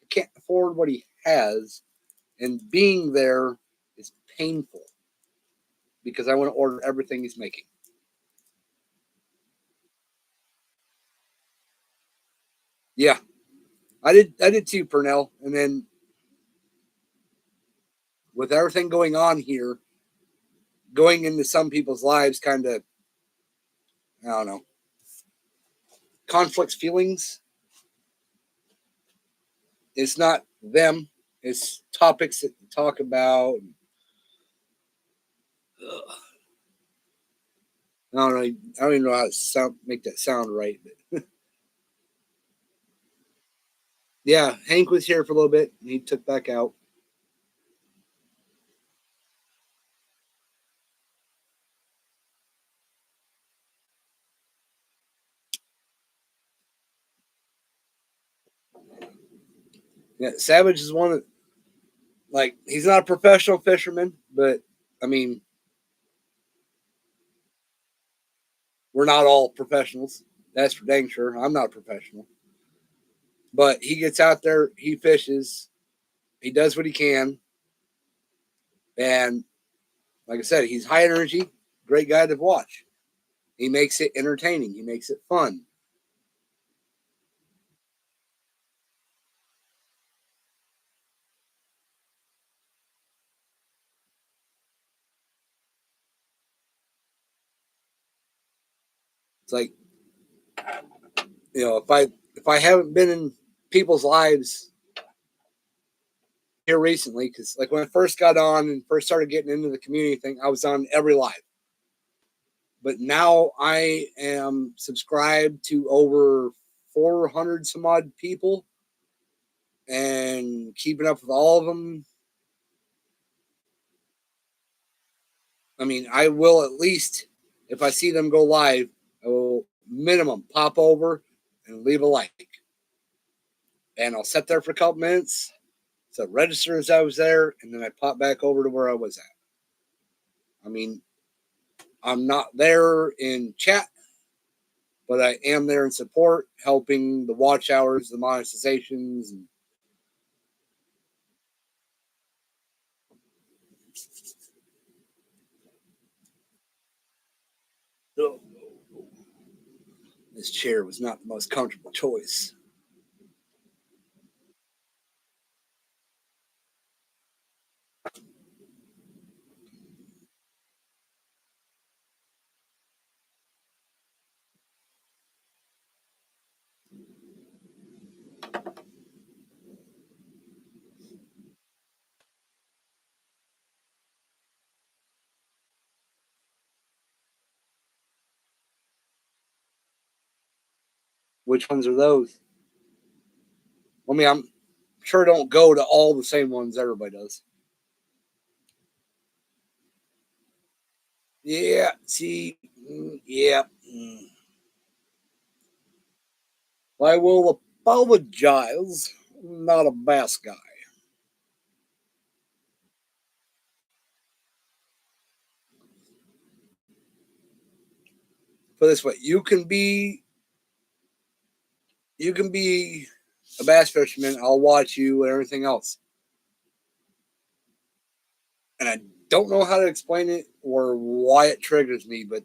can't afford what he has, and being there is painful because I want to order everything he's making. Yeah, I did. I did too, Purnell. And then with everything going on here, going into some people's lives, kind of, I don't know, conflicts feelings. It's not them. It's topics that they talk about. Ugh. I don't know. I don't even know how to make that sound right. But yeah, Hank was here for a little bit. And he took back out. Yeah, Savage is one of like he's not a professional fisherman, but I mean we're not all professionals. That's for dang sure. I'm not a professional, but he gets out there, he fishes, he does what he can, and like I said, he's high energy, great guy to watch. He makes it entertaining. He makes it fun. It's like if I haven't been in people's lives here recently, because like when I first got on and first started getting into the community thing, I was on every live. But now I am subscribed to over 400 some odd people and keeping up with all of them. I mean, I will at least, if I see them go live, I will minimum pop over and leave a like. And I'll sit there for a couple minutes, so register as I was there, and then I pop back over to where I was at. I mean, I'm not there in chat, but I am there in support, helping the watch hours, the monetizations, and oh, this chair was not the most comfortable choice. Which ones are those? I mean, I'm sure don't go to all the same ones everybody does. Yeah, see, yeah. I will apologize. I'm not a bass guy. Put it this way, you can be a bass fisherman. I'll watch you and everything else. And I don't know how to explain it or why it triggers me, but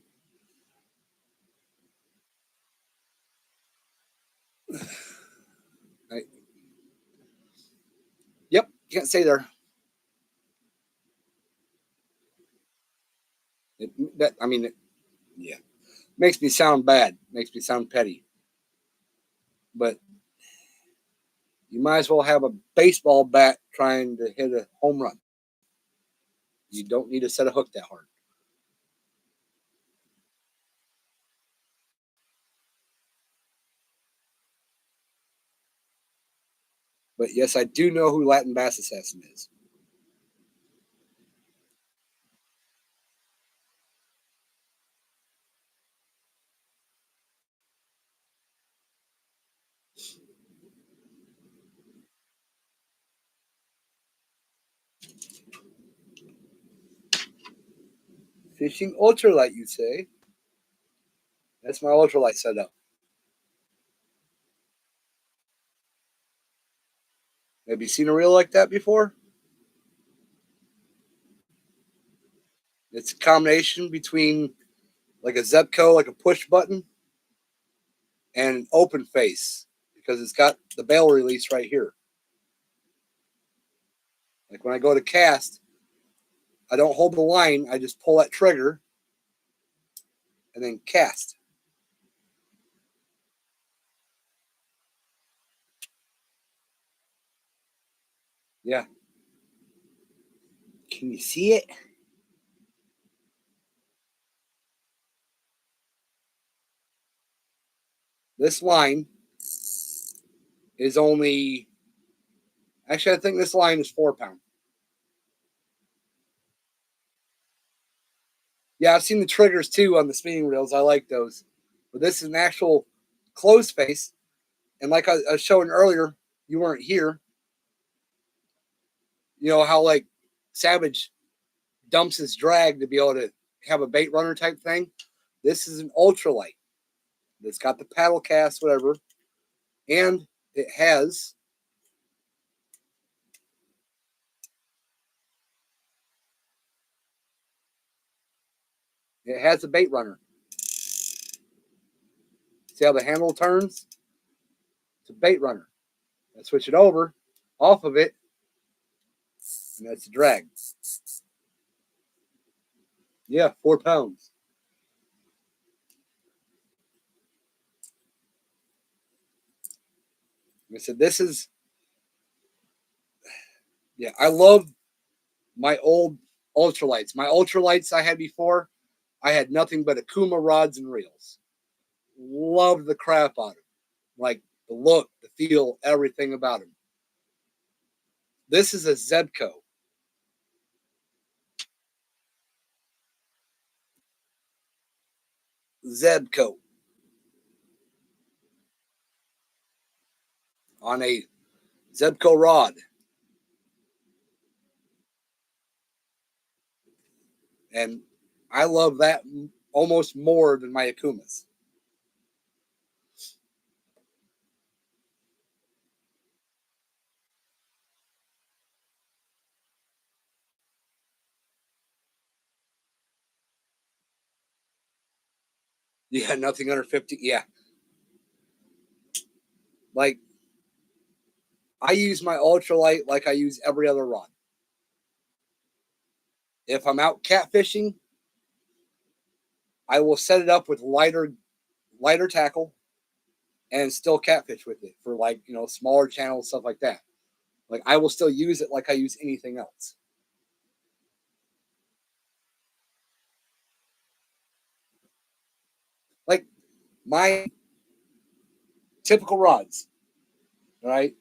I, yep, can't say there. I mean, yeah, makes me sound bad, makes me sound petty. But you might as well have a baseball bat trying to hit a home run. You don't need to set a hook that hard. But yes, I do know who Latin Bass Assassin is. Fishing ultralight, you say? That's my ultralight setup. Have you seen a reel like that before? It's a combination between like a Zebco, like a push button, and an open face because it's got the bail release right here. Like when I go to cast, I don't hold the line. I just pull that trigger and then cast. Yeah. Can you see it? This line is only, actually, I think this line is 4 pound. Yeah, I've seen the triggers too on the spinning reels. I like those. But this is an actual closed face. And like I was showing earlier, you weren't here. You know how like Savage dumps his drag to be able to have a bait runner type thing? This is an ultralight. It's got the paddle cast, whatever. And it has a bait runner. See how the handle turns? It's a bait runner. I switch it over, off of it, and that's a drag. Yeah, 4 pounds. I said, this is, yeah, I love my old ultralights. My ultralights I had before, I had nothing but Akuma rods and reels. Loved the crap out of them. Like the look, the feel, everything about them. This is a Zebco. Zebco on a Zebco rod. And I love that almost more than my Akumas. Yeah, nothing under 50. Yeah. Like, I use my ultralight like I use every other rod. If I'm out catfishing, I will set it up with lighter tackle and still catfish with it for like, smaller channels, stuff like that. Like I will still use it like I use anything else. Like my typical rods, right?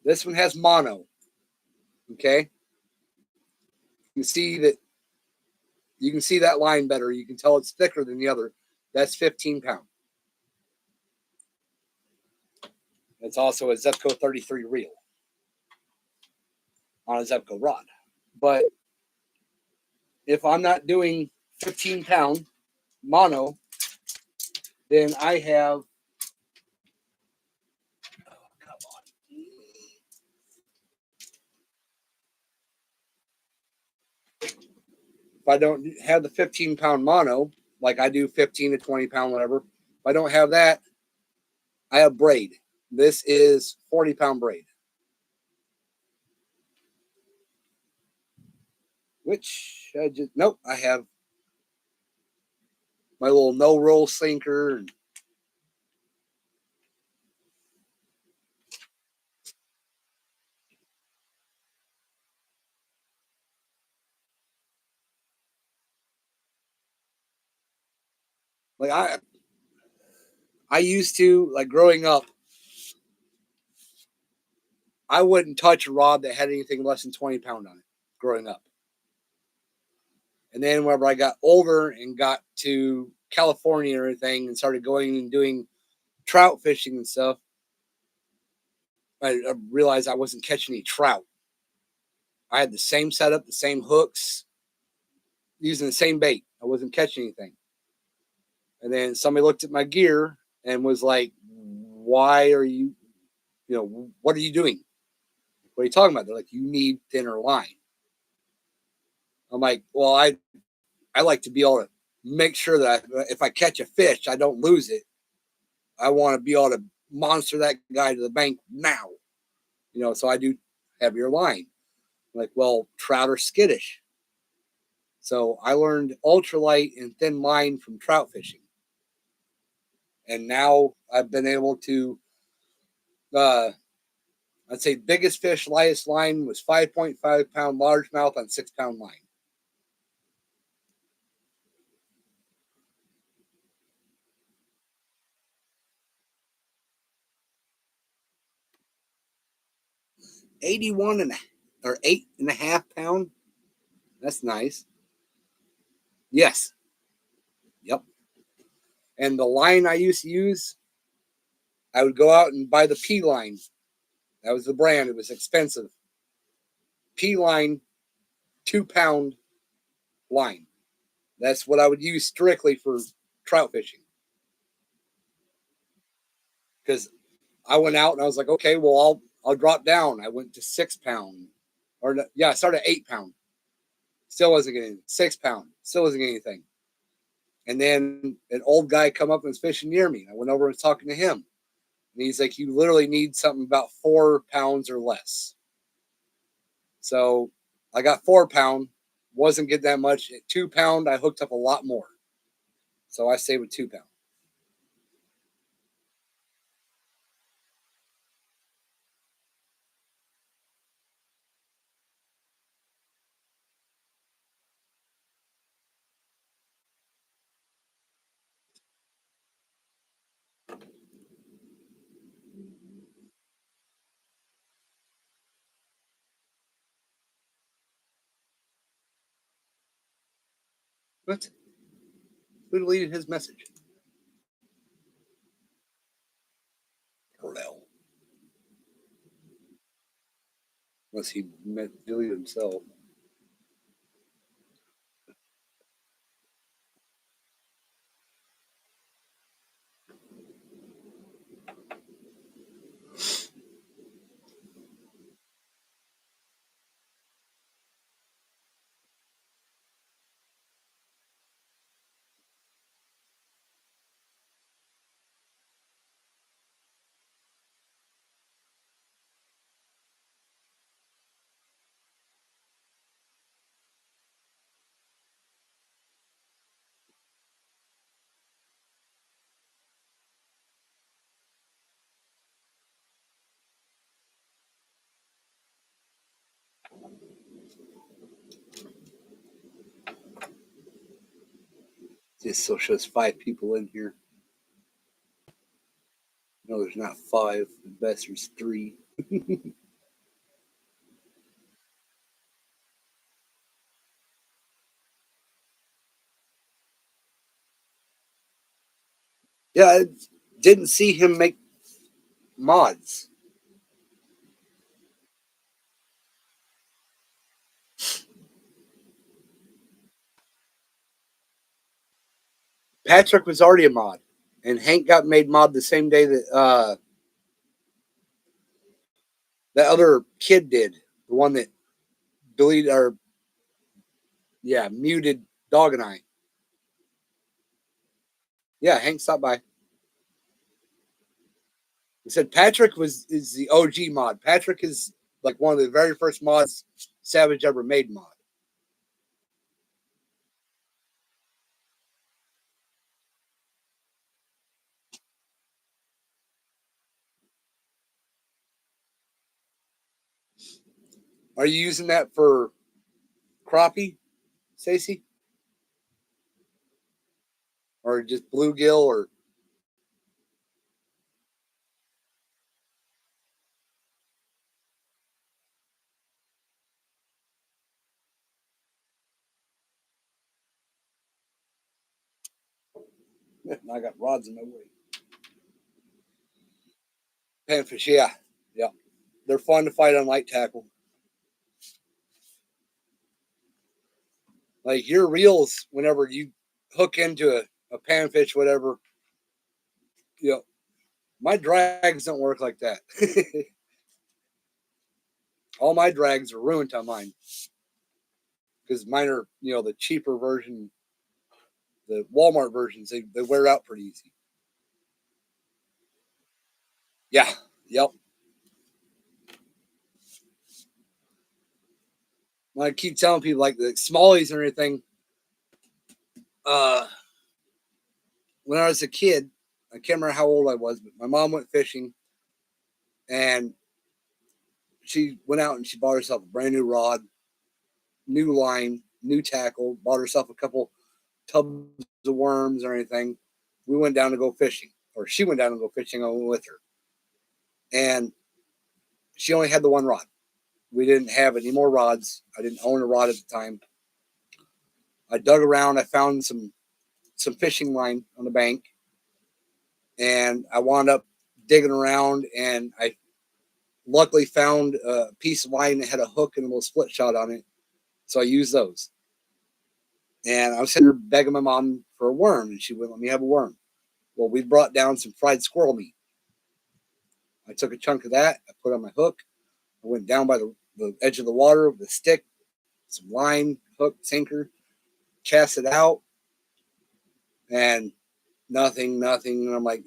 This one has mono. Okay. You can see that line better. You can tell it's thicker than the other. That's 15 pound. It's also a Zebco 33 reel on a Zebco rod. But if I'm not doing 15 pound mono, then I have, oh, come on. If I don't have the 15 pound mono, like I do 15 to 20 pound, whatever, if I don't have that, I have braid. This is 40 pound braid. Which I just, nope, I have my little no roll sinker. And like I used to, like growing up, I wouldn't touch a rod that had anything less than 20 pound on it growing up. And then whenever I got older and got to California and everything and started going and doing trout fishing and stuff, I realized I wasn't catching any trout. I had the same setup, the same hooks, using the same bait. I wasn't catching anything. And then somebody looked at my gear and was like, why are you, what are you doing? What are you talking about? They're like, you need thinner line. I'm like, well, I like to be able to make sure that if I catch a fish, I don't lose it. I want to be able to monster that guy to the bank now. So I do heavier line. I'm like, well, trout are skittish. So I learned ultralight and thin line from trout fishing. And now I've been able to, I'd say biggest fish, lightest line was 5.5 pound largemouth on 6 pound line. Or 8.5 pound. That's nice. Yes. Yep. And the line I used to use, I would go out and buy the P line. That was the brand. It was expensive. P line, 2 pound line. That's what I would use strictly for trout fishing. Because I went out and I was like, okay, well, I'll drop down. I went to 6 pound. I started at 8 pound. Still wasn't getting 6 pound. Still wasn't getting anything. And then an old guy come up and was fishing near me. I went over and was talking to him. And he's like, you literally need something about 4 pounds or less. So I got 4 pound. Wasn't getting that much. At 2 pound, I hooked up a lot more. So I stayed with 2 pound. What? Who deleted his message? Hell. Unless he deleted himself. This still shows 5 people in here. No, there's not 5. The best there's 3. Yeah, I didn't see him make mods. Patrick was already a mod, and Hank got made mod the same day that that other kid did. The one that deleted or muted Dog and I. Yeah, Hank stopped by. He said Patrick is the OG mod. Patrick is like one of the very first mods Savage ever made mod. Are you using that for crappie, Stacy? Or just bluegill or I got rods in my way. Panfish, yeah. Yeah. They're fun to fight on light tackle. Like your reels, whenever you hook into a panfish, whatever, my drags don't work like that. All my drags are ruined on mine because mine are, the cheaper version, the Walmart versions. They wear out pretty easy. Yeah. Yep. I keep telling people like the smallies and everything. When I was a kid, I can't remember how old I was, but my mom went fishing and she went out and she bought herself a brand new rod, new line, new tackle, bought herself a couple tubs of worms or anything. We went down to go fishing, or she went down to go fishing. I went with her. And she only had the one rod. We didn't have any more rods. I didn't own a rod at the time. I dug around. I found some fishing line on the bank. And I wound up digging around, and I luckily found a piece of line that had a hook and a little split shot on it. So I used those. And I was sitting there begging my mom for a worm, and she wouldn't let me have a worm. Well, we brought down some fried squirrel meat. I took a chunk of that. I put on my hook. I went down by the edge of the water with a stick, some line, hook, sinker, cast it out, and nothing. And I'm like,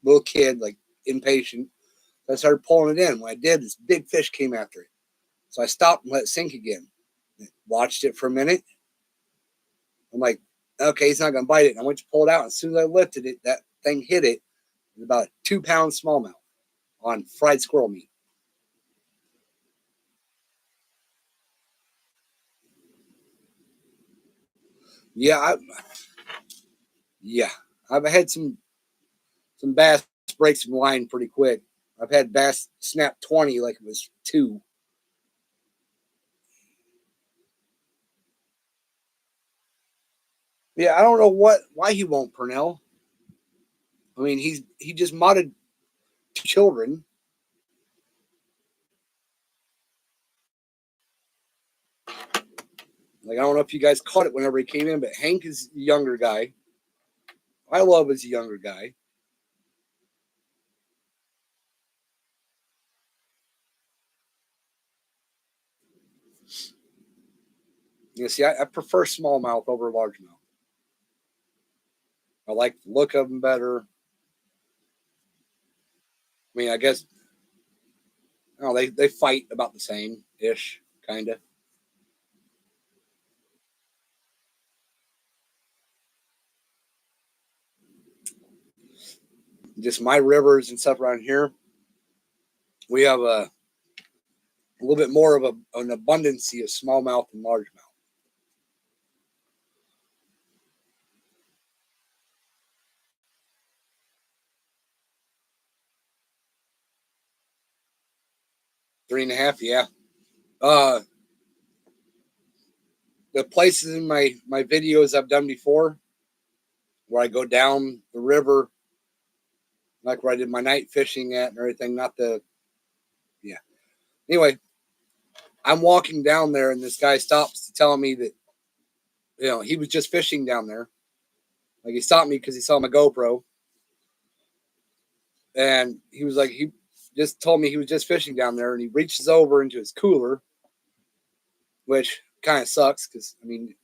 little kid, like impatient. So I started pulling it in. When I did, this big fish came after it. So I stopped and let it sink again. Watched it for a minute. I'm like, okay, he's not going to bite it. And I went to pull it out. As soon as I lifted it, that thing hit it. It was about a 2-pound smallmouth on fried squirrel meat. Yeah, yeah. I've had some bass break some line pretty quick. I've had bass snap 20 like it was 2. Yeah, I don't know why he won't, Purnell. I mean, he just modded children. Like, I don't know if you guys caught it whenever he came in, but Hank is a younger guy. I love is a younger guy. See, I prefer smallmouth over largemouth. I like the look of them better. I mean, I guess they fight about the same ish, kind of. Just my rivers and stuff around here, we have a little bit more of an abundance of smallmouth and largemouth. 3.5, yeah. Uh, the places in my videos I've done before, where I go down the river, like where I did my night fishing at and everything. Not the, yeah. Anyway, I'm walking down there, and this guy stops to tell me that he was just fishing down there. Like he stopped me because he saw my GoPro, and he was like, he just told me he was just fishing down there, and he reaches over into his cooler, which kind of sucks because I mean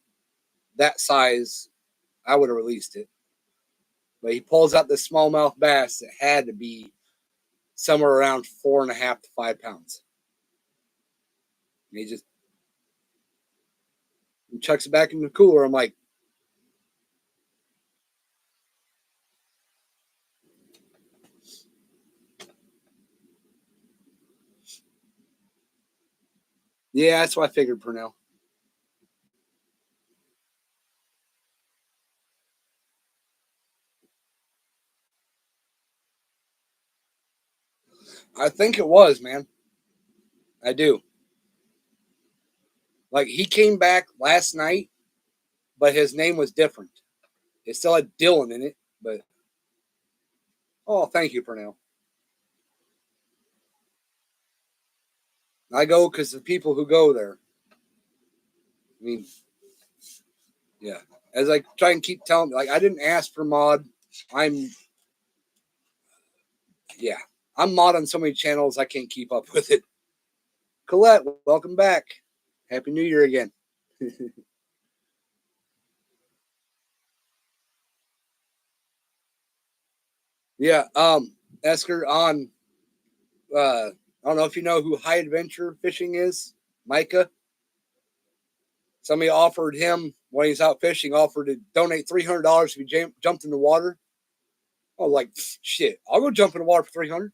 that size, I would have released it. But he pulls out this smallmouth bass that had to be somewhere around 4.5 to 5 pounds. And he just chucks it back in the cooler. I'm like, yeah, that's what I figured, Purnell. I think it was, man. I do. Like he came back last night, but his name was different. It still had Dylan in it, but oh, thank you, Purnell. I go because the people who go there. I mean, Yeah. As I try and keep telling, like, I didn't ask for mod. I'm mod on so many channels I can't keep up with it. Colette, welcome back. Happy New Year again. Yeah, Esker, on I don't know if you know who High Adventure Fishing is, Micah. Somebody offered him when he's out fishing, offered to donate $300 if he jumped in the water. I was like, shit, I'll go jump in the water for 300.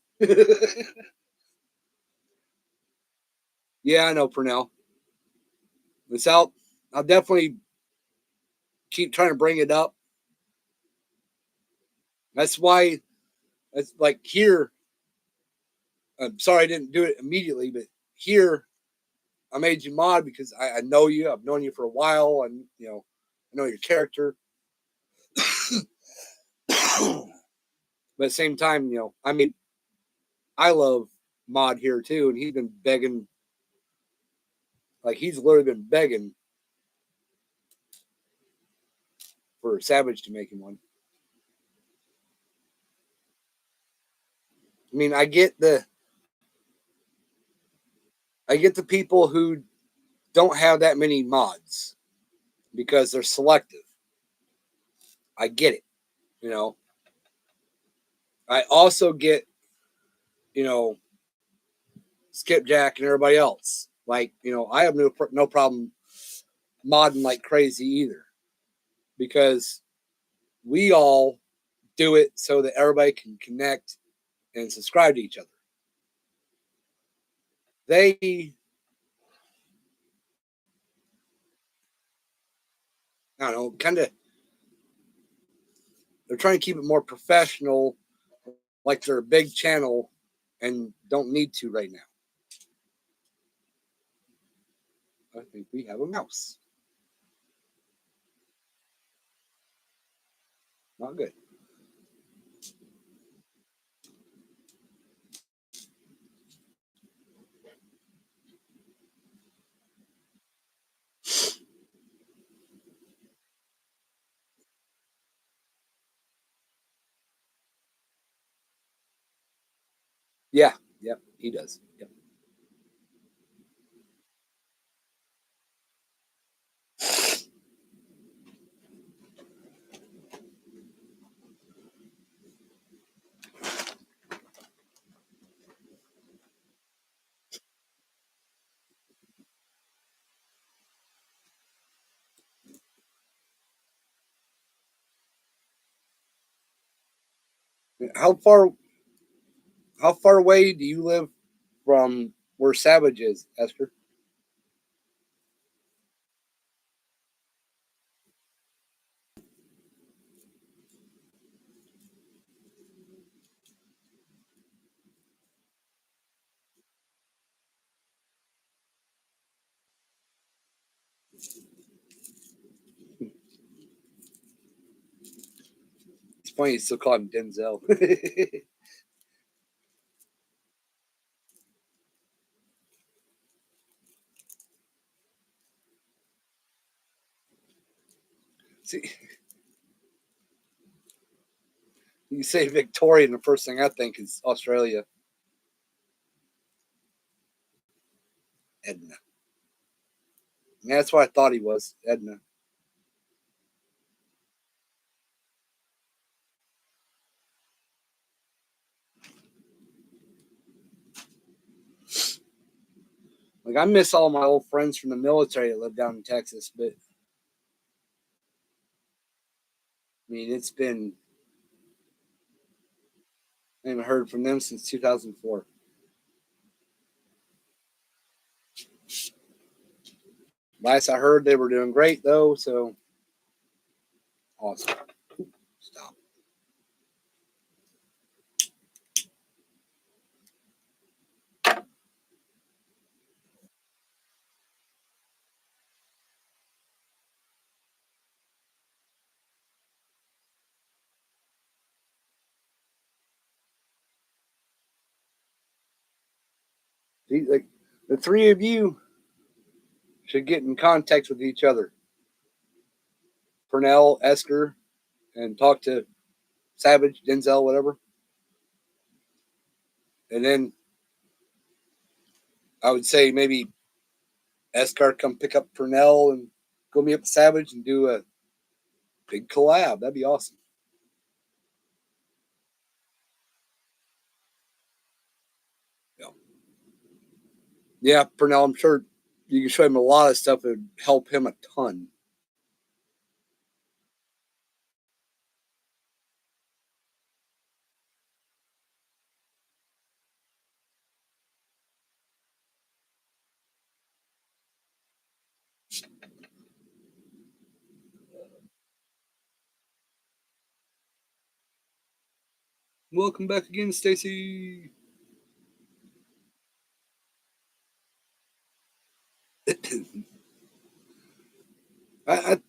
Yeah, I know, Purnell. It's out. I'll definitely keep trying to bring it up. That's why it's like here. I'm sorry I didn't do it immediately, but here I made you mod because I know you. I've known you for a while, and I know your character. But at the same time, I mean, I love mod here too, and he's been begging. Like he's literally been begging for Savage to make him one. I mean, I get the people who don't have that many mods because they're selective. I get it. You know, I also get, you know, Skipjack and everybody else. Like, I have no problem modding like crazy either because we all do it so that everybody can connect and subscribe to each other. They, I don't know, kind of, they're trying to keep it more professional, like they're a big channel and don't need to right now. I think we have a mouse. Not good. Yeah, yep, he does. Yep. How far away do you live from where Savage is, Esther? It's funny you still call him Denzel. See, you say Victoria, and the first thing I think is Australia. Edna. And that's what I thought he was, Edna. Like I miss all my old friends from the military that live down in Texas, but I mean it's been I haven't heard from them since 2004. Last I heard, they were doing great though. So awesome. Stop. See, like the three of you should get in contact with each other. Purnell, Esker, and talk to Savage, Denzel, whatever. And then I would say maybe Esker come pick up Purnell and go meet up with Savage and do a big collab. That'd be awesome. Yeah. Yeah, Purnell, I'm sure you can show him a lot of stuff that would help him a ton. Welcome back again, Stacy. I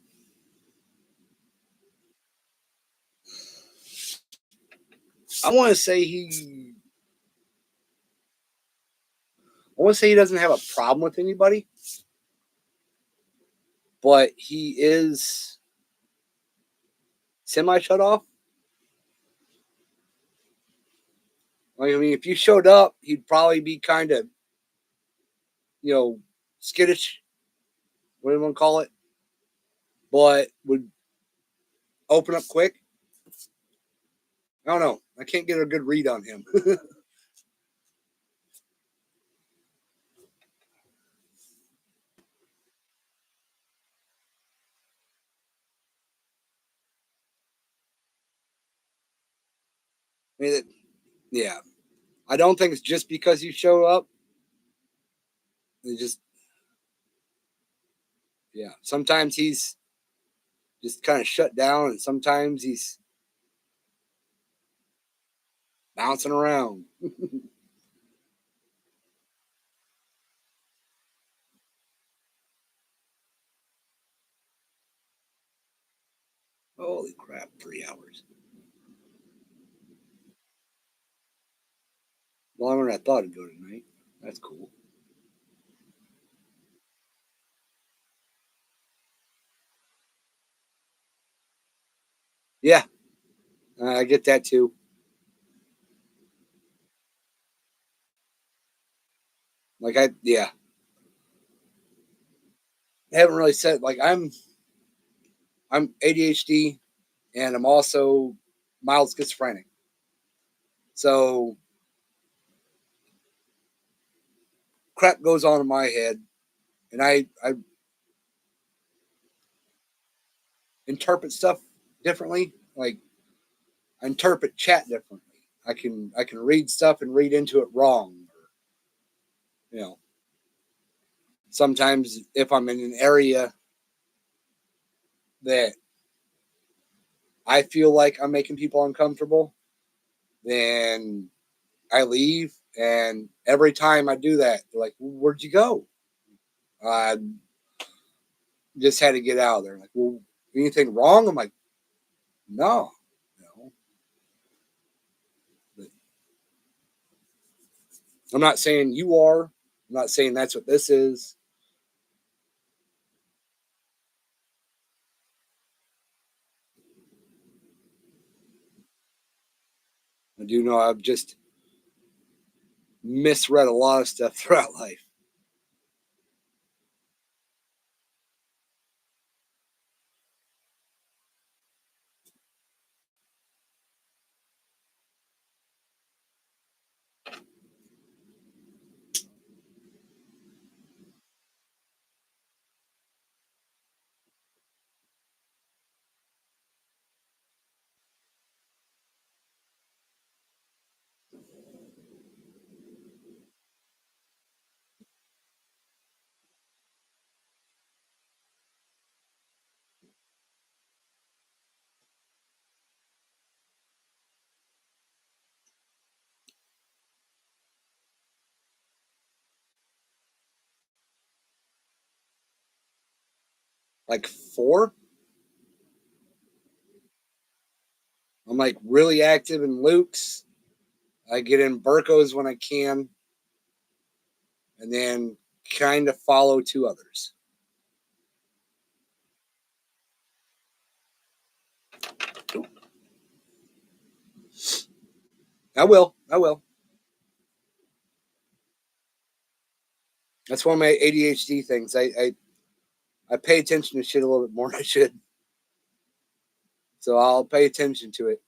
want to say he doesn't have a problem with anybody, but he is semi shut off. Like, I mean, if you showed up, he'd probably be kind of, skittish, what do you want to call it, but would open up quick. I don't know. I can't get a good read on him. I mean, yeah. I don't think it's just because you show up. It just, yeah. Sometimes he's just kind of shut down, and sometimes he's bouncing around. Holy crap, 3 hours. Longer than I thought it'd go tonight. That's cool. Yeah, I get that too. Yeah, I haven't really said, like, I'm ADHD and I'm also mild schizophrenic. So crap goes on in my head, and I interpret stuff differently. Like, I interpret chat differently. I can read stuff and read into it wrong. Or, you know, sometimes if I'm in an area that I feel like I'm making people uncomfortable, then I leave. And every time I do that, they're like, well, "Where'd you go?" I just had to get out of there. Like, well, anything wrong? I'm like, no, no. But I'm not saying you are. I'm not saying that's what this is. I do know I've just misread a lot of stuff throughout life. Like four, I'm like really active in Luke's. I get in Burkos when I can, and then kind of follow two others. I will. That's one of my ADHD things. I pay attention to shit a little bit more than I should. So I'll pay attention to it.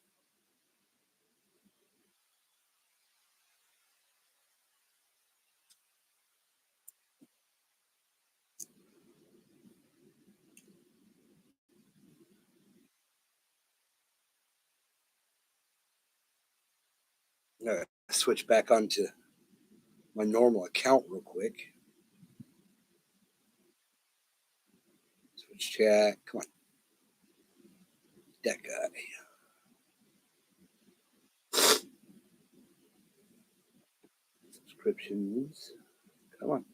Switch back onto my normal account real quick. Switch chat. Come on. That guy. Subscriptions. Come on.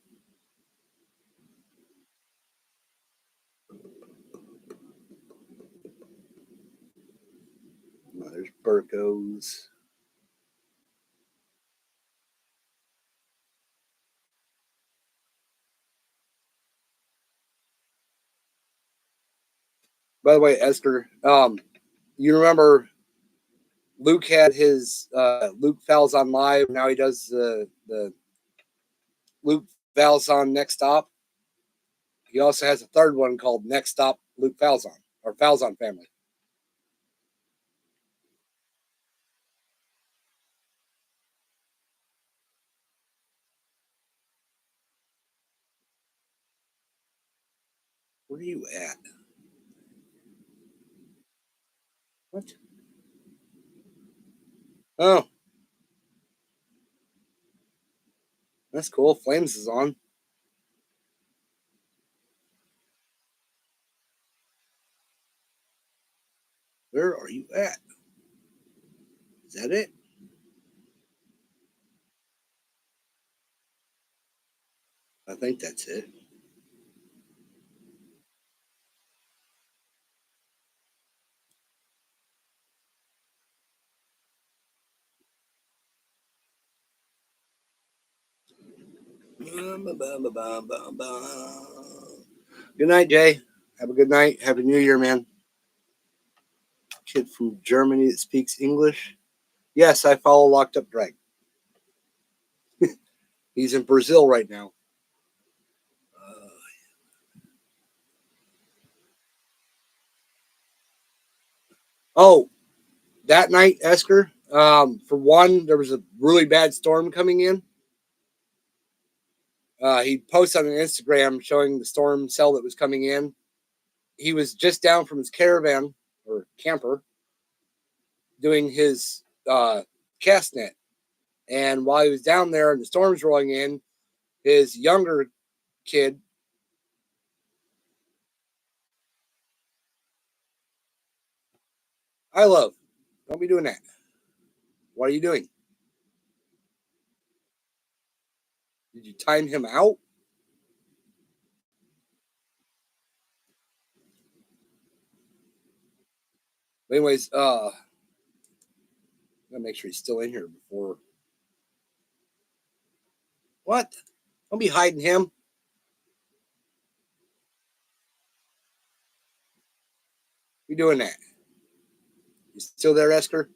Oh, there's Burkos. By the way, Esther, you remember Luke had his Luke Falzon Live. Now he does the Luke Falzon Next Stop. He also has a third one called Next Stop Luke Falzon or Falzon Family. Where are you at? What? Oh, that's cool. Flames is on. Where are you at? Is that it? I think that's it. Good night, Jay. Have a good night. Happy New Year, man. Kid from Germany that speaks English. Yes, I follow Locked Up Drag. He's in Brazil right now. Oh, that night, Esker. For one, there was a really bad storm coming in. He posted on Instagram showing the storm cell that was coming in. He was just down from his caravan or camper doing his cast net. And while he was down there and the storm's rolling in, his younger kid, I love, don't be doing that. What are you doing? Did you time him out? But anyways, I gotta make sure he's still in here before. What? Don't be hiding him. You doing that? You still there, Esker?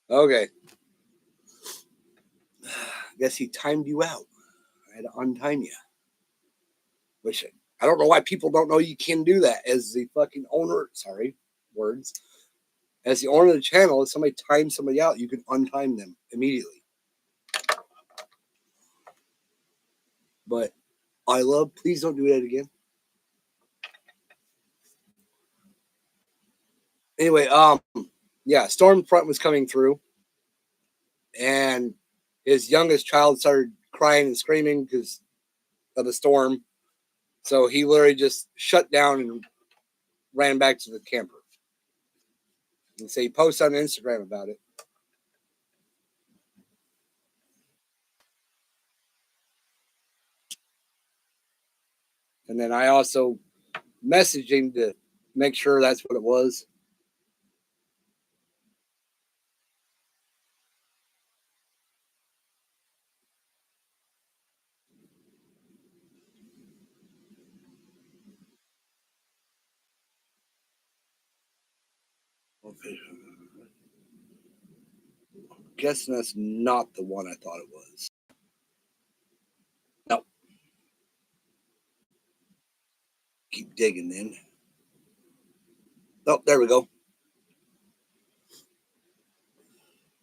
Okay. I guess he timed you out. I had to untime you. Which I don't know why people don't know you can do that as the fucking owner. Sorry, words. As the owner of the channel, if somebody times somebody out, you can untime them immediately. But I love, please don't do that again. Anyway, yeah, storm front was coming through, and his youngest child started crying and screaming because of the storm. So he literally just shut down and ran back to the camper. And so he posted on Instagram about it. And then I also messaged him to make sure that's what it was. Okay. Guessing that's not the one I thought it was. Nope. Keep digging then. Oh, there we go.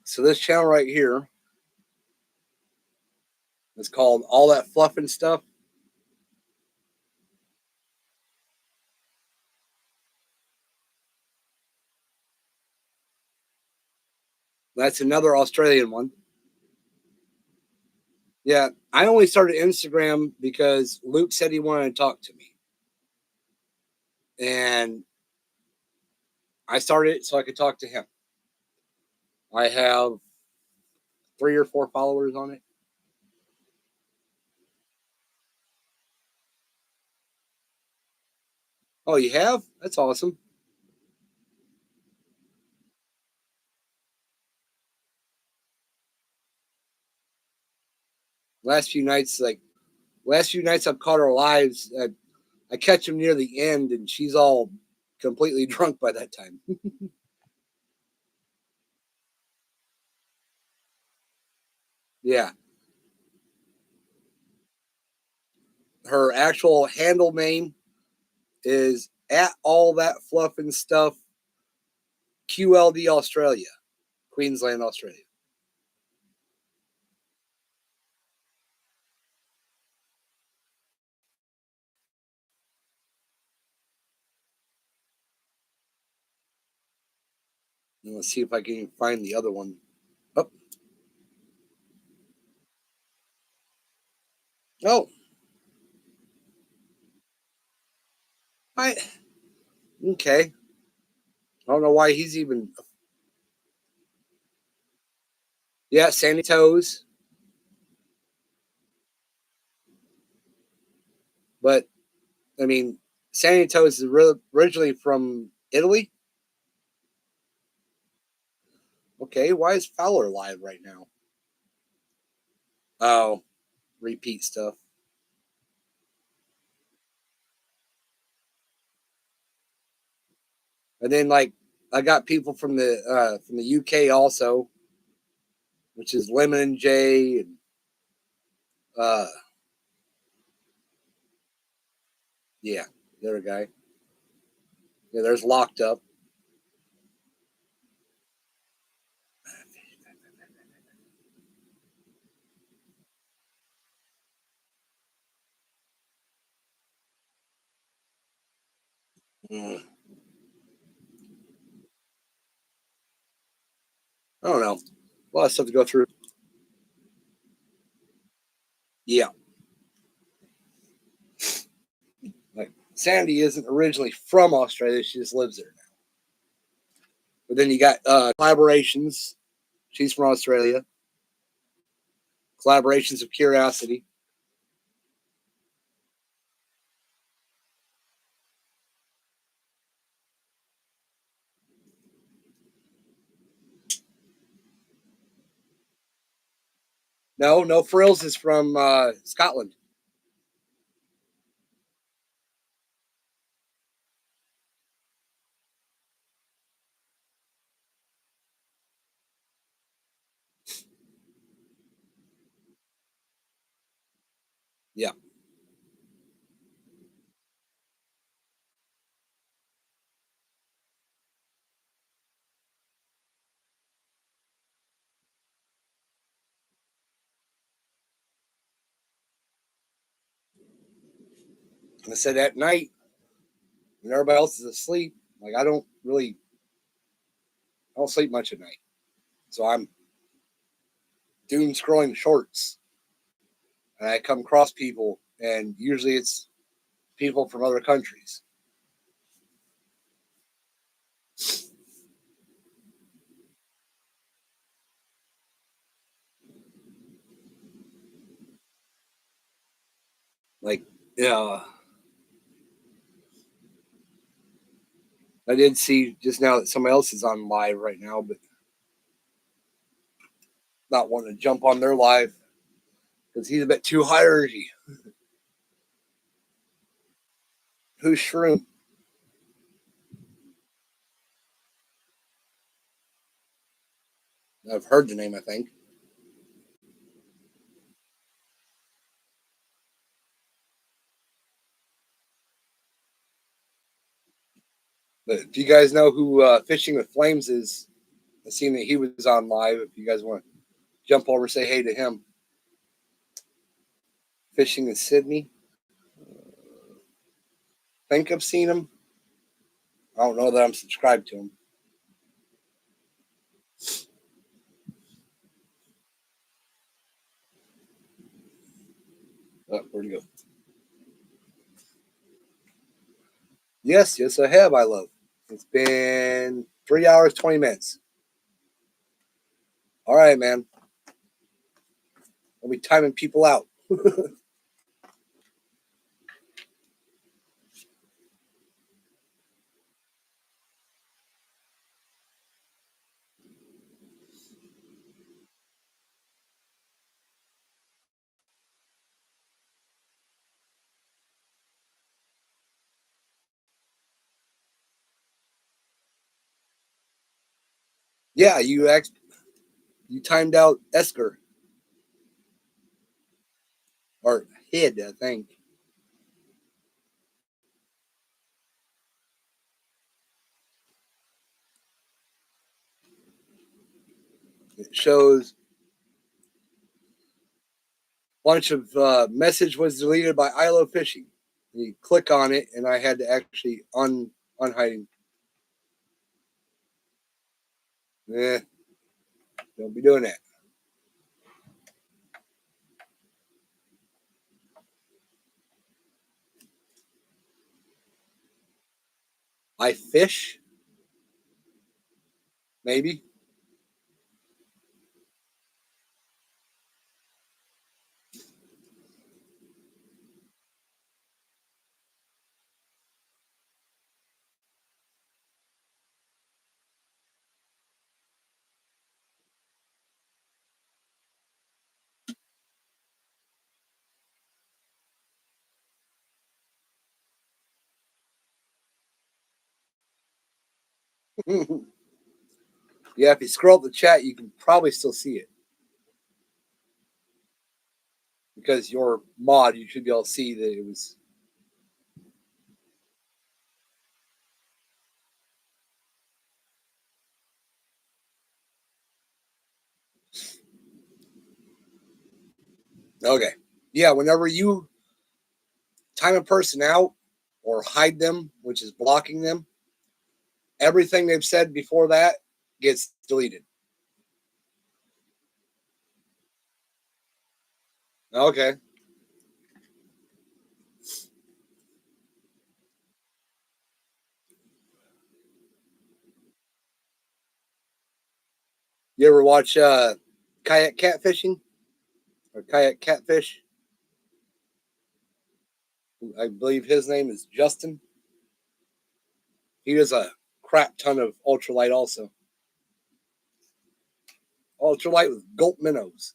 So this channel right here is called All That Fluff and Stuff. That's another Australian one. Yeah, I only started Instagram because Luke said he wanted to talk to me. And I started it so I could talk to him. I have 3 or 4 followers on it. Oh, you have? That's awesome. Last few nights I've caught her lives. I catch them near the end, and she's all completely drunk by that time. Yeah, her actual handle name is at All That Fluff and Stuff, QLD Australia, Queensland, Australia. And let's see if I can find the other one. Oh, oh, I okay. I don't know why he's even. Yeah, Sandy Toes, but I mean, Sandy Toes is originally from Italy. Okay, why is Fowler live right now? Oh, repeat stuff. And then like I got people from the UK also, which is Lemon and J and uh yeah, they're a guy. Yeah, there's Locked Up. Mm, I don't know. A lot of stuff to go through. Yeah. Like Sandy isn't originally from Australia, she just lives there now. But then you got collaborations. She's from Australia. Collaborations of Curiosity. No, No Frills is from Scotland. Yeah. And I said at night when everybody else is asleep, like I don't sleep much at night. So I'm doom scrolling shorts and I come across people and usually it's people from other countries. Like, yeah, I did see just now that somebody else is on live right now, but not wanting to jump on their live because he's a bit too high energy. Who's Shroom? I've heard the name, I think. But if you guys know who Fishing with Flames is, I seen that he was on live. If you guys want to jump over, say hey to him. Fishing in Sydney. Think I've seen him. I don't know that I'm subscribed to him. Oh, where'd he go? Yes, I have. I love. It's been 3 hours, 20 minutes. All right, man. I'll be timing people out. Yeah, you timed out Esker or Hid, I think. It shows bunch of message was deleted by I Love Fishing. You click on it, and I had to actually unhiding. Don't be doing that. I fish, maybe. Yeah, if you scroll up the chat, you can probably still see it because your mod, you should be able to see that it was. Okay. Yeah, whenever you time a person out or hide them, which is blocking them, everything they've said before that gets deleted. Okay. You ever watch kayak catfishing or kayak catfish? I believe his name is Justin. He does a crap ton of ultralight also. Ultralight with gulp minnows.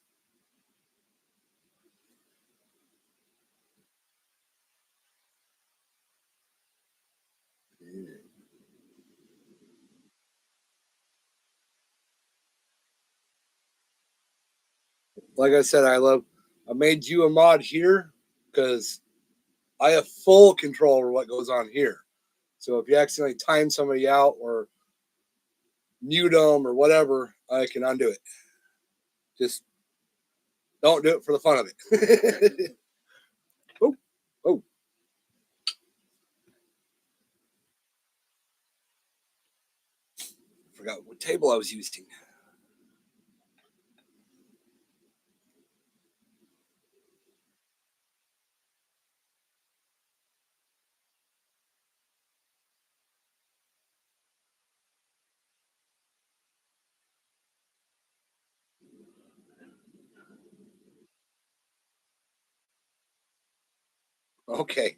Like I said, I made you a mod here because I have full control over what goes on here. So if you accidentally time somebody out or mute them or whatever, I can undo it. Just don't do it for the fun of it. Oh, oh, forgot what table I was using. Okay.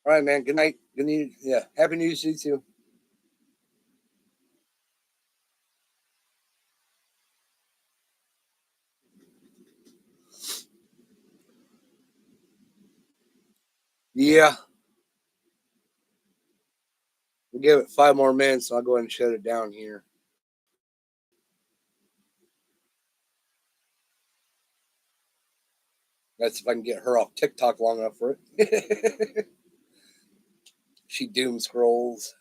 All right, man. Good night. Good news. Yeah. Happy New Year to you too. Yeah. We'll give it 5 more minutes. So I'll go ahead and shut it down here. That's if I can get her off TikTok long enough for it. She doom scrolls.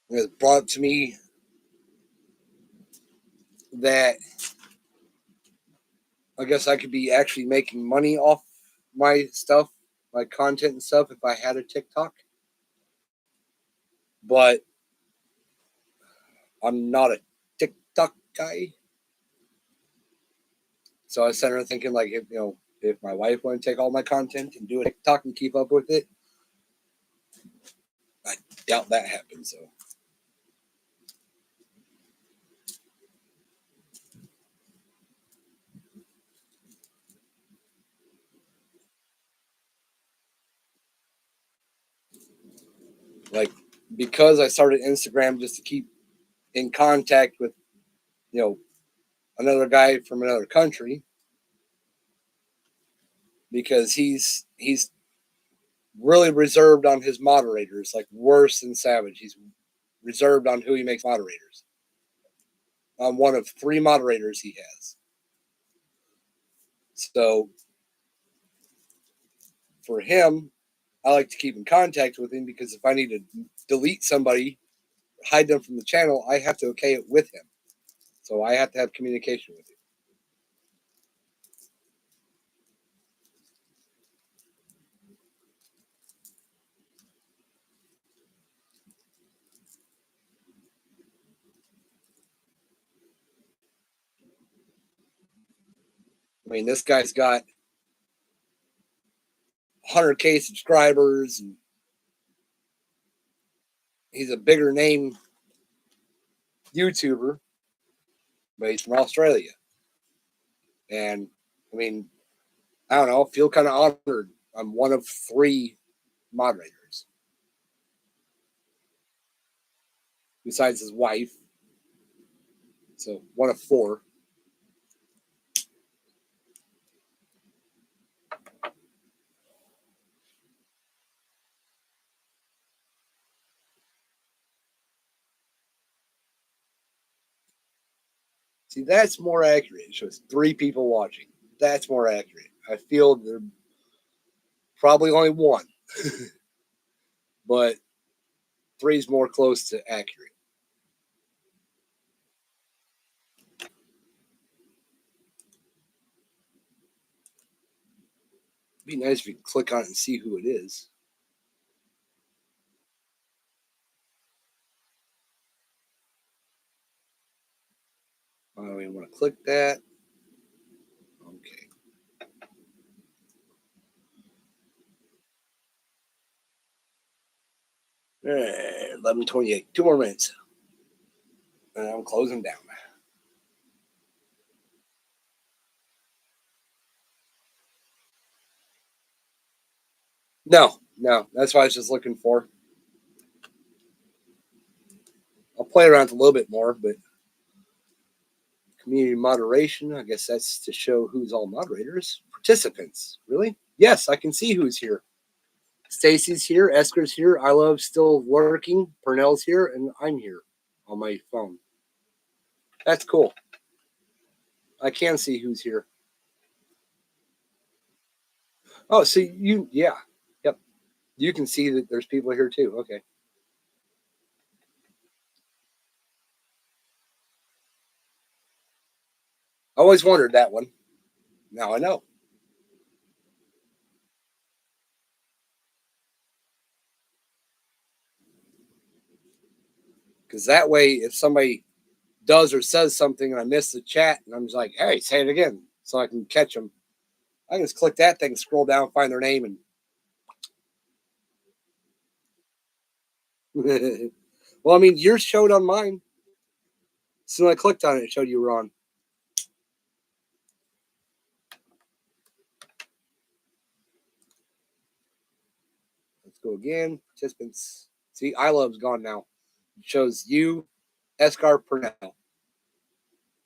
It was brought up to me that I guess I could be actually making money off my stuff, my content and stuff, if I had a TikTok. But I'm not a TikTok guy. So I was sitting there thinking, like, if my wife wanted to take all my content and do a TikTok and keep up with it, I doubt that happens. So like, because I started Instagram just to keep in contact with, you know, another guy from another country, because he's really reserved on his moderators, like worse than Savage. He's reserved on who he makes moderators. I'm one of 3 moderators he has. So for him, I like to keep in contact with him, because if I need to delete somebody, hide them from the channel, I have to okay it with him. So I have to have communication with him. I mean, this guy's got 100K subscribers, and he's a bigger name YouTuber, but he's from Australia. And I mean, I don't know, I feel kind of honored. I'm one of 3 moderators, besides his wife. So one of 4. See, that's more accurate. It shows 3 people watching. That's more accurate. I feel there probably only 1, but 3 is more close to accurate. It'd be nice if you could click on it and see who it is. I don't even want to click that. Okay. 11:28. 2 more minutes. And I'm closing down. No. That's what I was just looking for. I'll play around a little bit more, but community moderation, I guess that's to show who's all moderators. Participants, really? Yes, I can see who's here. Stacy's here, Esker's here, I Love still working, Purnell's here, and I'm here on my phone. That's cool. I can see who's here. Oh, so yeah. Yep. You can see that there's people here too. Okay. I always wondered that one. Now I know. Because that way, if somebody does or says something and I miss the chat and I'm just like, hey, say it again, so I can catch them, I can just click that thing, scroll down, find their name, and Well, I mean, yours showed on mine. So when I clicked on it, it showed you were on. Let's go again. Participants. See, I love's gone now. It shows you, Escar Purnell,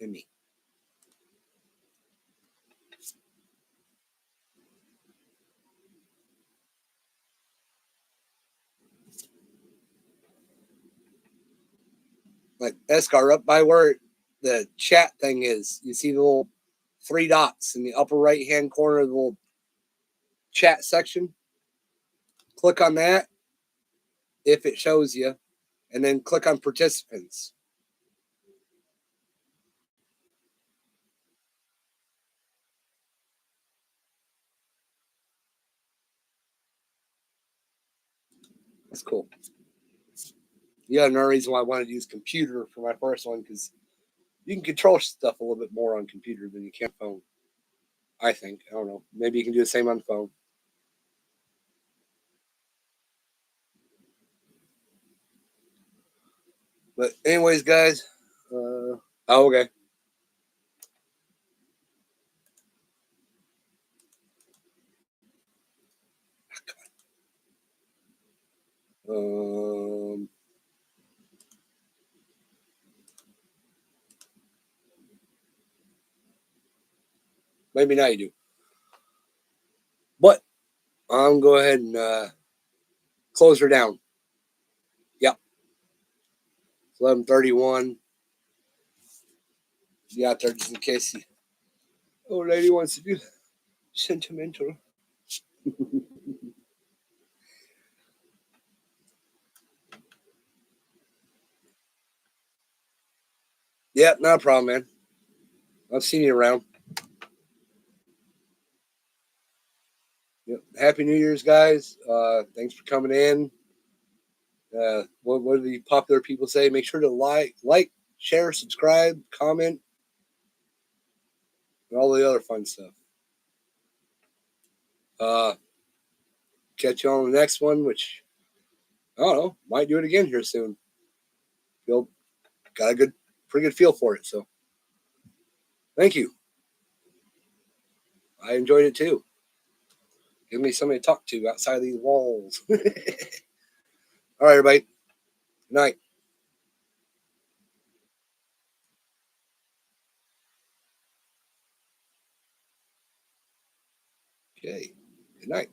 and me. Like Escar, up by where the chat thing is, you see the little three dots in the upper right hand corner of the little chat section. Click on that if it shows you, and then click on participants. That's cool. Yeah, another reason why I wanted to use computer for my first one, because you can control stuff a little bit more on computer than you can phone. I think. I don't know. Maybe you can do the same on phone. But anyways, guys. Oh, okay. Um, maybe now you do. But I'm go ahead and close her down. Yep. 11:31. Yeah, out there just in case the old lady wants to be sentimental. Yep, not a problem, man. I've seen you around. Yep. Happy New Year's, guys. Thanks for coming in. What do the popular people say? Make sure to like, share, subscribe, comment, and all the other fun stuff. Catch you on the next one, which I don't know, might do it again here soon. Feel got a pretty good feel for it. So thank you. I enjoyed it too. Give me somebody to talk to outside of these walls. All right, everybody. Good night. Okay. Good night.